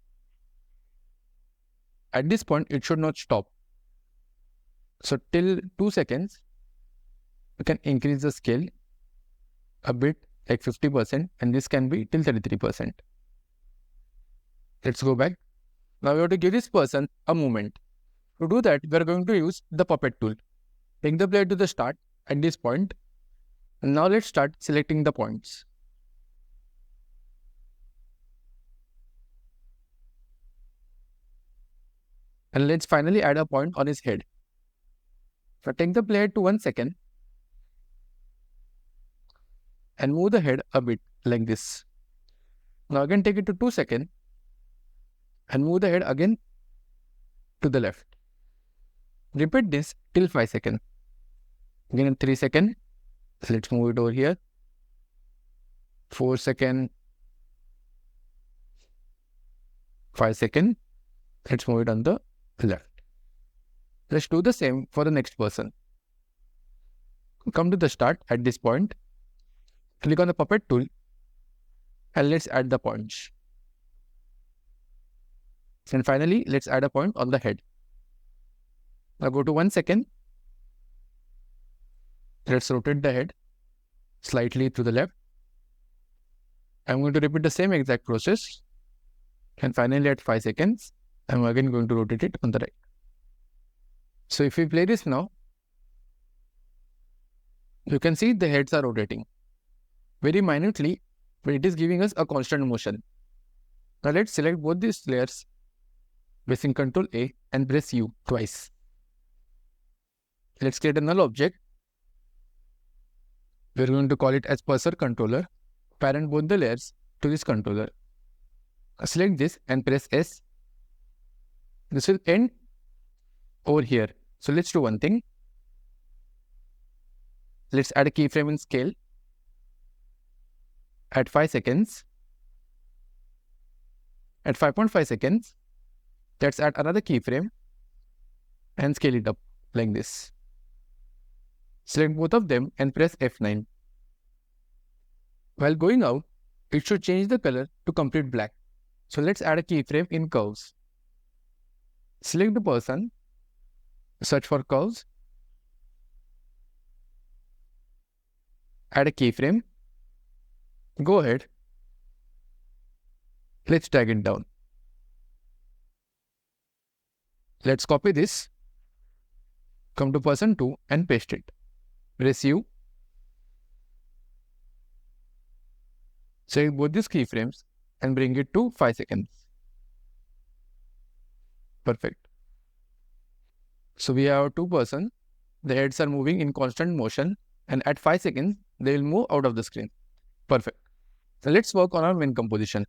At this point, it should not stop. So till 2 seconds, we can increase the scale a bit, like 50%, and this can be till 33%. Let's go back. Now we have to give this person a movement. To do that, we are going to use the puppet tool. Take the player to the start at this point. And now let's start selecting the points. And let's finally add a point on his head. So take the player to 1 second and move the head a bit like this. Now again take it to 2 seconds and move the head again to the left. Repeat this till 5 seconds. Again in 3 seconds. Let's move it over here. 4 seconds. 5 seconds. Let's move it on the left. Let's do the same for the next person. Come to the start at this point. Click on the puppet tool and let's add the points. And finally, let's add a point on the head. Now go to 1 second. Let's rotate the head slightly to the left. I'm going to repeat the same exact process. And finally at 5 seconds, I'm again going to rotate it on the right. So if we play this now, you can see the heads are rotating. very minutely, but it is giving us a constant motion. Now let's select both these layers, pressing Ctrl A and press U twice. Let's create a null object. We're going to call it as cursor controller, parent both the layers to this controller. Select this and press S. This will end over here. So let's do one thing. Let's add a keyframe in scale at 5 seconds. At 5.5 seconds, let's add another keyframe and scale it up like this. Select both of them and press F9. While going out, it should change the color to complete black. So let's add a keyframe in curves. Select the person, search for curves, add a keyframe, go ahead, let's drag it down. Let's copy this, come to person 2 and paste it. Press U. Select both these keyframes and bring it to 5 seconds. Perfect. So we have two persons. The heads are moving in constant motion, and at 5 seconds, they will move out of the screen. Perfect. So let's work on our main composition.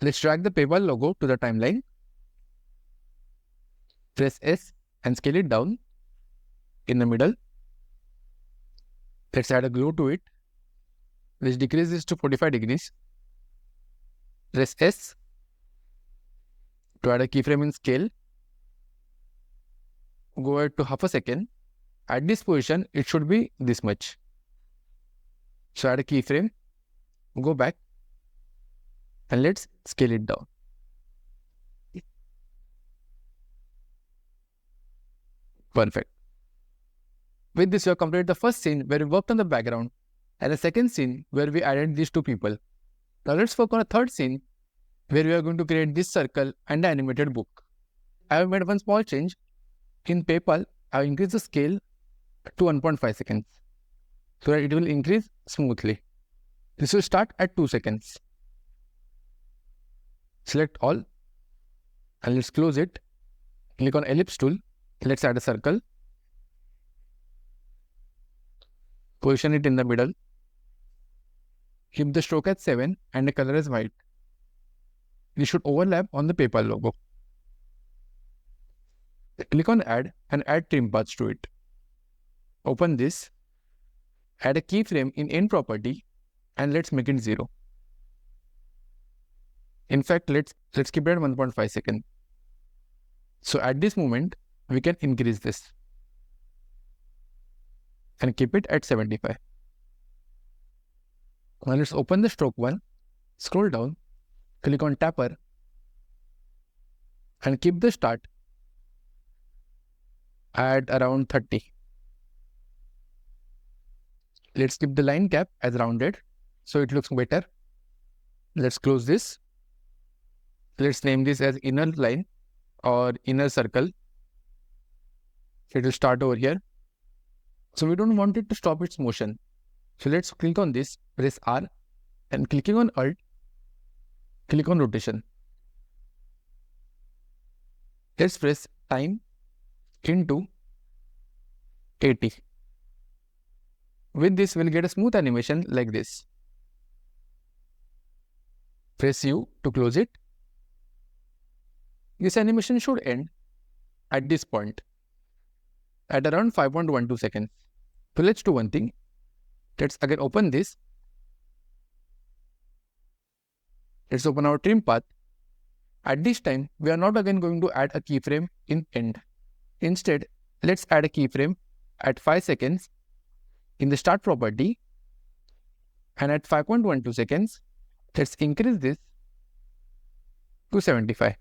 Let's drag the PayPal logo to the timeline. Press S and scale it down in the middle. Let's add a glow to it. Let's decrease this to 45 degrees. Press S to add a keyframe in scale. Go ahead to half a second. At this position, it should be this much. So add a keyframe, go back, and let's scale it down. Perfect. With this, we have completed the first scene where we worked on the background, and the second scene where we added these two people. Now let's work on a third scene where we are going to create this circle and the animated book. I have made one small change. In PayPal, I have increased the scale to 1.5 seconds so that it will increase smoothly. This will start at 2 seconds. Select all and let's close it. Click on ellipse tool. Let's add a circle. Position it in the middle. Keep the stroke at 7 and the color as white. This should overlap on the PayPal logo. Click on add and add trim paths to it. Open this. Add a keyframe in end property and let's make it 0. In fact, let's keep it at 1.5 seconds. So at this moment, we can increase this and keep it at 75. Now let's open the stroke one, scroll down, click on tapper and keep the start at around 30. Let's keep the line cap as rounded so it looks better. Let's close this. Let's name this as inner line or inner circle. It will start over here. So we don't want it to stop its motion. So let's click on this, press R, and clicking on Alt, click on rotation. Let's press time into 80. With this, we'll get a smooth animation like this. Press U to close it. This animation should end at this point at around 5.12 seconds. So let's do one thing. Let's again open this. Let's open our trim path. At this time, we are not again going to add a keyframe in end. Instead, let's add a keyframe at 5 seconds in the start property, and at 5.12 seconds, let's increase this to 75.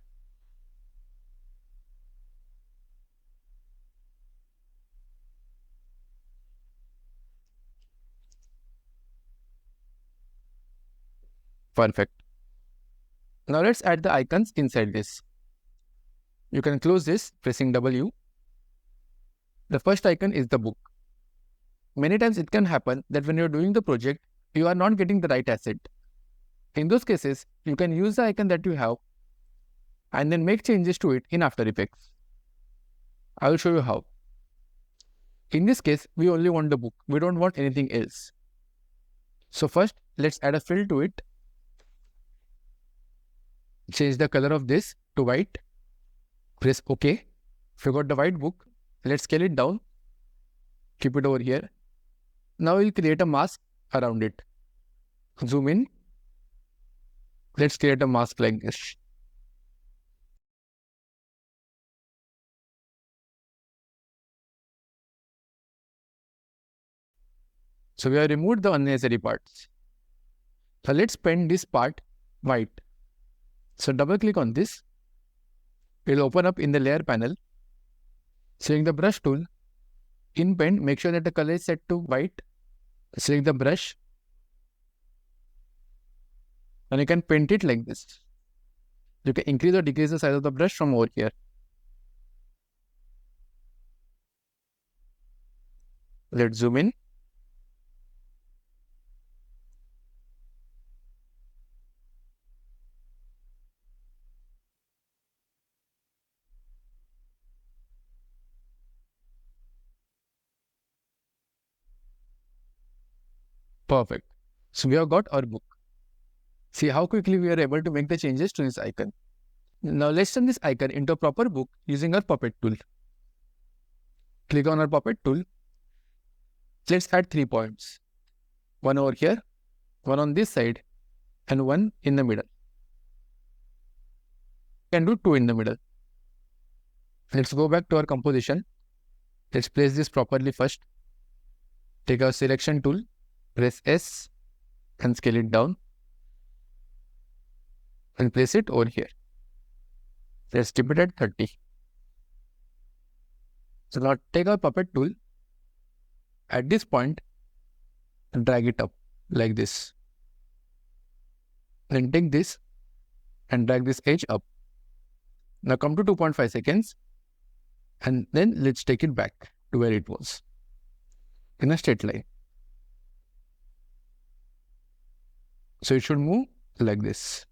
Perfect. Now let's add the icons inside this. You can close this pressing W. The first icon is the book. Many times it can happen that when you're doing the project, you are not getting the right asset. In those cases, you can use the icon that you have and then make changes to it in After Effects. I will show you how. In this case, we only want the book. We don't want anything else. So first, let's add a fill to it. Change the color of this to white. Press OK. If you got the white book, let's scale it down. Keep it over here. Now we'll create a mask around it. Zoom in. Let's create a mask like this. So we have removed the unnecessary parts. So let's paint this part white. So double click on this. It will open up in the layer panel. Select the brush tool. In paint, make sure that the color is set to white. Select the brush. And you can paint it like this. You can increase or decrease the size of the brush from over here. Let's zoom in. Perfect. So we have got our book. See how quickly we are able to make the changes to this icon. Now let's turn this icon into a proper book using our puppet tool. Click on our puppet tool. Let's add 3 points. One over here, one on this side, and one in the middle. You can do 2 in the middle. Let's go back to our composition. Let's place this properly first. Take our selection tool, press S and scale it down. And place it over here. Let's keep it at 30. So now take our puppet tool. At this point, drag it up like this. Then take this and drag this edge up. Now come to 2.5 seconds and then let's take it back to where it was in a straight line. So it should move like this.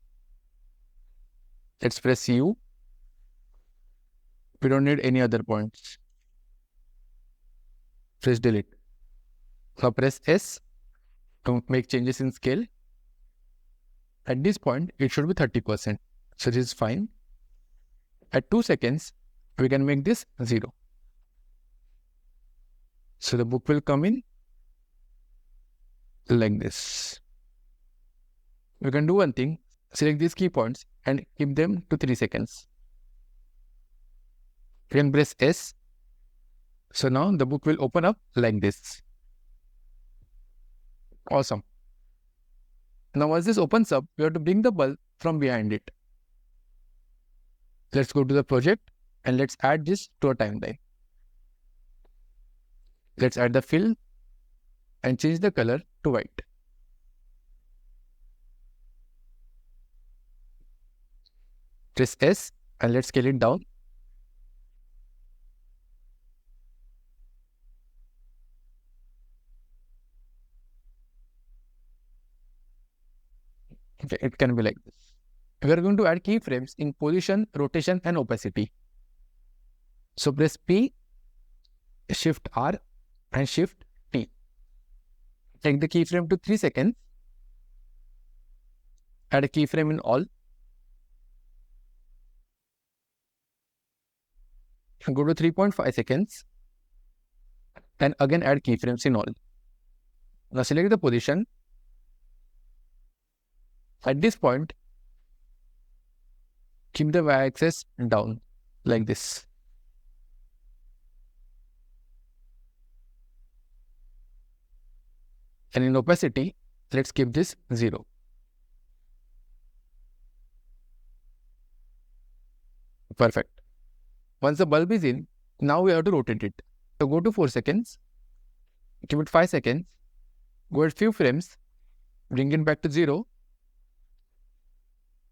Let's press U. We don't need any other points. Press delete. Now press S to make changes in scale. At this point, it should be 30%. So this is fine. At 2 seconds, we can make this 0. So the book will come in like this. We can do one thing. Select these key points and keep them to 3 seconds. You can press S. So now the book will open up like this. Awesome. Now once this opens up, we have to bring the bulb from behind it. Let's go to the project and let's add this to a timeline. Let's add the fill and change the color to white. Press S and let's scale it down. Okay, it can be like this. We are going to add keyframes in position, rotation, and opacity. So press P, Shift R, and Shift T. Take the keyframe to 3 seconds. Add a keyframe in all. Go to 3.5 seconds. And again add keyframes in all. Now select the position. At this point, keep the y-axis down like this. And in opacity, let's keep this 0. Perfect. Once the bulb is in, now we have to rotate it. So go to 4 seconds, give it 5 seconds, go at few frames, bring it back to 0,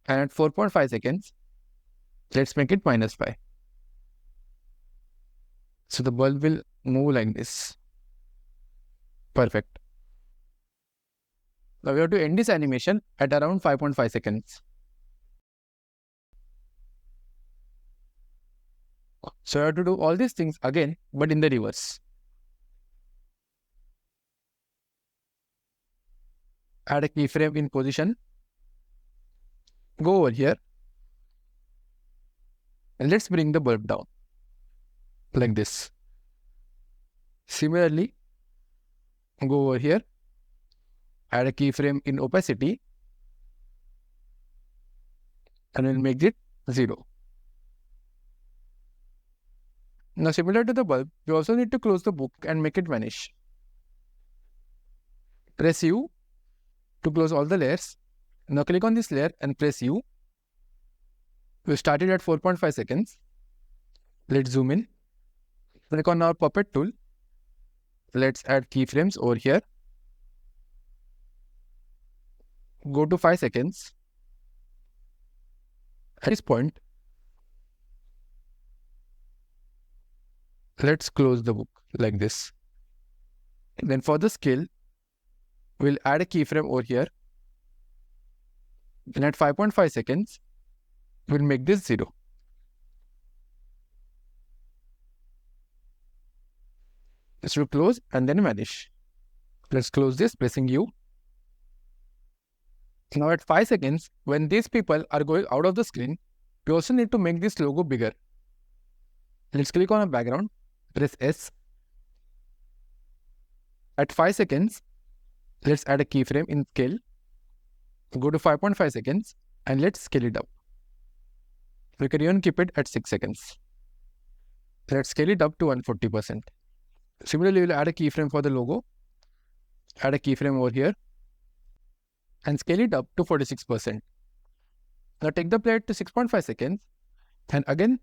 and at 4.5 seconds, let's make it -5. So the bulb will move like this. Perfect. Now we have to end this animation at around 5.5 seconds. So you have to do all these things again, but in the reverse. Add a keyframe in position. Go over here. And let's bring the bulb down. Like this. Similarly, go over here. Add a keyframe in opacity. And we'll make it 0. Now similar to the bulb, we also need to close the book and make it vanish. Press U to close all the layers. Now click on this layer and press U. We started at 4.5 seconds. Let's zoom in. Click on our puppet tool. Let's add keyframes over here. Go to 5 seconds. At this point, let's close the book like this. And then for the scale, we'll add a keyframe over here. And at 5.5 seconds, we'll make this 0. This will close and then vanish. Let's close this, pressing U. Now at 5 seconds, when these people are going out of the screen, we also need to make this logo bigger. Let's click on a background, press S. At 5 seconds, let's add a keyframe in scale. Go to 5.5 seconds and let's scale it up. We can even keep it at 6 seconds. Let's scale it up to 140%. Similarly, we'll add a keyframe for the logo. Add a keyframe over here. And scale it up to 46%. Now take the plate to 6.5 seconds. And again,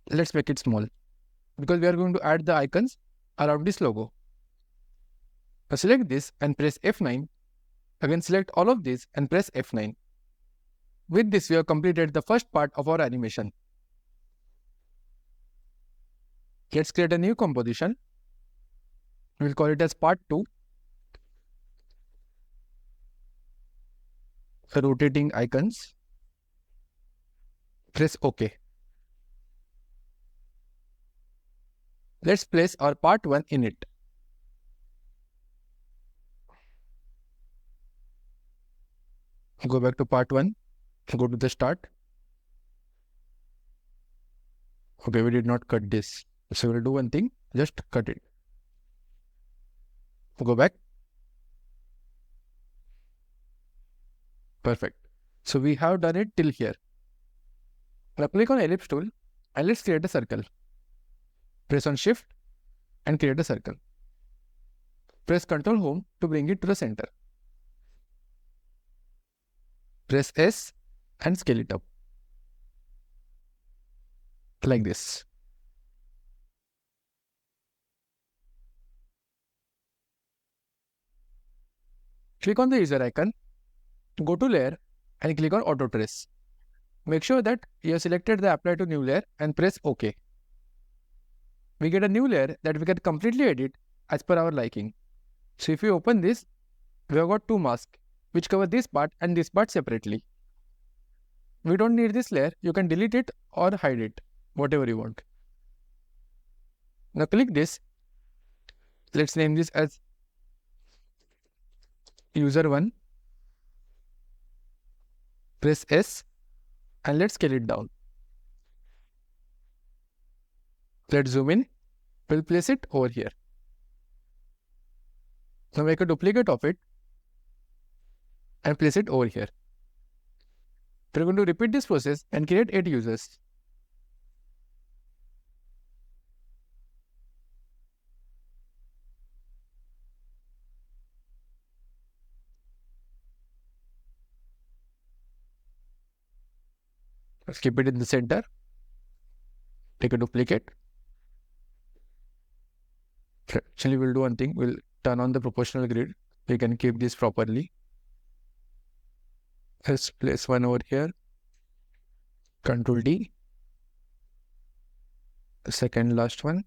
let's make it small. Because we are going to add the icons around this logo. Now select this and press F9. Again, select all of these and press F9. With this, we have completed the first part of our animation. Let's create a new composition. We'll call it as part 2. Rotating icons. Press OK. Let's place our part 1 in it. Go back to part 1. Go to the start. Okay, we did not cut this. So we'll do one thing. Just cut it. Go back. Perfect. So we have done it till here. Now click on ellipse tool and let's create a circle. Press on Shift and create a circle. Press Ctrl Home to bring it to the center. Press S and scale it up. Like this. Click on the user icon. Go to Layer and click on Auto Trace. Make sure that you have selected the Apply to New Layer and press OK. We get a new layer that we can completely edit as per our liking. So if you open this, we have got 2 masks which cover this part and this part separately. We don't need this layer. You can delete it or hide it, whatever you want. Now click this. Let's name this as User 1. Press S and let's scale it down. Let's zoom in. We'll place it over here. Now make a duplicate of it and place it over here. We're going to repeat this process and create 8 users. Let's keep it in the center. Take a duplicate. Actually, we'll do one thing. We'll turn on the proportional grid. We can keep this properly. Let's place one over here. Ctrl D. The second last one.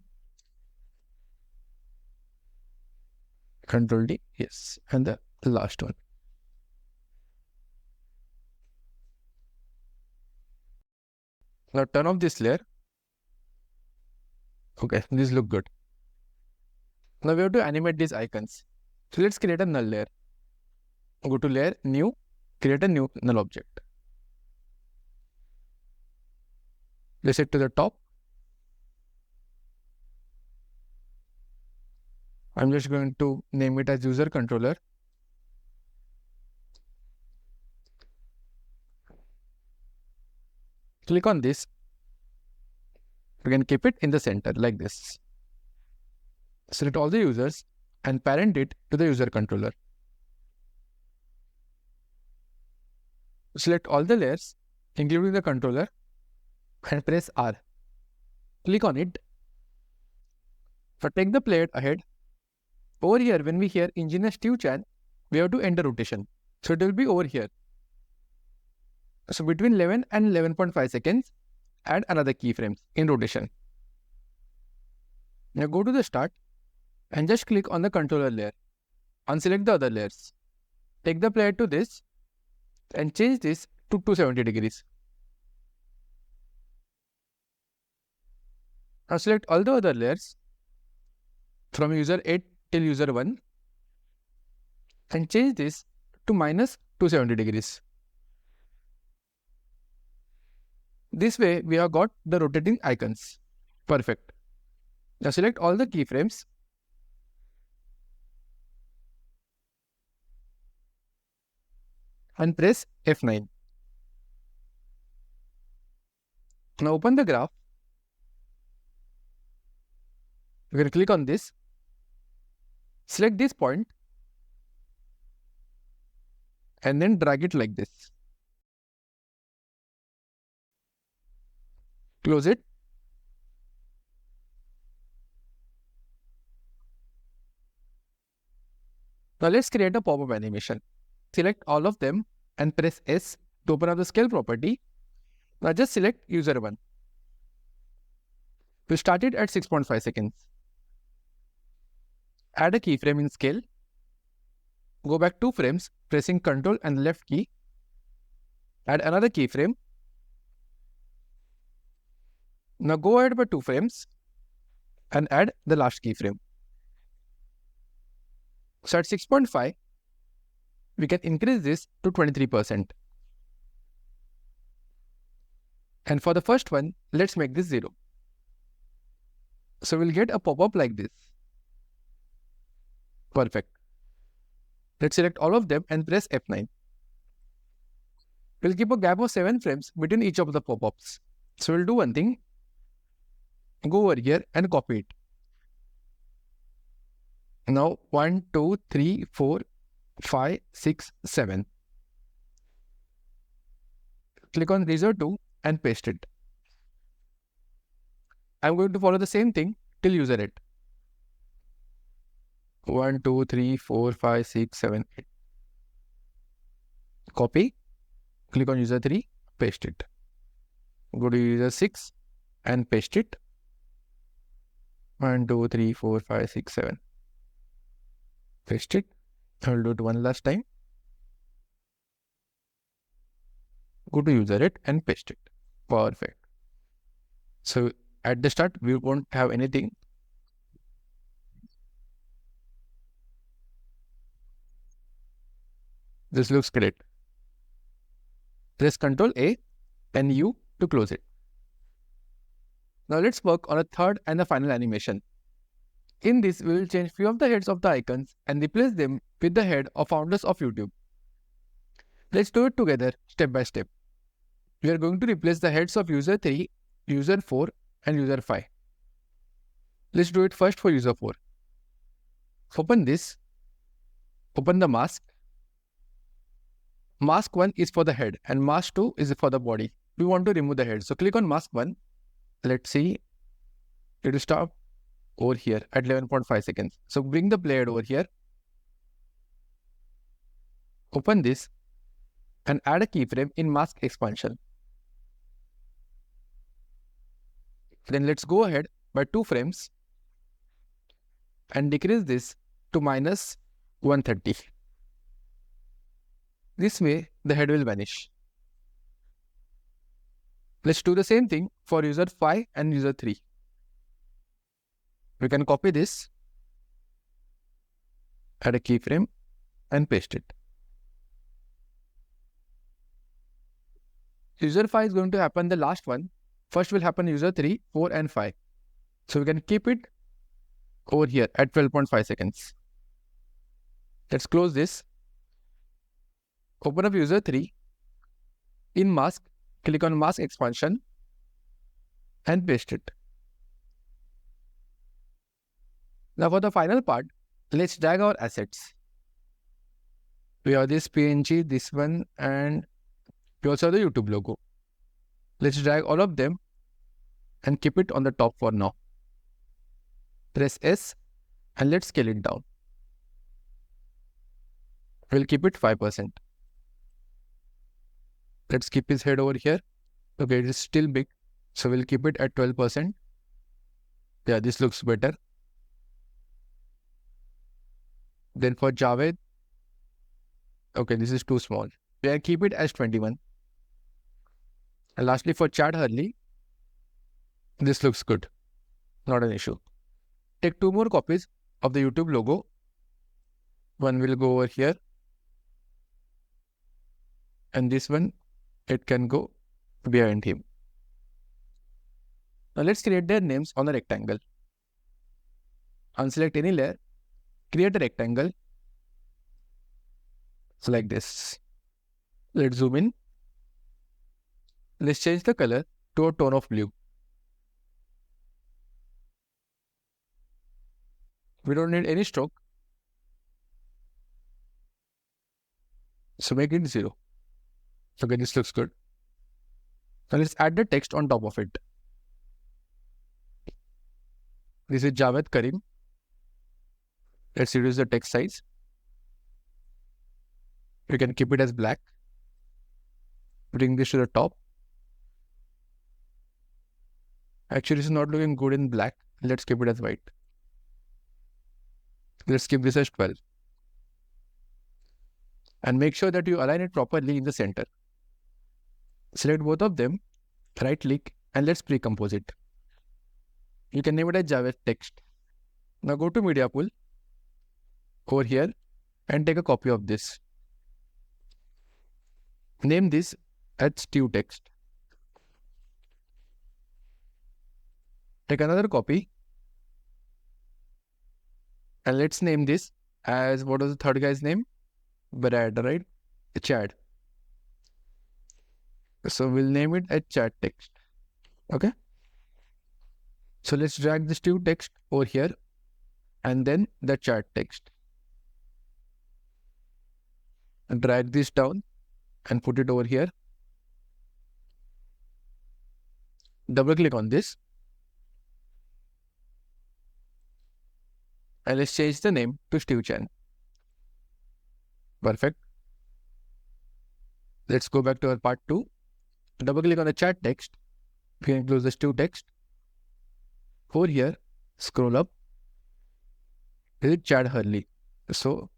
Ctrl D. Yes. And the last one. Now turn off this layer. Okay, these look good. Now we have to animate these icons. So let's create a null layer. Go to layer, new, create a new null object. Place it to the top. I'm just going to name it as user controller. Click on this. You can keep it in the center like this. Select all the users and parent it to the user controller. Select all the layers, including the controller, and press R. Click on it. So take the plate ahead. Over here, when we hear engine Steve Chan, we have to enter rotation. So it will be over here. So between 11 and 11.5 seconds, add another keyframes in rotation. Now go to the start and just click on the controller layer. Unselect the other layers. Take the player to this and change this to 270 degrees. Now select all the other layers from user 8 till user 1 and change this to minus 270 degrees. This way we have got the rotating icons. Perfect. Now select all the keyframes and press F9. Now open the graph. You can click on this. Select this point and then drag it like this. Close it. Now let's create a pop-up animation. Select all of them and press S to open up the scale property. Now just select user 1. We start it at 6.5 seconds. Add a keyframe in scale. Go back 2 frames, pressing Ctrl and the left key. Add another keyframe. Now go ahead by 2 frames and add the last keyframe. So at 6.5, we can increase this to 23%. And for the first one, let's make this 0. So we'll get a pop-up like this. Perfect. Let's select all of them and press F9. We'll keep a gap of 7 frames between each of the pop-ups. So we'll do one thing. Go over here and copy it. Now 1, 2, 3, 4, 5, 6, 7. Click on Razor 2 and paste it. I'm going to follow the same thing till user 8. 1, 2, 3, 4, 5, 6, 7, 8. Copy. Click on user 3, paste it. Go to user 6 and paste it. 1, 2, 3, 4, 5, 6, 7. Paste it. I'll do it one last time. Go to user 8 and paste it. Perfect. So at the start, we won't have anything. This looks great. Press Ctrl A and U to close it. Now let's work on a third and the final animation. In this, we will change few of the heads of the icons and replace them with the head of founders of YouTube. Let's do it together step by step. We are going to replace the heads of user 3, user 4 and user 5. Let's do it first for user 4. Open this. Open the mask. Mask 1 is for the head and mask 2 is for the body. We want to remove the head. So click on mask 1. Let's see. It will stop over here at 11.5 seconds. So bring the player over here. Open this and add a keyframe in mask expansion. Then let's go ahead by 2 frames and decrease this to minus 130. This way, the head will vanish. Let's do the same thing for user 5 and user 3. We can copy this, add a keyframe and paste it. User 5 is going to happen the last one. First will happen user 3, 4 and 5. So we can keep it over here at 12.5 seconds. Let's close this. Open up user 3. In mask, click on mask expansion and paste it. Now for the final part, let's drag our assets. We have this PNG, this one, and we also have the YouTube logo. Let's drag all of them and keep it on the top for now. Press S and let's scale it down. We'll keep it 5%. Let's keep his head over here. Okay, it is still big, so we'll keep it at 12%. Yeah, this looks better. Then for Javed, okay, this is too small. We'll keep it as 21. And lastly for Chad Hurley, this looks good. Not an issue. Take 2 more copies of the YouTube logo. One will go over here. And this one, it can go behind him. Now let's create their names on a rectangle. Unselect any layer. Create a rectangle. So like this. Let's zoom in. Let's change the color to a tone of blue. We don't need any stroke. So make it 0. Okay, this looks good. Now let's add the text on top of it. This is Javed Karim. Let's reduce the text size. We can keep it as black. Bring this to the top. Actually, this is not looking good in black. Let's keep it as white. Let's keep this as 12. And make sure that you align it properly in the center. Select both of them, right click, and let's pre-compose it. You can name it as Javed text. Now go to media pool over here and take a copy of this. Name this as Stew text. Take another copy and let's name this as, what was the third guy's name? Brad, right? Chad. So we'll name it as Chad text. Okay. So let's drag this Stew text over here and then the Chad text. And drag this down and put it over here. Double click on this. And let's change the name to Stew Chan. Perfect. Let's go back to our part 2. Double click on the chat text. We can close the Stew text. Over here, scroll up. This is Chad Hurley. So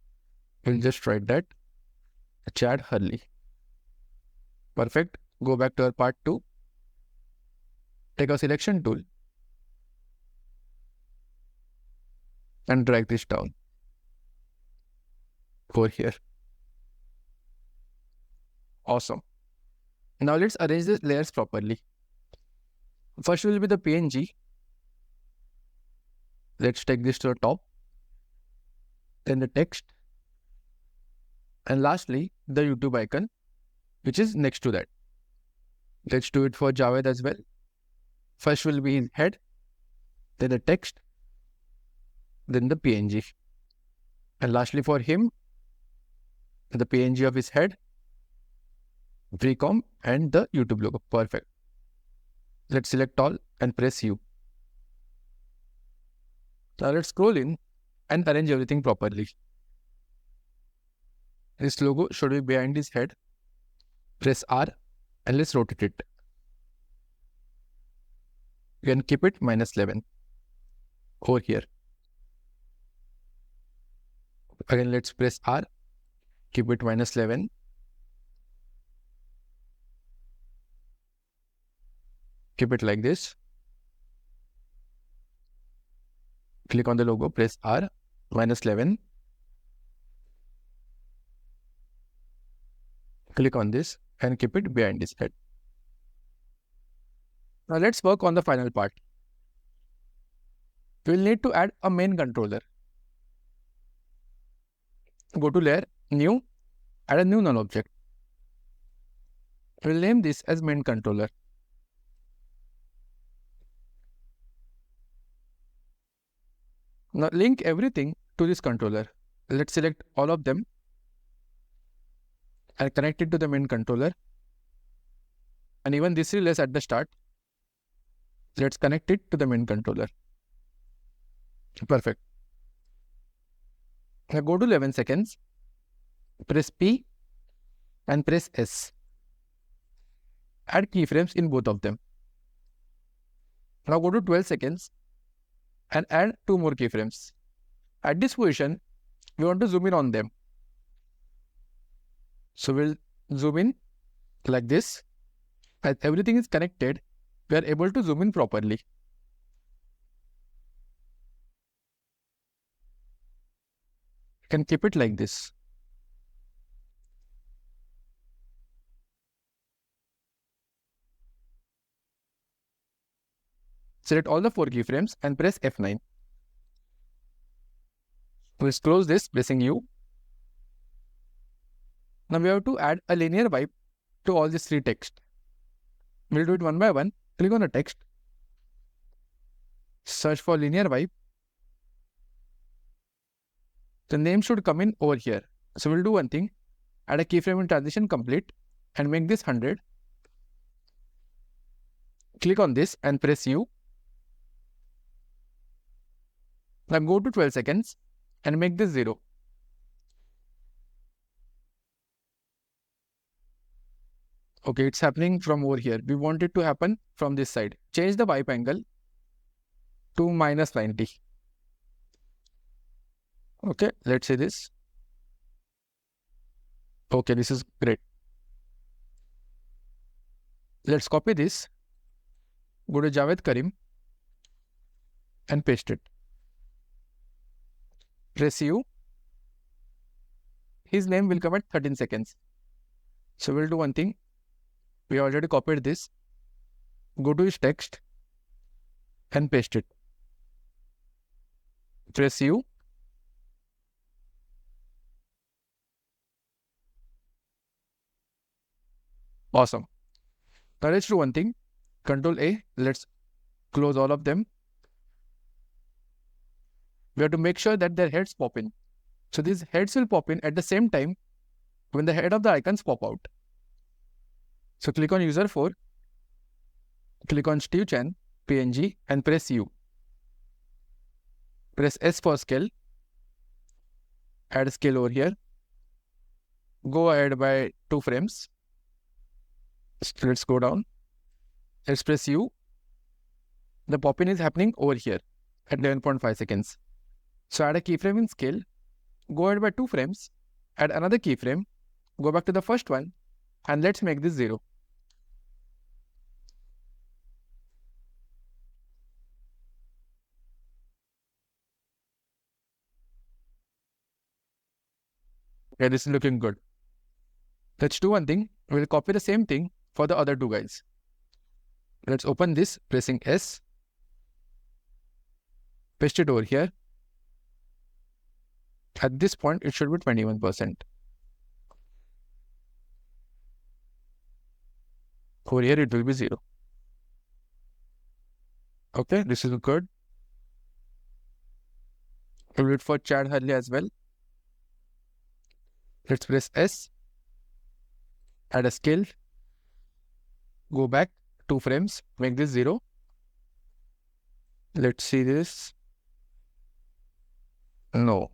we'll just write that Chad Hurley. Perfect. Go back to our part 2. Take a selection tool and drag this down over here. Awesome. Now let's arrange the layers properly. First will be the PNG. Let's take this to the top. Then the text. And lastly, the YouTube icon, which is next to that. Let's do it for Javed as well. First will be his head, then the text, then the PNG. And lastly for him, the PNG of his head, precom and the YouTube logo. Perfect. Let's select all and press U. Now let's scroll in and arrange everything properly. This logo should be behind his head. Press R and let's rotate it. You can keep it -11 over here. Again, let's press R, keep it -11. Keep it like this. Click on the logo, press R, -11. Click on this and keep it behind this head. Now let's work on the final part. We'll need to add a main controller. Go to layer, new, add a new null object. We'll name this as main controller. Now link everything to this controller. Let's select all of them and connect it to the main controller. And even this relays at the start, let's connect it to the main controller. Perfect. Now go to 11 seconds, press P and press S. Add keyframes in both of them. Now go to 12 seconds and add 2 more keyframes. At this position, we want to zoom in on them. So we'll zoom in like this. As everything is connected, we are able to zoom in properly. You can keep it like this. Select all the 4 keyframes and press F9. Let's close this, pressing U. Now we have to add a linear wipe to all these 3 text. We'll do it one by one. Click on the text. Search for linear wipe. The name should come in over here. So we'll do one thing. Add a keyframe in transition complete and make this 100. Click on this and press U. Now go to 12 seconds and make this 0. Okay, it's happening from over here. We want it to happen from this side. Change the wipe angle to -90. Okay, let's see this. Okay, this is great. Let's copy this. Go to Javed Karim and paste it. Press U. His name will come at 13 seconds. So we'll do one thing. We already copied this. Go to his text and paste it. Press U. Awesome. Now let's do one thing. Control A. Let's close all of them. We have to make sure that their heads pop in. So these heads will pop in at the same time when the head of the icons pop out. So click on user 4. Click on Steve Chan, PNG and press U. Press S for scale. Add scale over here. Go ahead by 2 frames. Let's go down. Let's press U. The pop-in is happening over here at 11.5 seconds. So add a keyframe in scale. Go ahead by 2 frames. Add another keyframe. Go back to the first one. And let's make this 0. Okay, this is looking good. Let's do one thing. We'll copy the same thing for the other 2 guys. Let's open this, pressing S. Paste it over here. At this point, it should be 21%. Over here, it will be 0. Okay, this is good. We'll do it for Chad Hurley as well. Let's press S. Add a scale. Go back 2 frames. Make this 0. Let's see this. No.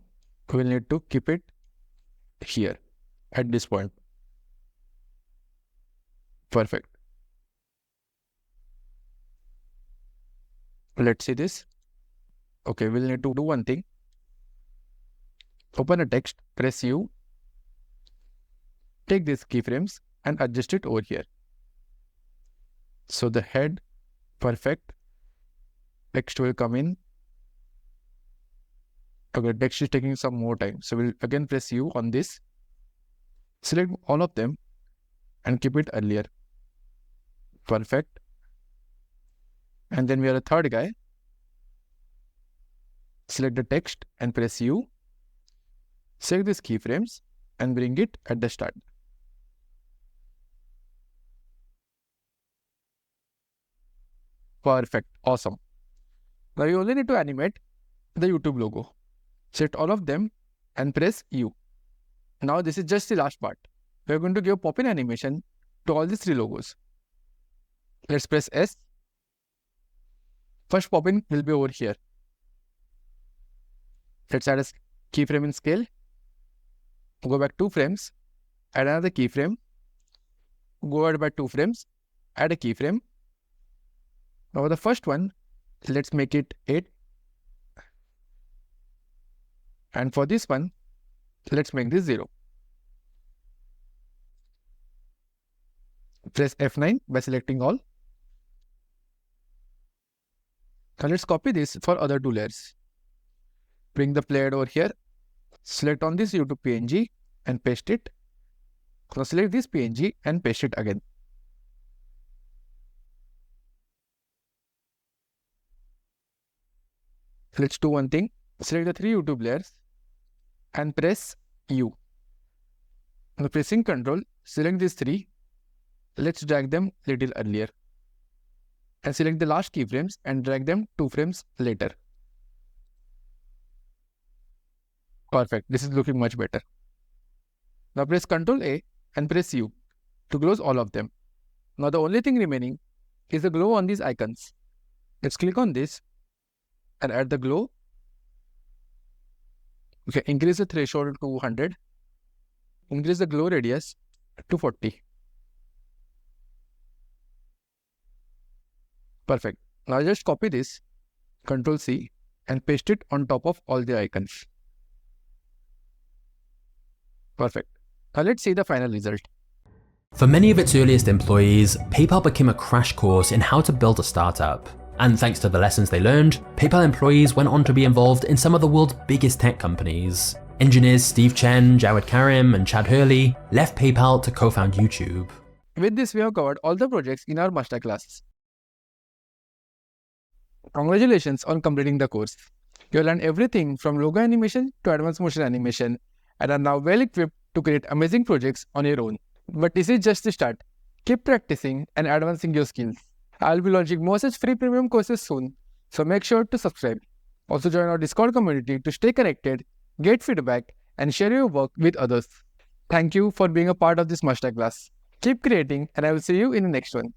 We'll need to keep it here at this point. Perfect. Let's see this. Okay, we'll need to do one thing. Open a text, press U. Take these keyframes and adjust it over here. So the head Perfect. Text will come in. Okay, text is taking some more time. So we'll again press U on this. Select all of them and keep it earlier. Perfect. And then we are a third guy. Select the text and press U. Select these keyframes and bring it at the start. Perfect. Awesome. Now you only need to animate the YouTube logo. Select all of them and press U. Now this is just the last part. We are going to give pop-in animation to all these three logos. Let's press S. First pop-in will be over here. Let's add a keyframe in scale. Go back 2 frames. Add another keyframe. Go ahead by 2 frames. Add a keyframe. Now for the first one, let's make it 8. And for this one, let's make this 0. Press F9 by selecting all. Now let's copy this for other 2 layers. Bring the player over here. Select on this YouTube PNG and paste it. Now select this PNG and paste it again. Let's do one thing. Select the 3 YouTube layers and press U. Now pressing Ctrl, select these 3. Let's drag them little earlier. And select the last keyframes and drag them 2 frames later. Perfect. This is looking much better. Now press Ctrl A and press U to close all of them. Now the only thing remaining is the glow on these icons. Let's click on this and add the glow. Okay, increase the threshold to 100. Increase the glow radius to 40. Perfect. Now just copy this, Ctrl C, and paste it on top of all the icons. Perfect. Now let's see the final result. For many of its earliest employees, PayPal became a crash course in how to build a startup. And thanks to the lessons they learned, PayPal employees went on to be involved in some of the world's biggest tech companies. Engineers Steve Chen, Jawed Karim, and Chad Hurley left PayPal to co-found YouTube. With this, we have covered all the projects in our masterclass. Congratulations on completing the course. You learned everything from logo animation to advanced motion animation and are now well equipped to create amazing projects on your own. But this is just the start. Keep practicing and advancing your skills. I'll be launching more such free premium courses soon, so make sure to subscribe. Also join our Discord community to stay connected, get feedback, and share your work with others. Thank you for being a part of this masterclass. Keep creating, and I will see you in the next one.